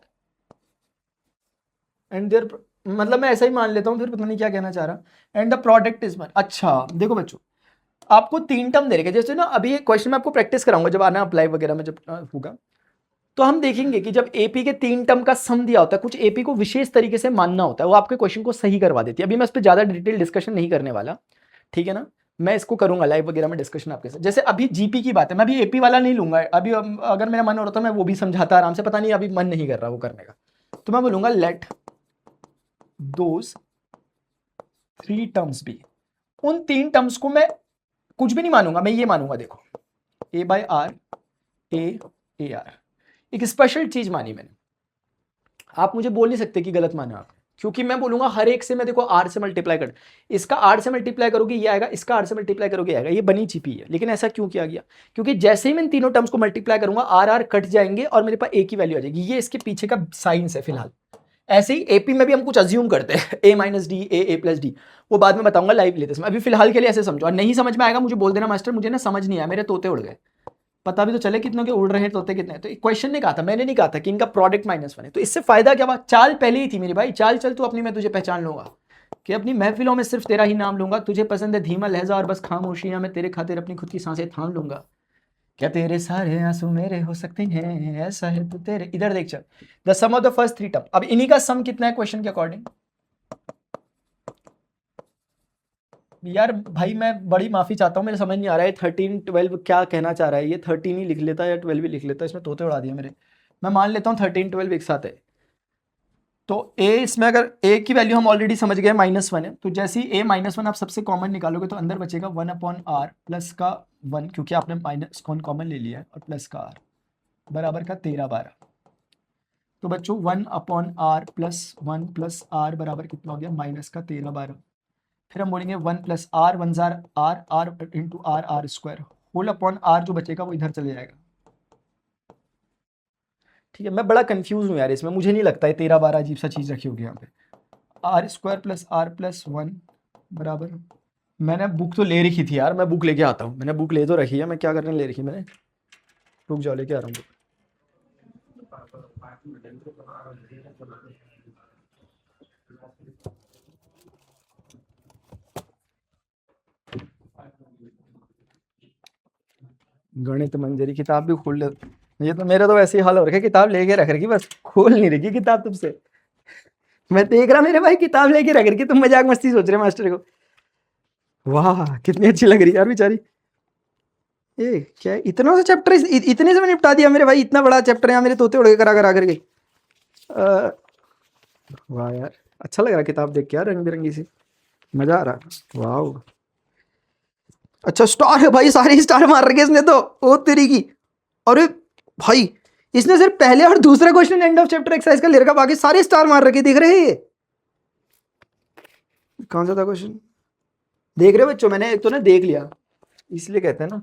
एंड देयर, मतलब मैं ऐसा ही मान लेता हूँ, फिर पता नहीं क्या कहना चाह रहा। And the product is 1। अच्छा देखो बच्चों, आपको 3 टर्म दे रखे, जैसे ना अभी एक क्वेश्चन में आपको प्रैक्टिस कराऊंगा जब आना अप्लाई वगैरह में जब होगा, तो हम देखेंगे कि जब एपी के 3 टर्म का सम दिया होता है, कुछ एपी को विशेष तरीके से मानना होता है, वो आपके क्वेश्चन को सही करवा देती है। अभी मैं इस पर ज्यादा डिटेल डिस्कशन नहीं करने वाला, ठीक है ना, मैं इसको करूंगा लाइव वगैरह में डिस्कशन आपके साथ। जैसे अभी जीपी की बात है, मैं अभी एपी वाला नहीं लूंगा अभी, अगर मेरा मन हो रहा था मैं वो भी समझाता आराम से, पता नहीं अभी मन नहीं कर रहा वो करने का, तो मैं बोलूंगा लेट दोस 3 टर्म्स भी। उन 3 टर्म्स को मैं कुछ भी नहीं मानूंगा, मैं ये मानूंगा, देखो ए बाय आर, ए आर, एक स्पेशल चीज मानी मैंने। आप मुझे बोल नहीं सकते कि गलत माना आप, क्योंकि मैं बोलूंगा हर एक से मैं देखो आर से मल्टीप्लाई कर, इसका आर से मल्टीप्लाई करोगे ये आएगा, इसका आर से मल्टीप्लाई करोगे आएगा, ये बनी चिपी है। लेकिन ऐसा क्यों किया गया, क्योंकि जैसे ही मैं इन तीनों टर्म्स को मल्टीप्लाई करूंगा आर आर कट जाएंगे और मेरे पास ए की वैल्यू आ जाएगी। ये इसके पीछे का साइंस है फिलहाल। ऐसे ही एपी में भी हम कुछ अज्यूम करते हैं, ए माइनस डी, ए प्लस डी, वो बाद में बताऊंगा लाइव लेते समय। अभी फिलहाल के लिए ऐसे समझो, और नहीं समझ में आएगा मुझे बोल देना मास्टर मुझे ना समझ नहीं आया, मेरे तोते उड़ गए, पता भी तो चले कितनों के उड़ रहे हैं तोते कितने। तो क्वेश्चन ने कहा था, मैंने नहीं कहा था कि इनका प्रोडक्ट -1 है। तो इससे फायदा क्या हुआ, चाल पहले ही थी मेरी भाई, चाल चल तू अपनी, मैं तुझे पहचान लूंगा कि अपनी महफिलों में सिर्फ तेरा ही नाम लूंगा, तुझे पसंद है धीमा लहजा और बस खामोशियां, मैं तेरे खातिर अपनी खुद की सांसें थाम लूंगा, क्या तेरे सारे आंसू मेरे हो सकते हैं, ऐसा है तो तेरे। इधर देख चल, the sum of the first 3 term, अब इन्हीं का सम कितना है क्वेश्चन के अकॉर्डिंग। यार भाई मैं बड़ी माफी चाहता हूँ, मेरे समझ नहीं आ रहा है 13 12 क्या कहना चाह रहा है, ये 13 ही लिख लेता या 12 ही लिख लेता, इसमें तोते उड़ा दिए मेरे। मैं मान लेता हूँ 13 12 एक साथ है। तो a इसमें अगर a की वैल्यू हम ऑलरेडी समझ गए -1 है, तो जैसे ही a -1 आप सबसे कॉमन निकालोगे तो अंदर बचेगा 1/r प्लस का 1, क्योंकि आपने माइनस कॉमन ले लिया है, और प्लस का r बराबर का 13 12। तो बच्चों 1/r प्लस 1 प्लस r बराबर कितना हो गया, माइनस का 13 12। फिर हम बोलेंगे 1 प्लस r 1 जार r, r into R, R square whole upon r, जो बचेगा वो इधर चले जाएगा। ठीक है, मैं बड़ा कंफ्यूज हूँ यार इसमें, मुझे नहीं लगता है 13 12 अजीब सा चीज़ रखी होगी यहाँ पे। R square plus are plus 1 बराबर, मैंने बुक तो ले रखी थी यार, मैं बुक लेके आता हूँ, मैंने बुक ले तो रखी है, मैं क्या करने ले रखी मैंने, रुक जाओ लेके आ रहा हूँ बुक। गणित मंजरी किताब भी खोल ले, ये तो मेरा तो वैसे ही हाल हो रखा है, किताब लेके रख रखी बस खोल नहीं रखी किताब तुमसे। मैं देख रहा मेरे भाई किताब लेके रख रखी, तुम मजाक मस्ती सोच रहे मास्टर को। वाह कितनी अच्छी लग रही है यार बेचारी। ये क्या है? इतना सा चैप्टर इतने से मैंने निपटा दिया मेरे भाई, इतना बड़ा चैप्टर यहाँ मेरे तोते उड़ के करा करा करके। वाह यार अच्छा लग रहा है किताब देख के यार, रंग बिरंगी सी, मजा आ रहा। वाह अच्छा स्टार है भाई, सारे स्टार मार रखे इसने तो, ओ तेरी की। अरे भाई इसने सिर्फ पहले और दूसरा question end of chapter exercise का ले रखा, बाकी सारे स्टार मार रखे, देख रहे हैं ये कौन सा था क्वेश्चन, देख रहे हो बच्चों, मैंने एक तो ना देख लिया, इसलिए कहते हैं ना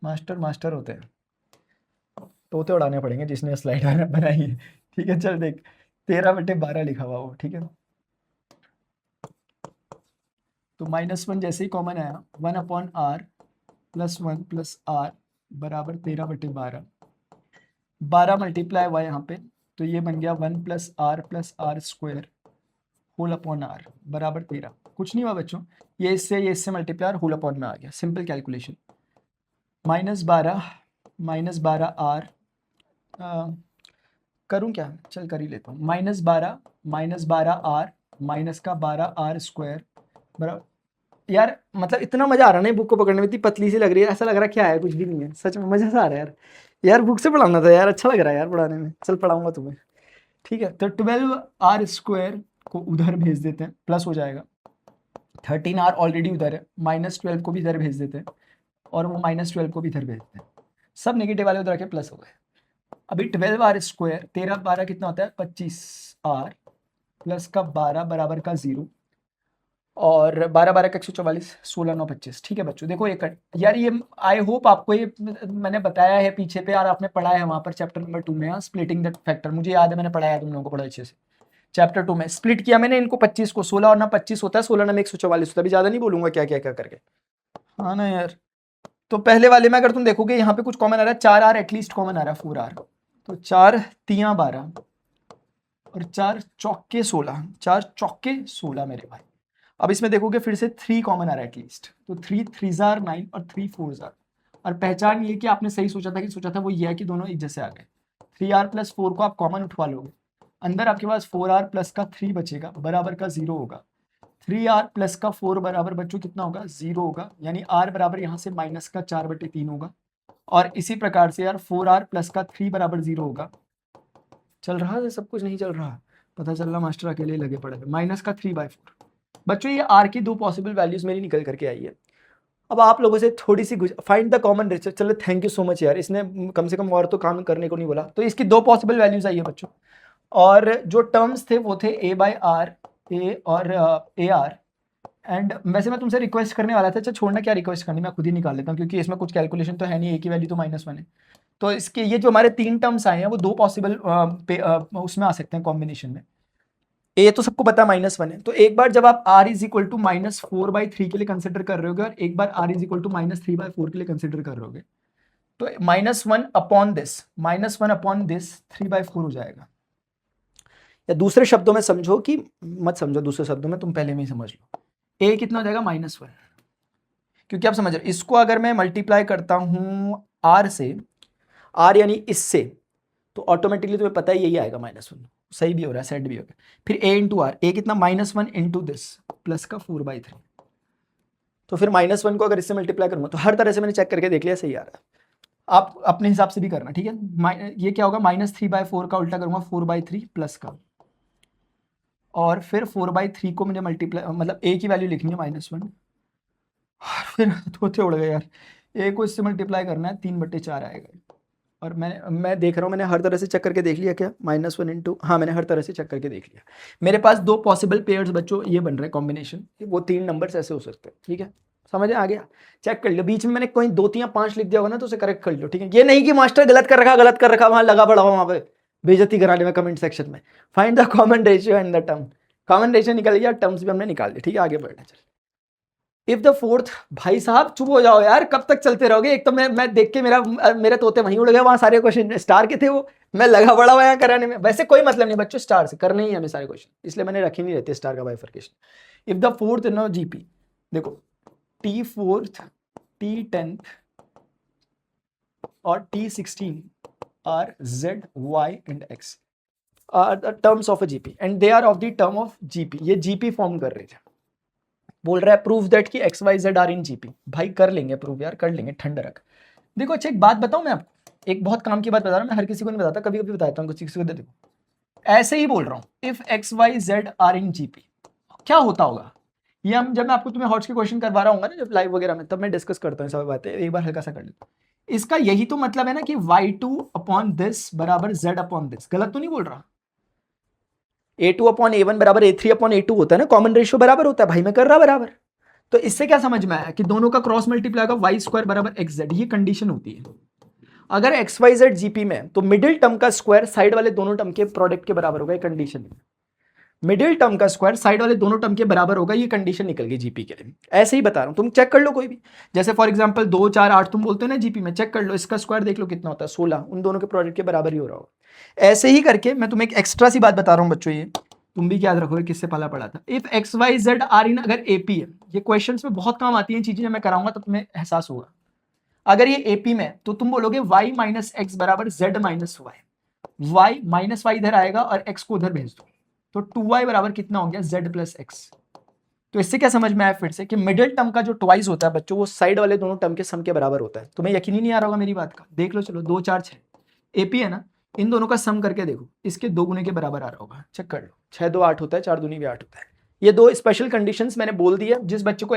मास्टर मास्टर होते हैं, तोते उड़ाने पड़ेंगे जिसने स्लाइड बनाई है। ठीक है चल देख 13/12 लिखा हुआ वो, ठीक है तो -1 जैसे ही कॉमन आया 1/r प्लस 1 प्लस आर बराबर 13/12, 12 मल्टीप्लाई हुआ यहाँ पे, तो ये बन गया 1 plus are square whole upon R बराबर 13। कुछ नहीं हुआ बच्चों, ये इससे मल्टीप्लाई होल अपॉन में आ गया, सिंपल कैलकुलेशन। -12 आर करूँ क्या, चल कर ही लेता हूँ, -12 आर माइनस का 12 आर स्क्वायर बराबर। यार मतलब इतना मजा आ रहा नहीं बुक को पकड़ने में, इतनी पतली सी लग रही है, ऐसा लग रहा क्या है कुछ भी नहीं है, सच में मजा सा आ रहा है यार। यार बुक से पढ़ाना था यार, अच्छा लग रहा है यार पढ़ाने में, चल पढ़ाऊंगा तुम्हें। ठीक है तो 12 r स्क्वायर को उधर भेज देते हैं, प्लस हो जाएगा, 13 r ऑलरेडी उधर है, -12 को भी इधर भेज देते हैं, और वो -12 को भी इधर भेज देते हैं, सब नेगेटिव वाले उधर के प्लस हो गए। अभी 12 r स्क्वायर 13 12 कितना होता है 25 r प्लस का 12 बराबर का 0, और 12 12 का 144, 16 9 25। ठीक है बच्चों देखो एक यार, ये आई होप आपको ये मैंने बताया है पीछे पे, और आपने पढ़ा है वहां पर चैप्टर नंबर 2 में, स्प्लिटिंग दैट फैक्टर, मुझे याद है मैंने पढ़ाया तुम लोगों को बड़ा अच्छे से। चैप्टर 2 में स्प्लिट किया मैंने इनको 25 को, 16 और ना 25 होता है, 16 ना 144 होता है, अभी ज्यादा नहीं बोलूंगा क्या क्या क्या करके, हाँ ना यार। तो पहले वाले में अगर तुम देखोगे यहाँ पे कुछ कॉमन आ रहा है, 4 r एटलीस्ट कॉमन आ रहा है, 4 r, तो 4 3 12 और 4 चौके 16, 4 चौके 16 मेरे भाई। अब इसमें देखोगे फिर से 3 कॉमन आ रहा है एटलीस्ट, तो 3 3 जार 9 और 3 4 जार, और पहचान ये कि आपने सही सोचा था वो ये है कि दोनों एक जैसे आ गए, 3r प्लस 4 को आप कॉमन उठवा लोगे, अंदर आपके पास 4r प्लस का 3 बचेगा बराबर का 0 होगा, 3r प्लस का 4 बराबर बच्चों कितना होगा 0 होगा, यानी r बराबर यहाँ से -4/3 होगा, और इसी प्रकार से यार 4r प्लस का 3 बराबर 0 होगा। चल रहा है सब कुछ, नहीं चल रहा, पता चल रहा मास्टर अकेले लगे पड़े, -3/4। बच्चों ये r की दो पॉसिबल वैल्यूज मेरी निकल करके आई है। अब आप लोगों से थोड़ी सी फाइंड द कॉमन डिफरेंस, चलो थैंक यू सो मच यार, इसने कम से कम और तो काम करने को नहीं बोला, तो इसकी दो पॉसिबल वैल्यूज आई है बच्चों, और जो टर्म्स थे वो थे a/r a और ar, एंड वैसे मैं तुमसे रिक्वेस्ट करने वाला था, अच्छा छोड़ना क्या रिक्वेस्ट करनी, मैं खुद ही निकाल लेता हूँ क्योंकि इसमें कुछ कैलकुलेशन तो है नहीं, a की वैल्यू तो -1 है, तो इसके ये जो हमारे 3 टर्म्स आए हैं वो दो पॉसिबल उसमें आ सकते हैं कॉम्बिनेशन में। ए तो सबको पता -1 है, तो एक बार जब आप r इज इक्वल टू -4/3 के लिए कंसिडर कर रहे होगे, और एक बार r इज इक्वल टू -3/4 के लिए कंसिडर कर रहे होगे, तो -1 अपॉन दिस 3/4 हो जाएगा। या दूसरे शब्दों में समझो कि मत समझो दूसरे शब्दों में, तुम पहले में ही समझ लो, a कितना हो जाएगा -1, क्योंकि आप समझ रहे इसको अगर मैं मल्टीप्लाई करता हूं r से, r यानी इससे, तो ऑटोमेटिकली तुम्हें पता ही यही आएगा -1, सही भी हो रहा है सेट भी हो गया। फिर a इंटू आर, ए कितना -1 इंटू दिस प्लस का 4/3, तो फिर -1 को अगर इससे मल्टीप्लाई करूंगा तो हर तरह से मैंने चेक करके देख लिया सही आ रहा है, आप अपने हिसाब से भी करना ठीक है। ये क्या होगा -3/4 का उल्टा करूंगा 4/3 प्लस का, और फिर 4/3 को मुझे मल्टीप्लाई मतलब a की वैल्यू लिखनी है -1, फिर थोड़े उड़ गए यार, a को इससे मल्टीप्लाई करना है 3/4 आएगा, और मैं देख रहा हूँ मैंने हर तरह से चेक करके देख लिया क्या -1 इंटू, हाँ मैंने हर तरह से चेक करके देख लिया, मेरे पास दो पॉसिबल पेयर्स बच्चों ये बन रहे हैं कॉम्बिनेशन, वो 3 नंबर्स ऐसे हो सकते हैं, ठीक है समझ आ गया, चेक कर लो, बीच में मैंने कोई 2 3 या 5 लिख दिया होगा ना तो उसे करेक्ट कर लो, ठीक है, ये नहीं कि मास्टर गलत कर रखा वहां लगा पड़ा वहां पे, बेइज्जती कराने में कमेंट सेक्शन में। Find the common ratio and the term. Common ratio निकल गया, टर्म्स भी हमने निकाल दिया, ठीक है आगे बढ़ना चल। इफ द फोर्थ, भाई साहब चुप हो जाओ यार, कब तक चलते रहोगे। एक तो मैं देख के मेरे तोते वहीं उड़ गए, वहां सारे क्वेश्चन स्टार के थे, वो मैं लगा बड़ा हुआ यहाँ कराने में। वैसे कोई मतलब नहीं बच्चों, स्टार से करने ही हमें सारे क्वेश्चन, इसलिए मैंने रखे नहीं रहते स्टार का bifurcation. If the fourth no GP, देखो T4 T10 और T16 are Z Y and X are the terms of a GP and they are of the term of GP. ये जीपी फॉर्म कर रहे थे। बोल रहा है प्रूव दैट कि X Y Z are in GP. भाई कर लेंगे प्रूव यार, कर लेंगे, ठंड रख। देखो अच्छा एक बात बताऊं मैं आपको, एक बहुत काम की बात बता रहा हूं, मैं हर किसी को नहीं बताता, कभी कभी बताता हूं कुछ किसी को। देखो ऐसे ही बोल रहा हूं, if X Y Z are in GP क्या होता होगा। ये हम जब मैं आपको तुम्हें हॉट्स के क्वेश्चन करवा रहा हूँ ना, जब लाइव वगैरह में, तब मैं डिस्कस करता हूँ सब बातें, एक बार हल्का सा कर लेता हूँ। इसका यही तो मतलब है ना कि y2 अपॉन दिस बराबर z अपॉन दिस। गलत तो नहीं बोल रहा। a2 अपॉन a1 बराबर a3 अपॉन a2 होता है ना, कॉमन रेशियो बराबर होता है भाई, मैं कर रहा बराबर। तो इससे क्या समझ में आया कि दोनों का क्रॉस मल्टीप्लाई होगा वाई स्क्वायर बराबर एक्स जेड। ये कंडीशन होती है अगर एक्स वाई जेड जीपी में, तो मिडिल टर्म का स्क्वायर साइड वाले दोनों टर्म के प्रोडक्ट के बराबर होगा। ये कंडीशन है, मिडिल टर्म का स्क्वायर साइड वाले दोनों टर्म के बराबर होगा। ये कंडीशन निकल गई जीपी के लिए। ऐसे ही बता रहा हूं, तुम चेक कर लो कोई भी, जैसे फॉर एग्जांपल 2 4 8 तुम बोलते हो ना जीपी में, चेक कर लो इसका स्क्वायर देख लो कितना होता है 16, उन दोनों के प्रोडक्ट के बराबर ही हो रहा होगा। ऐसे ही करके मैं तुम्हें एक एक्स्ट्रा सी बात बता रहा हूं बच्चों, ये तुम भी याद रखोगे, किससे पहला पढ़ा था। If X Y Z are in, अगर एपी है, ये क्वेश्चन में बहुत काम आती है चीजें, मैं कराऊंगा तो तुम्हें एहसास होगा। अगर ये एपी में, तो तुम बोलोगे y माइनस एक्स बराबर z minus Y. Y minus Y इधर आएगा और x को उधर भेज दो, तो 2y बराबर कितना हो गया z प्लस एक्स। तो इससे क्या समझ में आया फिर से कि मिडिल टर्म का जो ट्वाइस होता है बच्चों, वो साइड वाले दोनों टर्म के सम के बराबर होता है। तुम्हें यकीन ही नहीं आ रहा होगा मेरी बात का, देख लो चलो 2 4 6 एपी है ना, इन दोनों का सम करके देखो, इसके 2 गुने के बराबर आ रहा होगा, चेक कर लो। 6 2 8 होता है, 4 दूनी भी 8 होता है। ये 2 स्पेशल कंडीशंस मैंने बोल दिया, जिस बच्चे को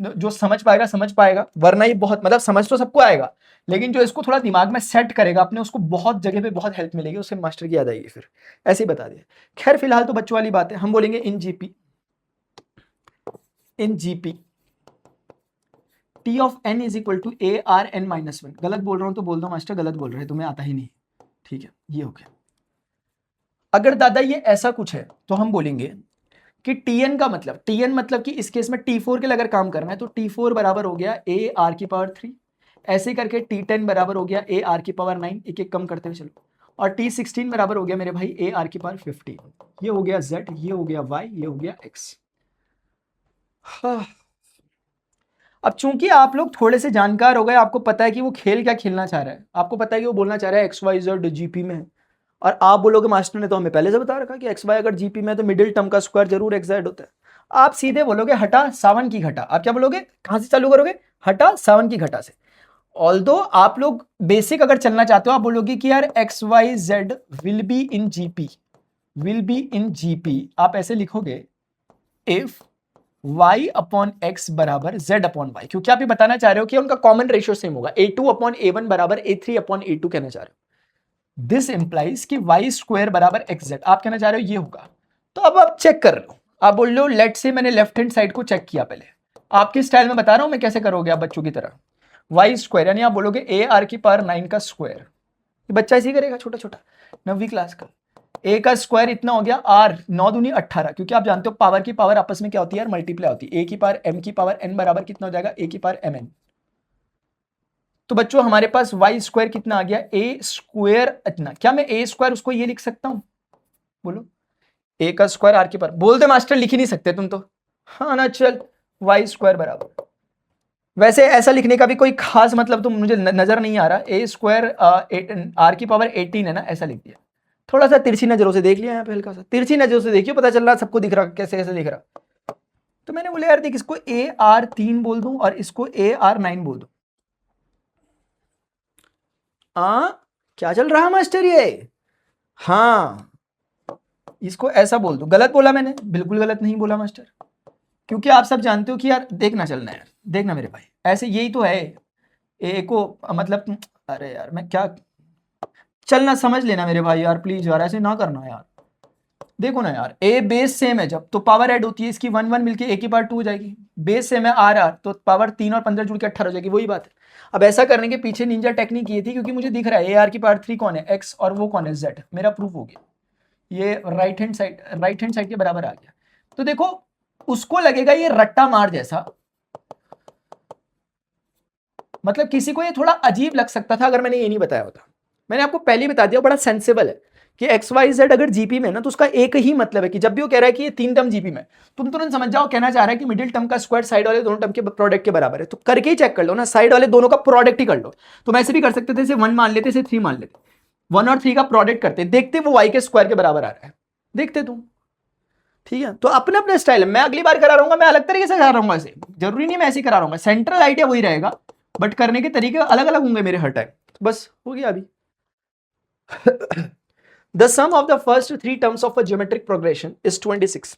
जो समझ पाएगा, वरना ये बहुत मतलब समझ तो सबको आएगा, लेकिन जो इसको थोड़ा दिमाग में सेट करेगा अपने, उसको बहुत जगह पे बहुत हेल्प मिलेगी, उससे मास्टर की याद आएगी फिर। ऐसे ही बता दिया। खैर फिलहाल तो बच्चों वाली बात है, हम बोलेंगे in GP T of N is equal to A are N minus 1। गलत बोल रहा हूं तो बोल दो मास्टर, गलत बोल रहे हैं, तुम्हें आता ही नहीं, ठीक है ये हो गया। अगर दादा ये ऐसा कुछ है तो हम बोलेंगे कि Tn का मतलब, Tn मतलब कि इस केस में T4 के लिए अगर काम करना है तो T4 बराबर हो गया a r की पावर 3, ऐसे करके T10 बराबर हो गया a r की पावर 9, एक एक कम करते हुए चलो, और T16 बराबर हो गया मेरे भाई a r की पावर 15। ये हो गया z, ये हो गया y, ये हो गया x। हाँ। अब चूंकि आप लोग थोड़े से जानकार हो गए, आपको पता है कि वो खेल क्या खेलना चाह रहा है, आपको पता है कि वो बोलना चाह रहा है एक्स वाई जेड जीपी में, और आप बोलोगे मास्टर ने तो हमें पहले से बता रखा कि एक्स वाई अगर जीपी में तो मिडिल टर्म का स्क्वायर जरूर एक्स जेड होता है। आप सीधे बोलोगे हटा 7 की घटा। आप क्या बोलोगे, कहां से चालू करोगे, हटा 7 की घटा से। ऑल्दो आप लोग बेसिक अगर चलना चाहते हो, आप बोलोगे कि यार X Y Z will be in GP, आप ऐसे लिखोगे इफ y अपॉन एक्स बराबर z अपॉन वाई, क्योंकि आप ये बताना चाह रहे हो कि उनका कॉमन रेशियो सेम होगा। a2 अपॉन a1 बराबर a3 अपॉन a2 कहना चाह रहे हो। दिस इंप्लाइज कि y स्क्वायर बराबर xz, आप कहना चाह रहे हो ये होगा। तो अब आप चेक कर लो, आप बोल लो लेट से मैंने लेफ्ट हैंड साइड को चेक किया, पहले आपके स्टाइल में बता रहा हूं मैं कैसे करोगे आप बच्चों की तरह। y स्क्वायर यानी आप बोलोगे a r की पावर 9 का स्क्वायर, ये बच्चा ऐसे ही करेगा छोटा छोटा 9वीं क्लास का। a का स्क्वायर इतना हो गया r, 9 दूनी 18, क्योंकि आप जानते हो पावर की पावर आपस में क्या होती है यार, मल्टीप्लाई होती है। a की पावर m की पावर n बराबर कितना हो जाएगा, a की पावर mn। तो बच्चों हमारे पास y स्क्वायर कितना आ गया, a स्क्वायर इतना। क्या मैं a स्क्वायर उसको ये लिख सकता हूं, बोलो a का स्क्वायर r की पावर, बोल दे मास्टर लिख ही नहीं सकते तुम तो, हाँ ना चल y स्क्वायर बराबर। वैसे ऐसा लिखने का भी कोई खास मतलब तो मुझे नजर नहीं आ रहा, a स्क्वायर r की पावर 18 है ना, ऐसा लिख दिया। थोड़ा सा तिरछी नजरों से देख लिया यहाँ पे, हल्का सा तिरछी नजरों से देखियो, पता चल रहा सबको दिख रहा कैसे कैसे दिख रहा। तो मैंने बोला यार देख, इसको AR3 बोल दूं और इसको AR9 बोल दूं। क्या चल रहा मास्टर ये, हाँ इसको ऐसा बोल दूं। गलत बोला मैंने, बिल्कुल गलत नहीं बोला मास्टर, क्योंकि आप सब जानते हो कि यार देखना चलना यार, देखना मेरे भाई, ऐसे यही तो है ए को मतलब, अरे यार मैं क्या, चलना समझ लेना मेरे भाई यार, प्लीज यार ऐसे ना करना यार। देखो ना यार, ए बेस सेम है जब, तो पावर ऐड होती है इसकी 1 1 मिलके ए की पावर 2 हो जाएगी। बेस सेम है आर आर, तो पावर 3 और 15 जुड़ के 18 हो जाएगी, वही बात है। अब ऐसा करने के पीछे निंजा टेक्निक ये थी, क्योंकि मुझे दिख रहा है ए आर की पावर 3 कौन है, एक्स, और वो कौन है, जेड। मेरा प्रूफ हो गया, ये राइट हैंड साइड के बराबर आ गया। तो देखो उसको लगेगा ये रट्टा मार जैसा, मतलब किसी को ये थोड़ा अजीब लग सकता था अगर मैंने ये नहीं बताया होता। मैंने आपको पहले ही बता दिया, बड़ा सेंसिबल है कि एक्स वाई जेड अगर जीपी में ना, तो उसका एक ही मतलब है कि जब भी वो कह रहा है कि ये 3 टर्म जीपी में, तुम तुरंत समझ जाओ कहना चाह रहा है कि मिडिल टर्म का स्क्वायर साइड वाले दोनों टर्म के प्रोडक्ट के बराबर है। तो करके ही चेक कर लो ना, साइड वाले दोनों का प्रोडक्ट ही कर लो। तो मैं ऐसे भी कर सकते थे, इसे 1 मान लेते, इसे 3 मान लेते, 1 और 3 का प्रोडक्ट करते, देखते वो y के स्क्वायर के बराबर आ रहा है, देखते तुम। ठीक है, तो अपने अपने स्टाइल है। मैं अगली बार करा रहूंगा, मैं अलग तरीके से करा रहूंगा, ऐसे जरूरी नहीं मैं ऐसे ही करा रहूंगा, सेंट्रल आइडिया वही रहेगा, बट करने के तरीके अलग अलग होंगे मेरे हर टाइम। तो बस हो गया अभी। The sum of the first 3 terms of a geometric progression is 26.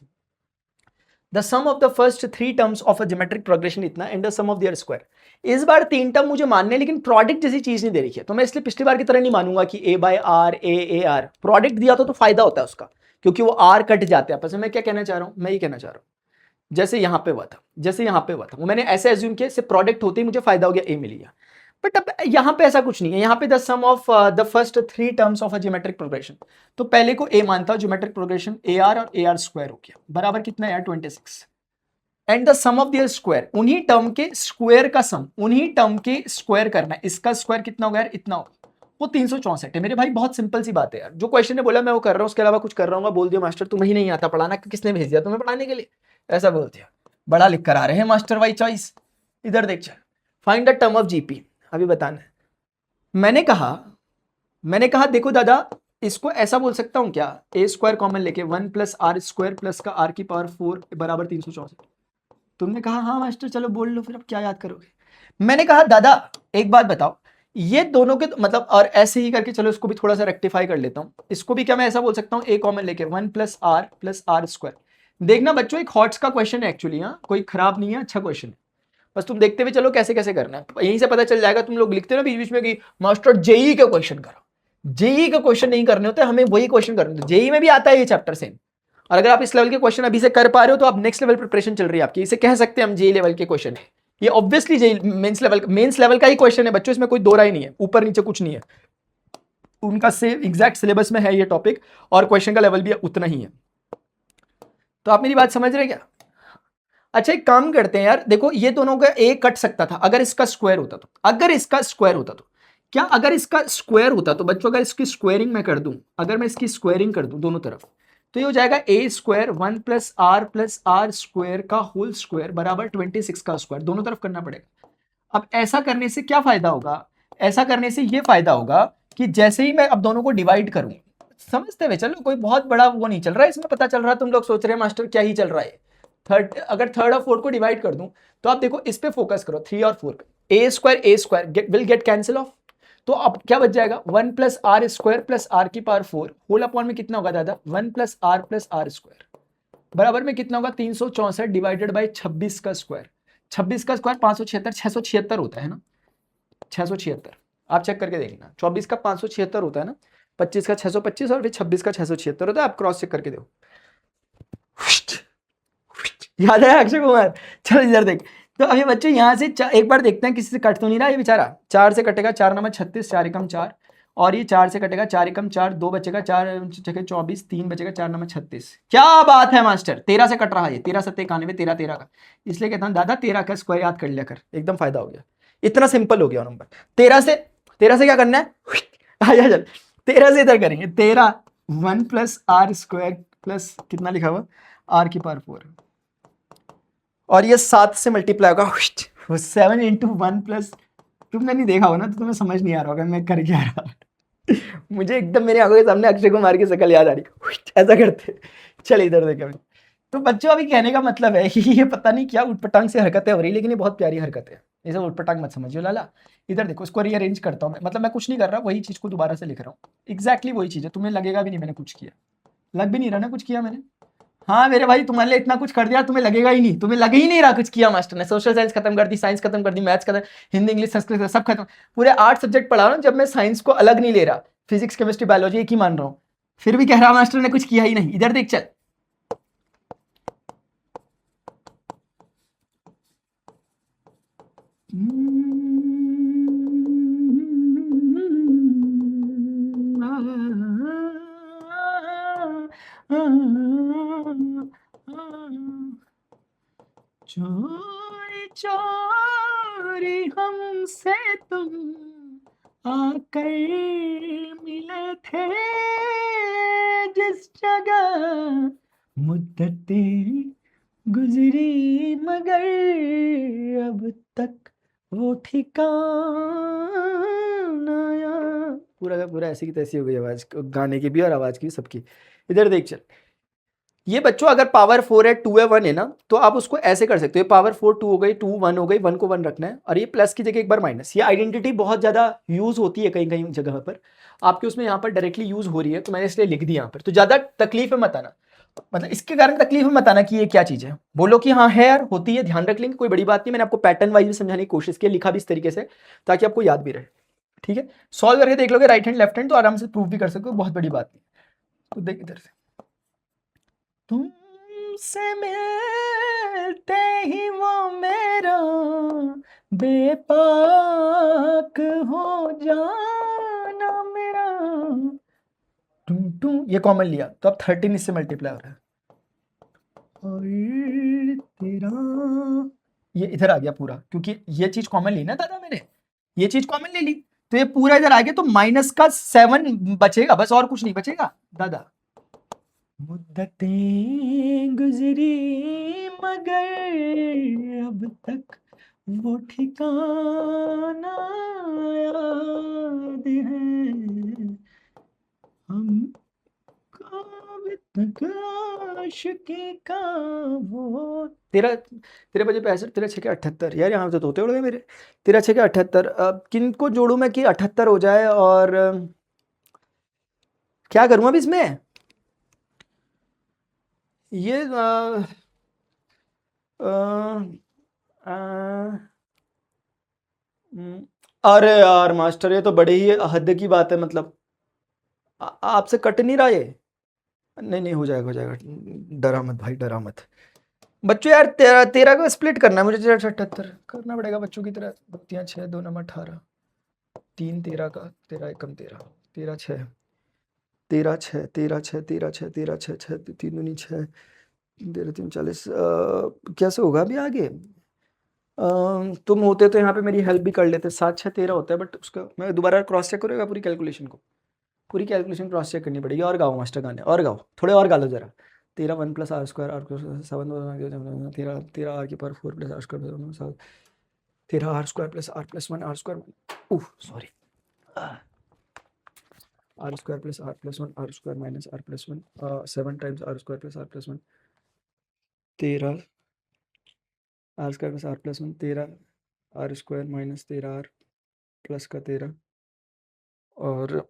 The sum of the first 3 terms of a geometric progression इतना, and the sum of their square। इस बार 3 टर्म मुझे मानने, लेकिन प्रोडक्ट जैसी चीज नहीं दे रही है, तो मैं इसलिए पिछली बार की तरह नहीं मानूंगा कि a by R A R. Product दिया तो फायदा होता है उसका, क्योंकि वो आर कट जाते हैं आपस में। मैं क्या कहना चाह रहा हूं, मैं ये कहना चाह रहा हूं जैसे यहाँ पे हुआ था, जैसे यहाँ पे हुआ था, वो मैंने ऐसे एज्यूम किया, इससे प्रोडक्ट होते ही मुझे फायदा हो गया, ए मिल गया। बट अब यहाँ पे ऐसा कुछ नहीं है, यहाँ पे the sum of the first 3 terms of a geometric progression, तो पहले को ए मानता हूं, ज्योमेट्रिक प्रोग्रेशन ए आर और ए आर स्क्वायर हो गया, बराबर कितना है यार, 26। And the sum of their square, उन्हीं टर्म के स्क्वायर का सम, उन्हीं टर्म के स्क्वायर करना है। इसका स्क्वायर कितना होगा यार, इतना होगा, वो 364 है। मेरे भाई बहुत सिंपल सी बात है यार, जो क्वेश्चन ने बोला मैं वो कर रहा हूँ, उसके अलावा कुछ कर रहा हूँ। बोल दिया मास्टर तुम्हें ही नहीं आता पढ़ाना, किसने भेज दिया तुम्हें पढ़ाने के लिए, ऐसा बोल दिया, बड़ा लिख कर आ रहे हैं मास्टर वाई चॉइस। इधर देख चल, find the term of GP, अभी बताना है। मैंने कहा देखो दादा, इसको ऐसा बोल सकता हूं क्या, ए स्क्वायर कॉमन लेके 1 प्लस आर स्क्वायर प्लस का आर की पावर 4 बराबर 364। तुमने कहा हाँ मास्टर चलो बोल लो, फिर अब क्या याद करोगे। मैंने कहा दादा एक बात बताओ, ये दोनों के मतलब, और ऐसे ही करके चलो इसको भी थोड़ा सा रेक्टिफाई कर लेता हूं, इसको भी क्या मैं ऐसा बोल सकता हूं, ए कॉमन लेके 1 प्लस आर स्क्वायर। देखना बच्चों, एक हॉट्स का क्वेश्चन है एक्चुअली, हाँ कोई खराब नहीं है, अच्छा क्वेश्चन है, बस तुम देखते हुए चलो कैसे कैसे करना है, यहीं से पता चल जाएगा। तुम लोग लिखते हो ना बीच बीच में कि मास्टर जेई के क्वेश्चन करो, जेई के क्वेश्चन नहीं करने होते, हमें वही क्वेश्चन करने होते। जेई में भी आता है ये चैप्टर सेम, और अगर आप इस लेवल के क्वेश्चन अभी से कर पा रहे हो तो आप नेक्स्ट लेवल प्रिपरेशन चल रही है आपकी, इसे कह सकते हैं हम जेई लेवल के क्वेश्चन है। ये ऑब्वियसली जेई मेंस लेवल का ही क्वेश्चन है बच्चों, इसमें कोई दो राय नहीं है, ऊपर नीचे कुछ नहीं है, उनका से एग्जैक्ट सिलेबस में है ये टॉपिक, और क्वेश्चन का लेवल भी उतना ही है। तो आप मेरी बात समझ रहे क्या। अच्छा एक काम करते हैं यार, देखो ये दोनों का एक कट सकता था अगर इसका स्क्वायर होता तो, अगर इसका स्क्वायर होता तो क्या, अगर इसका स्क्वायर होता तो बच्चों, अगर इसकी स्क्वायरिंग मैं कर दूं, अगर मैं इसकी स्क्वायरिंग कर दूं दोनों तरफ, तो ये हो जाएगा ए स्क्वायर 1 प्लस आर स्क्वायर का होल स्क्वायर बराबर 26 का स्क्वायर, दोनों तरफ करना पड़ेगा। अब ऐसा करने से क्या फायदा होगा, ऐसा करने से ये फायदा होगा कि जैसे ही मैं अब दोनों को डिवाइड करूं, समझते हुए चलो, कोई बहुत बड़ा वो नहीं चल रहा है इसमें, पता चल रहा है तुम लोग सोच रहे हैं मास्टर क्या ही चल रहा है। अगर थर्ड और फोर्थ को डिवाइड कर दूं, तो आप देखो इस पे फोकस करो, 3 और 4 पे, a square will get cancel off, तो अब क्या बच जाएगा, 1 plus are square plus r की पावर 4 होल अपॉन में कितना होगा दादा, 1 प्लस आर स्क्वायर बराबर में कितना होगा, 364 डिवाइडेड बाई 26 का स्क्वायर। 26 का स्क्वायर 576, 676 होता है ना, 676 आप चेक करके देखना, 24 का 576 होता है ना, 25 का 625 और फिर 26 का 676 होता है, आप क्रॉस चेक करके देखो। याद है अक्षय कुमार, चलो इधर देख। तो अभी बच्चों यहाँ से एक बार देखते हैं किसी से कट तो नहीं रहा ये बेचारा, 4 से कटेगा, 4 नंबर 36, 4 एकम 4, और ये 4 से कटेगा, 4 एकम 4, 2 बचेगा, 4 जगह 24, 3 बचेगा, 4 नंबर 36। क्या बात है मास्टर, 13 से कट रहा है, 13 सत्ते 91, 13 13 का, इसलिए कहता हूँ दादा 13 का स्क्वायर याद कर लिया कर, एकदम फायदा हो गया, इतना सिंपल हो गया नंबर। 13 से क्या करना है, आया चल 13 से इधर करेंगे, 13 1 प्लस आर स्क्वायर प्लस कितना लिखा हुआ, आर की पावर 4, और ये 7 से मल्टीप्लाई होगा 7 इंटू 1 प्लस, तुमने नहीं देखा होगा ना तो तुम्हें समझ नहीं आ रहा होगा मैं कर क्या रहा। मुझे एकदम मेरे आंखों के सामने अक्षय कुमार की शक्ल याद आ रही, ऐसा करते। चल इधर देख अभी। तो बच्चों अभी कहने का मतलब है कि ये पता नहीं क्या उटपटांग से हरकतें हो रही, लेकिन ये बहुत प्यारी हरकत है, ये सब उटपटांग मत समझिए लाला। इधर देखो, इसको रीअरेंज करता हूँ मैं, मतलब मैं कुछ नहीं कर रहा, वही चीज को दोबारा से लिख रहा हूँ, एग्जैक्टली वही चीज है, तुम्हें लगेगा भी नहीं मैंने कुछ किया, लग भी नहीं रहा ना कुछ किया मैंने। हाँ मेरे भाई तुम्हारे लिए इतना कुछ कर दिया, तुम्हें लगेगा ही नहीं, तुम्हें लग ही नहीं रहा कुछ किया मास्टर ने। सोशल साइंस खत्म कर दी, साइंस खत्म कर दी, मैथ्स खत्म, हिंदी इंग्लिश संस्कृत सब खत्म, पूरे 8 सब्जेक्ट पढ़ा रहा हूँ, जब मैं साइंस को अलग नहीं ले रहा, फिजिक्स केमिस्ट्री बायोलॉजी एक ही मान रहा हूँ, फिर भी कह रहा मास्टर ने कुछ किया ही नहीं। इधर देख चल, चोरी चोरी हमसे तुम आकर मिले थे जिस जगह, मुद्दतें गुजरी मगर अब तक वो ठिकाना आया। पूरा का पूरा ऐसी की तैसी हो गई आवाज, गाने की भी और आवाज की भी, सबकी। इधर देख चल, ये बच्चों अगर पावर 4 है, 2 है, 1 है ना, तो आप उसको ऐसे कर सकते हो, ये पावर 4 2 हो गई, 2 1 हो गई, 1 को 1 रखना है और ये प्लस की जगह एक बार माइनस। ये आइडेंटिटी बहुत ज़्यादा यूज़ होती है कहीं कहीं जगह पर, आपके उसमें यहाँ पर डायरेक्टली यूज़ हो रही है, तो मैंने इसलिए लिख दी यहाँ पर। तो ज़्यादा तकलीफ में मत आना, मतलब इसके कारण तकलीफ में मत आना कि ये क्या चीज़ है, बोलो कि हाँ है यार, होती है, ध्यान रख लेंगे, कोई बड़ी बात नहीं। मैंने आपको पैटर्न वाइज भी समझाने की कोशिश की, लिखा भी इस तरीके से ताकि आपको याद भी रहे। ठीक है, सॉल्व करके देख लोगे राइट हैंड लेफ्ट हैंड तो आराम से प्रूव भी कर सकते हो, बहुत बड़ी बात नहीं। तो देख इधर से, तुमसे मिलते ही वो मेरा बेपाक हो जाना मेरा, टू टू ये कॉमन लिया तो अब 13 इससे मल्टीप्लाई हो रहा है, और तेरा ये इधर आ गया पूरा, क्योंकि ये चीज कॉमन ली ना दादा मैंने, ये चीज कॉमन ले ली, तो ये पूरा इधर आ गया, तो माइनस का 7 बचेगा बस, और कुछ नहीं बचेगा दादा। मुद्दतें गुजरी मगर अब तक वो ठिकाना याद है हम, कब तक आशिकी का वो। तेरह तेरह बजे 65, तेरह छः के 78 यार, यहाँ तो तोते उड़ गए मेरे। तेरह छः के 78, अब किन को जोड़ूं मैं कि 78 हो जाए, और क्या करूं अब इसमें, ये अ, अ, अरे यार मास्टर, ये तो बड़े ही हद की बात है, मतलब आपसे कट नहीं रहा ये। नहीं नहीं, हो जाएगा हो जाएगा, डरा मत भाई, डरा मत। बच्चों यार, तेरह तेरह को स्प्लिट करना है मुझे, 78 करना पड़ेगा बच्चों की तरह। दो तियां 6, 2 नंबर 18, 3 13 का, 13 एकम 13, 13 6, 13 6, 13 6, 13 6, 13 6, 6 3 दूनी 6, 13 3 40। कैसे होगा अभी आगे, तुम होते तो यहाँ पे मेरी हेल्प भी कर लेते। 7 6 13 होता है, बट उसका मैं दोबारा क्रॉस चेक करूँगा पूरी कैलकुलेशन को, पूरी कैलकुलेशन क्रॉस चेक करनी पड़ेगी। और गाओ मास्टर गाने, और गाओ थोड़े, और गा लो जरा। 13 1 plus are square r plus 7, 13 13 r की power 4 plus are square, 13 r square plus are plus 1 r square, उफ sorry, r square plus are plus 1 r square minus r plus 1, 7 times r square plus are plus 1, 13 r square plus are plus 1, 13 r square minus 13 r plus का 13, और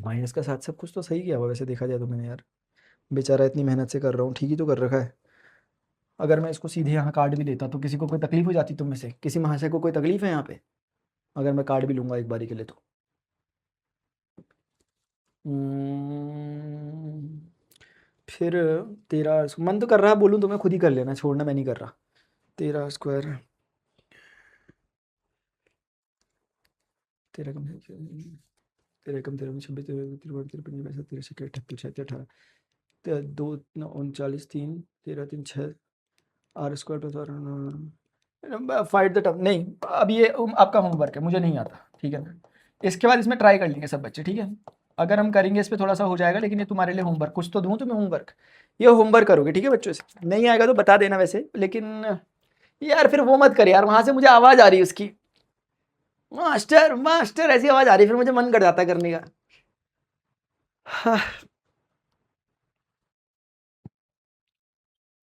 minus का 7। सब कुछ तो सही किया हुआ वैसे देखा जाए तो मैंने यार, बेचारा इतनी मेहनत से कर रहा हूँ, ठीक ही तो कर रखा है। अगर मैं इसको सीधे यहाँ काट भी लेता तो किसी को कोई तकलीफ हो जाती तुम में से, किसी महाशय को कोई तकलीफ है यहाँ पे, अगर मैं काट भी लूँगा एक बारी के लिए तो। फिर 13 मन तो कर रहा है बोलूँ तो मैं खुद ही कर लेना, छोड़ना मैं नहीं कर रहा। 13 स्क्वायर, 13 कम 13 कम 13 26 13 तिरपन 55 13 छः 78 76 18 2 39 3 13 3 6 R square plus fight the term. नहीं, अब ये आपका होमवर्क है, मुझे नहीं आता, ठीक है ना। इसके बाद इसमें ट्राई कर लेंगे सब बच्चे, ठीक है। अगर हम करेंगे इस पे थोड़ा सा हो जाएगा, लेकिन ये तुम्हारे लिए होमवर्क, कुछ तो दूँ तुम्हें होमवर्क, ये होमवर्क करोगे ठीक है बच्चों से। नहीं आएगा तो बता देना वैसे, लेकिन यार फिर वो मत कर यार, वहां से मुझे आवाज आ रही है उसकी, मास्टर मास्टर ऐसी आवाज आ रही है, फिर मुझे मन कर जाता है करने का। हाँ।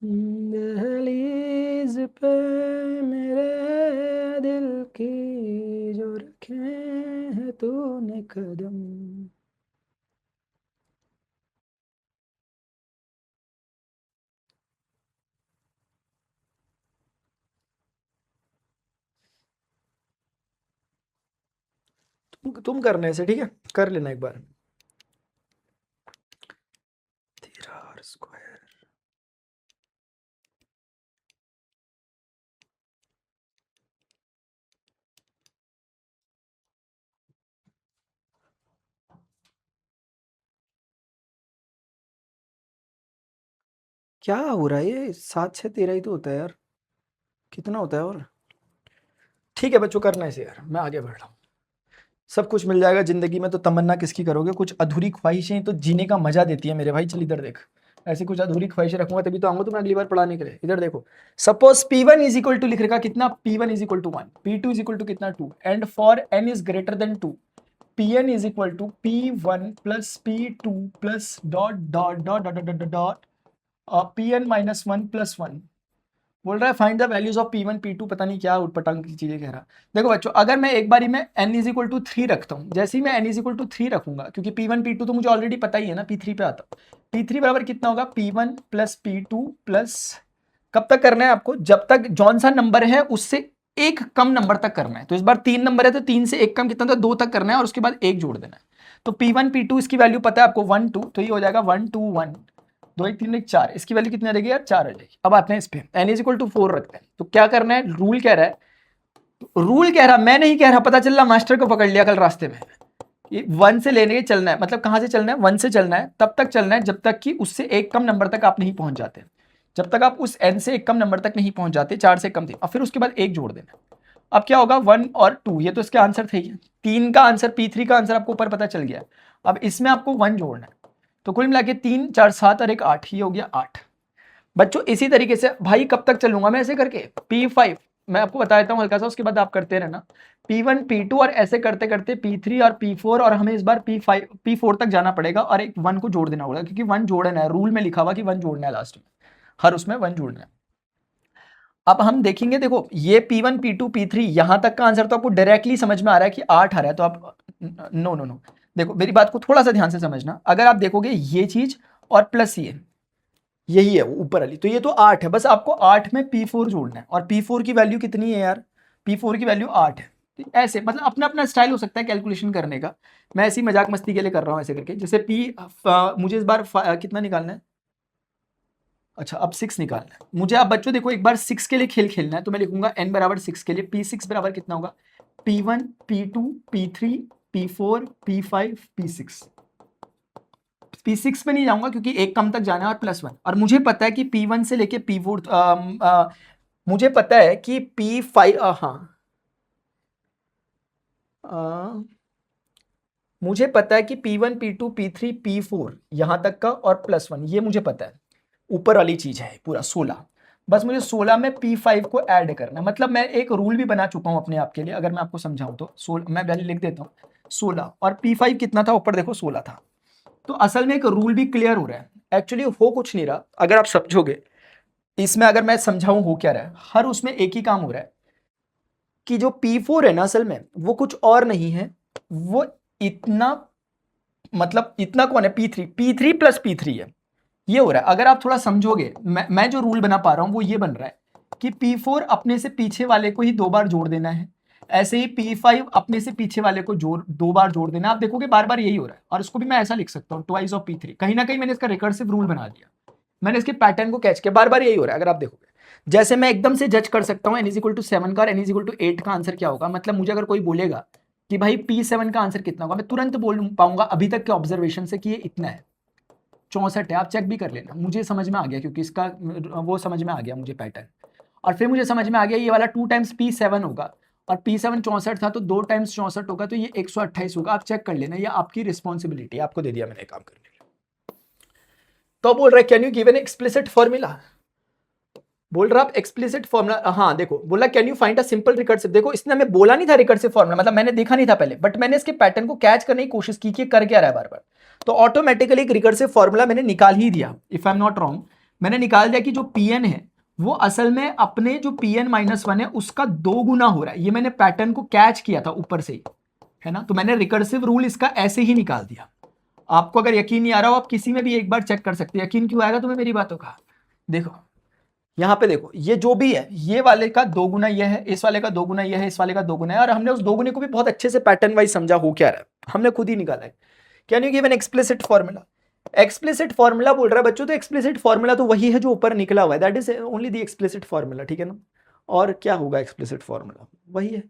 दहलीज पे मेरे दिल की जो रखे हैं तूने कदम। तुम करने से ठीक है, कर लेना एक बार। 13 आर स्क्वायर क्या हो रहा है ये? 7 6 13 ही तो होता है यार, कितना होता है? और ठीक है बच्चों, करना है इसे यार, मैं आगे बढ़ रहा हूँ। सब कुछ मिल जाएगा जिंदगी में, तो तमन्ना किसकी करोगे? कुछ अधूरी ख्वाहिशें तो जीने का मजा देती है मेरे भाई। चल इधर देख, ऐसी कुछ अधूरी ख्वाहिशें रखूंगा तभी तो आऊंगा तुम्हें अगली बार पढ़ाने के लिए। इधर देखो, suppose P1 is equal to लिख रखा कितना, P1 is equal to 1, P2 is equal to कितना 2, and for n is greater than 2 Pn is equal to P1 plus P2 plus dot dot dot dot dot dot dot Pn minus 1 plus 1। बोल रहा है find the values of P1 P2, पता नहीं क्या उटपटांग की चीजें कह रहा। देखो बच्चों, अगर मैं एक बारी में n इज इक्वल टू 3 रखता हूँ, जैसे ही मैं n इज इक्वल टू 3 रखूंगा, क्योंकि P1 P2 तो मुझे ऑलरेडी पता ही है ना, P3 पे आता हूँ। P3 बराबर कितना होगा? P1 प्लस P2 प्लस, कब तक करना है आपको? जब तक जौन सा नंबर है उससे एक कम नंबर तक करना है। तो इस बार 3 नंबर है तो 3 से एक कम कितना था? 2 तक करना है, और उसके बाद 1 जोड़ देना है। तो P1 P2 इसकी वैल्यू पता है आपको 1 2, तो ये हो जाएगा 1 2 1, 2 1 3 1 4, इसकी वैल्यू कितनी आ जाएगी यार? 4 आ जाएगी। अब आते हैं इस पे, n इज इक्वल टू 4 रखते हैं। तो क्या करना है? रूल कह रहा है, रूल कह रहा, मैं नहीं कह रहा, पता चल रहा मास्टर को पकड़ लिया कल रास्ते में। ये 1 से लेने के चलना है, मतलब कहां से चलना है? 1 से चलना है, तब तक चलना है जब तक कि उससे एक कम नंबर तक आप नहीं पहुंच जाते। जब तक आप उस n से एक कम नंबर तक नहीं पहुंच जाते, 4 से कम थी, और फिर उसके बाद 1 जोड़ देना। अब क्या होगा? 1 और 2, ये तो इसका आंसर थे। 3 का आंसर, P3 का आंसर आपको ऊपर पता चल गया। अब इसमें आपको 1 जोड़ना है, तो कुल मिला के 3 4 7 और 1 8, ये हो गया 8। बच्चों इसी तरीके से भाई कब तक चलूंगा मैं ऐसे करके? P5 मैं आपको बता देता हूँ हल्का सा, उसके बाद आप करते रहना। P1 P2 और ऐसे करते करते P3 और P4, और हमें इस बार P5 P4 तक जाना पड़ेगा, और एक 1 को जोड़ देना होगा, क्योंकि 1 जोड़ना है, रूल में लिखा हुआ कि 1 जोड़ना है लास्ट में, हर उसमें 1 जोड़ना है। अब हम देखेंगे, देखो ये P1 P2 P3 यहां तक का आंसर तो आपको डायरेक्टली समझ में आ रहा है कि 8 आ रहा है, तो आप नो नो नो, देखो मेरी बात को थोड़ा सा ध्यान से समझना। अगर आप देखोगे ये चीज और प्लस ये, यही है वो ऊपर वाली, तो ये तो 8 है, बस आपको 8 में P4 जोड़ना है, और P4 की वैल्यू कितनी है यार? P4 की वैल्यू 8 है। तो ऐसे मतलब अपना अपना स्टाइल हो सकता है कैलकुलेशन करने का, मैं ऐसी मजाक मस्ती के लिए कर रहा हूँ ऐसे करके। जैसे मुझे इस बार कितना निकालना है? अच्छा अब 6 निकालना है मुझे। अब बच्चों देखो, एक बार 6 के लिए खेल खेलना है, तो मैं लिखूंगा n बराबर 6 के लिए P6 बराबर कितना होगा? P1 P2 P3 P4 P5 P6। P6 पे नहीं जाऊंगा क्योंकि एक कम तक जाना है, और +1, और मुझे पता है कि P1 से लेके P4 मुझे पता है कि P5 हाँ मुझे पता है कि P1 P2 P3 P4 यहां तक का, और +1, ये मुझे पता है। ऊपर वाली चीज है पूरा 16, बस मुझे 16 में P5 को ऐड करना है। मतलब मैं एक रूल भी बना चुका हूं अपने आप के लिए, अगर मैं आपको समझाऊं तो 16 मैं वैल्यू लिख देता हूं 16, और P5 कितना था ऊपर? देखो 16 था। तो असल में एक रूल भी क्लियर हो रहा है। एक्चुअली हो कुछ नहीं रहा, अगर आप समझोगे इसमें, अगर मैं समझाऊं हो क्या रहा है, हर उसमें एक ही काम हो रहा है कि जो P4 है ना, असल में वो कुछ और नहीं है, वो इतना, मतलब इतना कौन है? P3 प्लस P3 है, ये हो रहा है। अगर आप थोड़ा समझोगे, मैं जो रूल बना पा रहा हूं वो ये बन रहा है कि P4 अपने से पीछे वाले को ही 2 बार जोड़ देना है, ऐसे ही P5 अपने से पीछे वाले को 2 बार जोड़ देना। आप देखोगे बार बार यही हो रहा है, और इसको भी मैं ऐसा लिख सकता हूँ ट्वाइस ऑफ P3। कहीं ना कहीं मैंने इसका रिकर्सिव रूल बना दिया, मैंने इसके पैटर्न को कैच किया, बार बार यही हो रहा है। अगर आप देखोगे, जैसे मैं एकदम से जज कर सकता हूँ n इज इक्वल टू 7 का और n इज इक्वल टू 8 का आंसर क्या होगा। मतलब मुझे अगर कोई बोलेगा कि भाई P7 का आंसर कितना होगा, मैं तुरंत बोल पाऊंगा अभी तक के ऑब्जर्वेशन से कि ये इतना है, 64 है। आप चेक भी कर लेना, मुझे समझ में आ गया, क्योंकि इसका वो समझ में आ गया मुझे पैटर्न। और फिर मुझे समझ में आ गया ये वाला 2 टाइम्स P7 होगा, और P7 64 था, तो 2 टाइम्स 64 होगा, तो ये 128 होगा। आप चेक कर लेना, ये आपकी रिस्पॉन्सिबिलिटी, आपको दे दिया मैंने काम करने के लिए। तो बोल रहा है can you give an explicit formula, बोल रहा आप एक्सप्लिसिट फॉर्मूला। हाँ देखो, बोला can you find a simple recursive. देखो इसने हमें बोला नहीं था रिकर्सिव फॉर्मूला, मतलब मैंने देखा नहीं था पहले, बट मैंने इसके पैटर्न को कैच करने की कोशिश की कि कर क्या रहा है बार बार, तो ऑटोमेटिकली एक रिकर्सिव फॉर्मूला मैंने निकाल ही दिया। If I am not wrong, मैंने निकाल दिया कि जो Pn है वो असल में अपने जो Pn माइनस 1 है उसका 2 गुना हो रहा है। ये मैंने पैटर्न को कैच किया था ऊपर से ही, है ना। तो मैंने रिकर्सिव रूल इसका ऐसे ही निकाल दिया। आपको अगर यकीन नहीं आ रहा हो, आप किसी में भी एक बार चेक कर सकते हैं। यकीन क्यों आएगा तुम्हें मेरी बातों का? देखो यहाँ पे देखो, ये जो भी है, ये वाले का 2 गुना यह है, इस वाले का 2 गुना यह है, इस वाले का 2 गुना है, और हमने उस 2 गुने को भी बहुत अच्छे से पैटर्न वाइज समझा हो क्या रहा है, हमने खुद ही निकाला है। Can you give an explicit formula? Explicit formula बोल रहा है बच्चों, तो एक्सप्लिसिट फॉर्मूला तो वही है जो ऊपर निकला हुआ है, that is only the explicit formula, ठीक है ना। और क्या होगा एक्सप्लिसिट फॉर्मूला? वही है,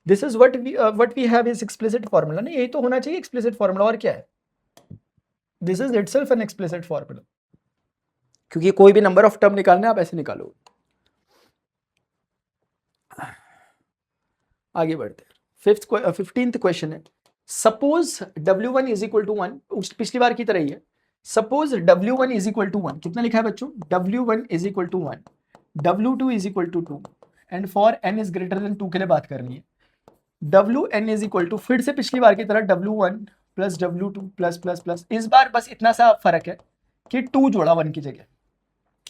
this is what we have is explicit formula. नहीं, यही तो होना चाहिए एक्सप्लिसिट फॉर्मूला, और क्या है? This is itself an explicit formula. क्योंकि कोई भी नंबर ऑफ टर्म निकालना है आप ऐसे निकालो। आगे बढ़ते हैं। 15th क्वेश्चन है, suppose W1 is equal to 1, पिछली बार की तरह ही है। Suppose W1 is equal to 1, कितना लिखा है बच्चों? W1 is equal to 1, W2 is equal to 2 and for n is greater than 2 के लिए बात करनी है। Wn इज इक्वल टू, फिर से पिछली बार की तरह W1 plus W2 plus plus plus, इस बार बस इतना सा फर्क है कि 2 जोड़ा 1 की जगह।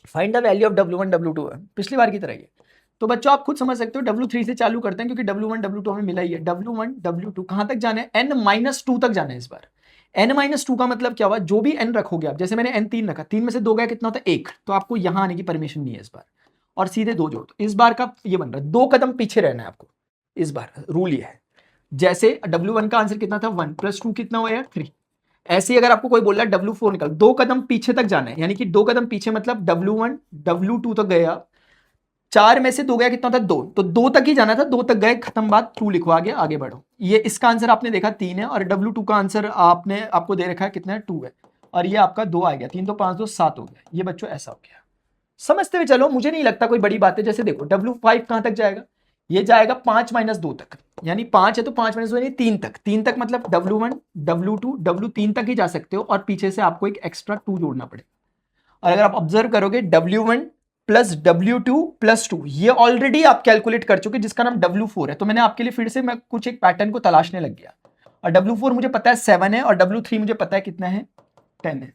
Find the value of W1 W2 है, पिछली बार की तरह ही है। तो बच्चों आप खुद समझ सकते हो, W3 से चालू करते हैं क्योंकि W1 W2 हमें मिला ही है। W1 W2 कहां तक जाना है? n-2 तक जाना है इस बार। n-2 का मतलब क्या हुआ? जो भी n रखोगे आप, जैसे मैंने n3 रखा, 3 में से 2 गया, कितना होता है? 1। तो आपको यहां आने की परमिशन नहीं है इस बार, और सीधे 2 जोड़। तो इस बार का ये बन रहा है 2 कदम पीछे रहना है आपको इस बार, रूल ये है। जैसे W1 का आंसर कितना था? 1 प्लस 2 कितना हुआ यार? 3। ऐसे ही अगर आपको कोई बोल रहा है W4 निकाल, 2 कदम पीछे तक जाना है, यानी कि 2 कदम पीछे मतलब W1 W2 तक गया, 4 में से 2 गया, कितना था? 2। तो 2 तक ही जाना था, 2 तक गए, खत्म बात, 2 लिखो, आगे आगे बढ़ो। ये इसका आंसर आपने देखा 3 है, और W2 का आंसर आपको दे रखा है कितना है? 2 है, और ये आपका 2 आ गया। 3 तो 5 2 7 हो गया। ये बच्चों ऐसा हो गया, समझते हुए चलो, मुझे नहीं लगता कोई बड़ी बात है। जैसे देखो W5 कहां तक जाएगा? ये जाएगा 5 - 2 तक, यानी 5 है तो 5 - 2 यानी 3 तक। 3 तक मतलब W1 W2 W3 तक ही जा सकते हो, और पीछे से आपको एक एक्स्ट्रा 2 जोड़ना पड़ेगा। और अगर आप ऑब्जर्व करोगे W1 प्लस W2 प्लस 2, ये ऑलरेडी आप कैलकुलेट कर चुके, जिसका नाम W4 है। तो मैंने आपके लिए फिर से मैं कुछ एक पैटर्न को तलाशने लग गया, और W4 मुझे पता है 7 है, और W3 मुझे पता है कितना है? 10 है।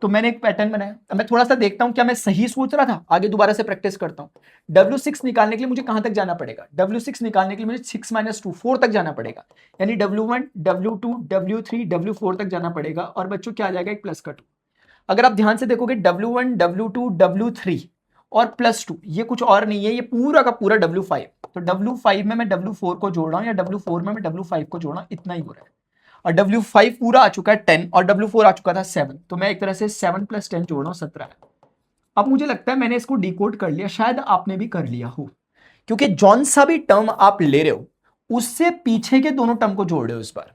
तो मैंने एक पैटर्न बनाया। अब मैं थोड़ा सा देखता हूं क्या मैं सही सोच रहा था, आगे दोबारा से प्रैक्टिस करता हूं। W6 निकालने के लिए मुझे कहां तक जाना पड़ेगा? W6 निकालने के लिए मुझे 6 - 2 4 तक जाना पड़ेगा, यानी W1 W2 W3 W4 तक जाना पड़ेगा। और बच्चों क्या आ जाएगा? एक प्लस का 2। अगर आप ध्यान से देखोगे W1 W2 W3 और प्लस 2, ये कुछ और नहीं है, ये पूरा का पूरा W5। तो W5 में मैं W4 को जोड़ रहा हूं, या W4 में मैं W5 को जोड़ रहा हूं, इतना ही हो रहा है। और W5 पूरा आ चुका है 10, और W4 आ चुका था 7। तो मैं एक तरह से 7 + 10 जोड़ रहा हूं, 17 है। अब मुझे लगता है मैंने इसको डिकोड कर लिया, शायद आपने भी कर लिया हो, क्योंकि जौन सा भी टर्म आप ले रहे हो उससे पीछे के दोनों टर्म को जोड़ रहे हो इस बार।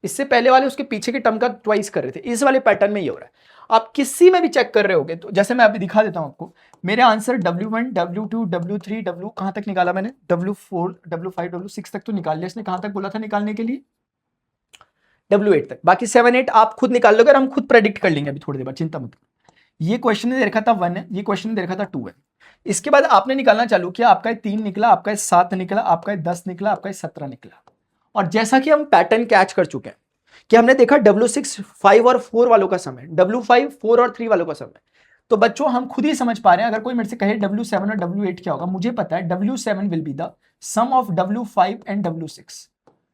इससे पहले वाले उसके पीछे के टर्म का ट्वाइस कर रहे थे, इस वाले पैटर्न में ये हो रहा है। आप किसी में भी चेक कर रहे होगे, तो जैसे मैं अभी दिखा देता हूं आपको, मेरे answer W1 W2 W3 W कहां तक निकाला मैंने? W4 W5 W6 तक तो निकाल लिया। इसने कहां तक बोला था निकालने के लिए? W8 तक। बाकी 7 8 आप खुद निकाल लोगे, और हम खुद प्रेडिक्ट कर लेंगे अभी थोड़ी देर बाद, चिंता मत करो। ये क्वेश्चन ने दे रखा था 1 है, ये क्वेश्चन ने दे रखा था 2 है। इसके बाद आपने निकालना चालू किया, आपका 3 निकला, आपका 7 निकला, आपका 10 निकला, आपका 17 निकला। और जैसा कि हम पैटर्न कैच कर चुके हैं कि हमने देखा W6 5 और 4 वालों का सम है, W5 4 और 3 वालों का सम है। तो बच्चों हम खुद ही समझ पा रहे हैं। अगर कोई मेरे से कहे W7 और W8 क्या होगा, मुझे पता है W7 will be the sum of W5 and W6,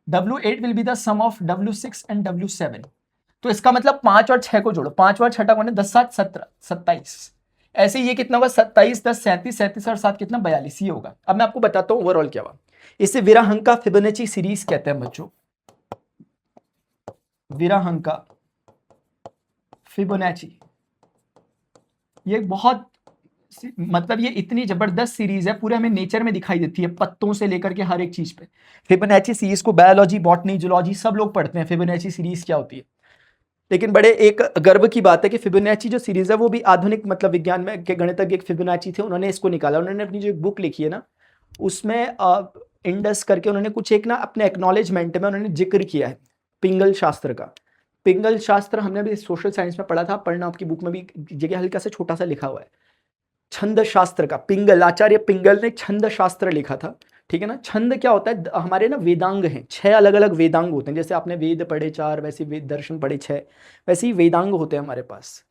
W8 will be the sum of W6 and W7। तो इसका मतलब 5 और 6 को जोड़ो, 5 और 6 कौन है? 10 7 17 27। ऐसे ये कितना होगा? 27 10 37 37 और 7 कितना? 42 ही होगा। अब मैं आपको बताता हूं ओवरऑल क्या हुआ। इसे विराहंका फिबोनाची सीरीज कहते हैं बच्चों, विराहंका फिबोनाची। ये बहुत मतलब ये इतनी जबरदस्त सीरीज है, पूरे हमें नेचर में दिखाई देती है, पत्तों से लेकर के हर एक चीज पे। फिबोनाची सीरीज को बायोलॉजी बॉटनी जूलॉजी सब लोग पढ़ते हैं, फिबोनाची सीरीज क्या होती है। लेकिन बड़े एक गर्व की बात है कि फिबोनाची जो सीरीज है वो भी आधुनिक मतलब विज्ञान में के गणितज्ञ एक फिबोनाची थे, उन्होंने इसको निकाला। उन्होंने अपनी जो एक बुक लिखी है ना, उसमें इंडस करके उन्होंने कुछ एक ना अपने एक्नॉलेजमेंट में उन्होंने जिक्र किया है पिंगल शास्त्र का। पिंगल शास्त्र हमने भी सोशल साइंस में पढ़ा था, पढ़ना आपकी बुक में भी जगह हल्का सा छोटा सा लिखा हुआ है। छंद शास्त्र का पिंगल, आचार्य पिंगल ने छंद शास्त्र लिखा था, ठीक है ना। छंद क्या होता है? हमारे ना वेदांग हैं, 6 अलग अलग वेदांग होते हैं। जैसे आपने वेद पढ़े 4, वैसे वेद दर्शन पढ़े 6, वैसे ही वेदांग होते हैं हमारे पास।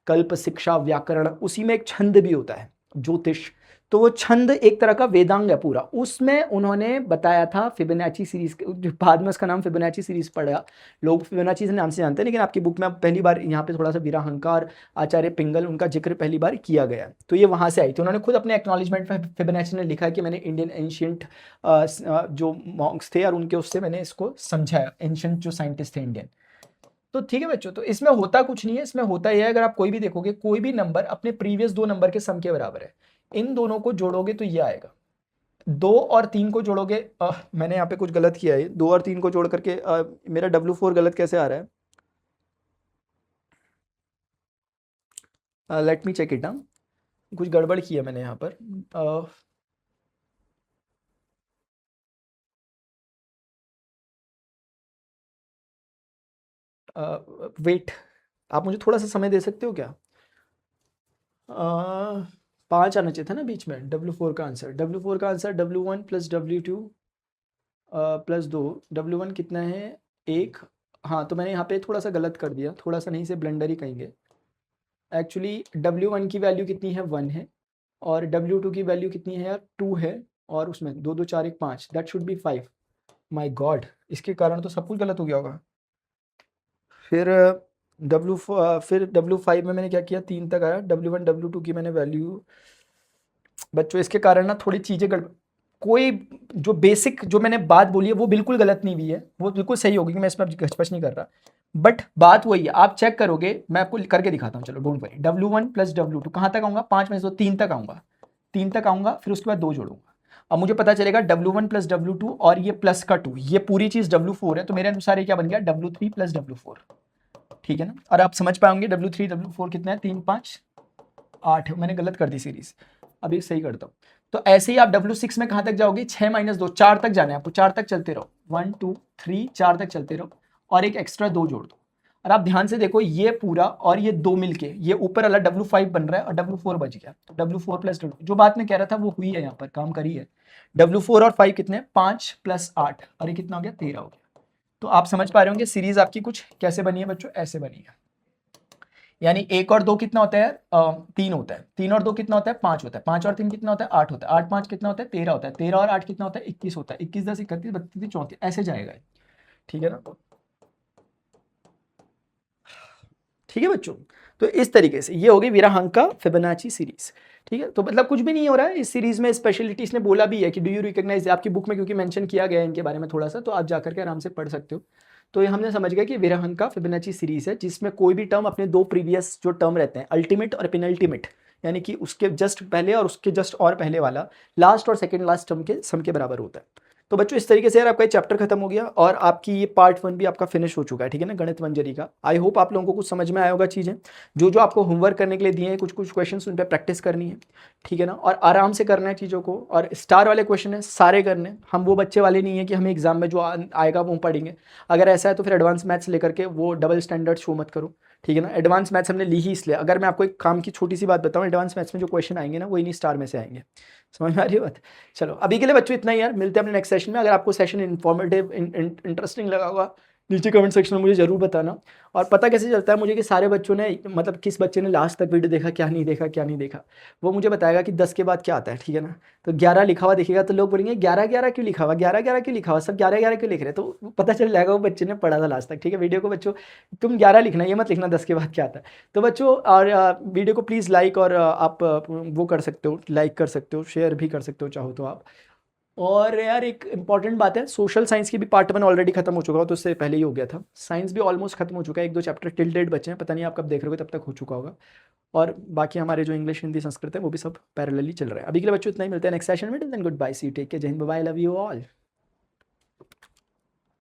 कल्प, शिक्षा, व्याकरण, उसी में एक छंद भी होता है, ज्योतिष। तो वो छंद एक तरह का वेदांग है पूरा। उसमें उन्होंने बताया था फिबोनाची सीरीज, बाद में उसका नाम फिबोनाची सीरीज पड़ा, लोग फिबोनाची से नाम से जानते हैं, लेकिन आपकी बुक में पहली बार यहाँ पे थोड़ा सा विराहंका और आचार्य पिंगल, उनका जिक्र पहली बार किया गया। तो ये वहाँ से आई थी। उन्होंने खुद अपने एक्नॉलेजमेंट में फिबोनाची ने लिखा है कि मैंने इंडियन एंशियंट जो मॉन्क्स थे और उनके उससे मैंने इसको समझाया, एंशियंट जो साइंटिस्ट थे इंडियन। तो ठीक है बच्चों, तो इसमें होता कुछ नहीं है, इसमें होता यह है, अगर आप कोई भी देखोगे, कोई भी नंबर अपने प्रीवियस 2 नंबर के सम के बराबर है, इन दोनों को जोड़ोगे तो ये आएगा। 2 और 3 को जोड़ोगे, मैंने यहाँ पे कुछ गलत किया है, 2 और 3 को जोड़ करके मेरा W4 गलत कैसे आ रहा है? Let me check it. कुछ गड़बड़ की है मैंने यहाँ पर। वेट, आप मुझे थोड़ा सा समय दे सकते हो क्या? 5 आना चाहिए था ना बीच में। W4 का आंसर, W4 का answer W1 plus W2 plus 2। W1 कितना है? 1। हाँ, तो मैंने यहाँ पे थोड़ा सा गलत कर दिया, थोड़ा सा नहीं से ब्लंडर ही कहेंगे। एक्चुअली W1 की वैल्यू कितनी है? 1 है, और W2 की वैल्यू कितनी है यार? 2 है, और उसमें 2 2 4 1 5, that should B 5। My God, इसके कारण तो सब कुछ गलत हो गया होगा। फिर फिर W5 में मैंने क्या किया? 3 तक आया। W1 W2 की मैंने वैल्यू, बच्चों इसके कारण ना थोड़ी चीज़ें कोई जो बेसिक जो मैंने बात बोली है वो बिल्कुल गलत नहीं हुई है, वो बिल्कुल सही होगी, मैं इसमें घचपच नहीं कर रहा। बट बात वही है, आप चेक करोगे, मैं आपको करके दिखाता हूँ, चलो don't worry. W1 plus W2 कहाँ तक आऊँगा? 5 में से 3 तक आऊँगा, 3 तक आऊँगा, फिर उसके बाद 2 जोड़ूंगा। अब मुझे पता चलेगा W1 प्लस W2 और ये प्लस का 2, ये पूरी चीज़ W4 है, तो मेरे अनुसार ये क्या बन गया? W3 plus W4। ठीक है ना? और आप समझ पाएंगे W3 W4 कितना है? 3 5 8। मैंने गलत कर दी सीरीज, अभी सही करता हूँ। तो ऐसे ही आप W6 में कहाँ तक जाओगे? 6 माइनस 2, 4 तक जाना है आपको, 4 तक चलते रहो, 1 2 3 4 तक चलते रहो, और एक एक्स्ट्रा 2 जोड़ दो। और आप ध्यान से देखो, ये पूरा और ये 2 मिलके ये ऊपर वाला W5 बन रहा है, और W4 बच गया, तो W4 प्लस W, जो बात मैं कह रहा था वो हुई है, यहाँ पर काम करी है। W4 और 5 कितने? 5 प्लस 8, और ये कितना हो गया? 13 हो गया। तो आप समझ पा रहे होंगे सीरीज आपकी कुछ कैसे बनी है बच्चों? ऐसे बनी है। यानी 1 और 2 कितना होता है यार? 3 होता है। 3 और 2 कितना होता है? 5 होता है। 5 और 3 कितना होता है? 8 होता है। 8 5 कितना होता है? 13 होता है। 13 और 8 कितना होता है? 21 होता है। 21 10 31 32 34, ऐसे जाएगा। ठीक है ना? ठीक है बच्चों, तो इस तरीके से ये होगी वीराहंका फिबोनाची सीरीज। ठीक है, तो मतलब कुछ भी नहीं हो रहा है इस सीरीज में। स्पेशलिटी इसने बोला भी है कि डू यू रिकॉग्नाइज, आपकी बुक में क्योंकि मेंशन किया गया है इनके बारे में थोड़ा सा, तो आप जाकर के आराम से पढ़ सकते हो। तो ये हमने समझ गया कि वीराहंका फिबोनाची सीरीज है, जिसमें कोई भी टर्म अपने 2 प्रीवियस जो टर्म रहते हैं, अल्टीमेट और पेनल्टीमेट, यानी कि उसके जस्ट पहले और उसके जस्ट और पहले वाला लास्ट और सेकेंड लास्ट टर्म के सम के बराबर होता है। तो बच्चों इस तरीके से यार आपका ये चैप्टर खत्म हो गया, और आपकी ये पार्ट 1 भी आपका फिनिश हो चुका है। ठीक है ना, गणित मंजरी का। आई होप आप लोगों को कुछ समझ में आया होगा चीज़ें। जो जो आपको होमवर्क करने के लिए दिए हैं, कुछ कुछ क्वेश्चन उन पर प्रैक्टिस करनी है। ठीक है ना, और आराम से करना है चीज़ों को, और स्टार वाले क्वेश्चन है सारे करने। हम वो बच्चे वाले नहीं है कि हमें एग्जाम में जो आएगा वो पढ़ेंगे। अगर ऐसा है तो फिर एडवांस मैथ्स लेकर के वो डबल स्टैंडर्ड शो मत करो। ठीक है ना, एडवांस मैथ्स हमने ली ही इसलिए। अगर मैं आपको एक काम की छोटी सी बात बताऊं, एडवांस मैथ्स में जो क्वेश्चन आएंगे ना, वो इन्हीं स्टार में से आएंगे। समझ में आ रही है बात? चलो अभी के लिए बच्चों इतना ही यार, मिलते हैं अपने नेक्स्ट सेशन में। अगर आपको सेशन इन्फॉर्मेटिव इंटरेस्टिंग लगा होगा, नीचे कमेंट सेक्शन में मुझे जरूर बताना। और पता कैसे चलता है मुझे कि सारे बच्चों ने, मतलब किस बच्चे ने लास्ट तक वीडियो देखा, क्या नहीं देखा, क्या नहीं देखा, वो मुझे बताएगा कि 10 के बाद क्या आता है। ठीक है ना, तो 11 लिखा हुआ दिखेगा तो लोग बोलेंगे 11 11 क्यों लिखा हुआ, 11 11 क्यों लिखा हुआ, सब 11 11 क्यों लिख रहे हैं, तो पता चल जाएगा वो बच्चे ने पढ़ा था लास्ट तक। ठीक है, वीडियो को बच्चों तुम 11 लिखना, ये मत लिखना 10 के बाद क्या आता है। तो बच्चों, और वीडियो को प्लीज़ लाइक, और आप वो कर सकते हो, लाइक कर सकते हो, शेयर भी कर सकते हो चाहो तो आप। और यार एक इंपॉर्टेंट बात है, सोशल साइंस की भी पार्ट 1 ऑलरेडी खत्म हो चुका हो, तो उससे पहले ही हो गया था। साइंस भी ऑलमोस्ट खत्म हो चुका है, 1 2 चैप्टर टिल डेट बचे हैं, पता नहीं आप कब देख रहे हो, तब तक हो चुका होगा। और बाकी हमारे जो इंग्लिश हिंदी संस्कृत है वो भी सब पैरेलली चल रहा है। अभी के लिए बच्चों इतना ही, मिलते हैं नेक्स्ट सेशन में। Then good bye, see you, take care, Jai Hind, bye, love you all.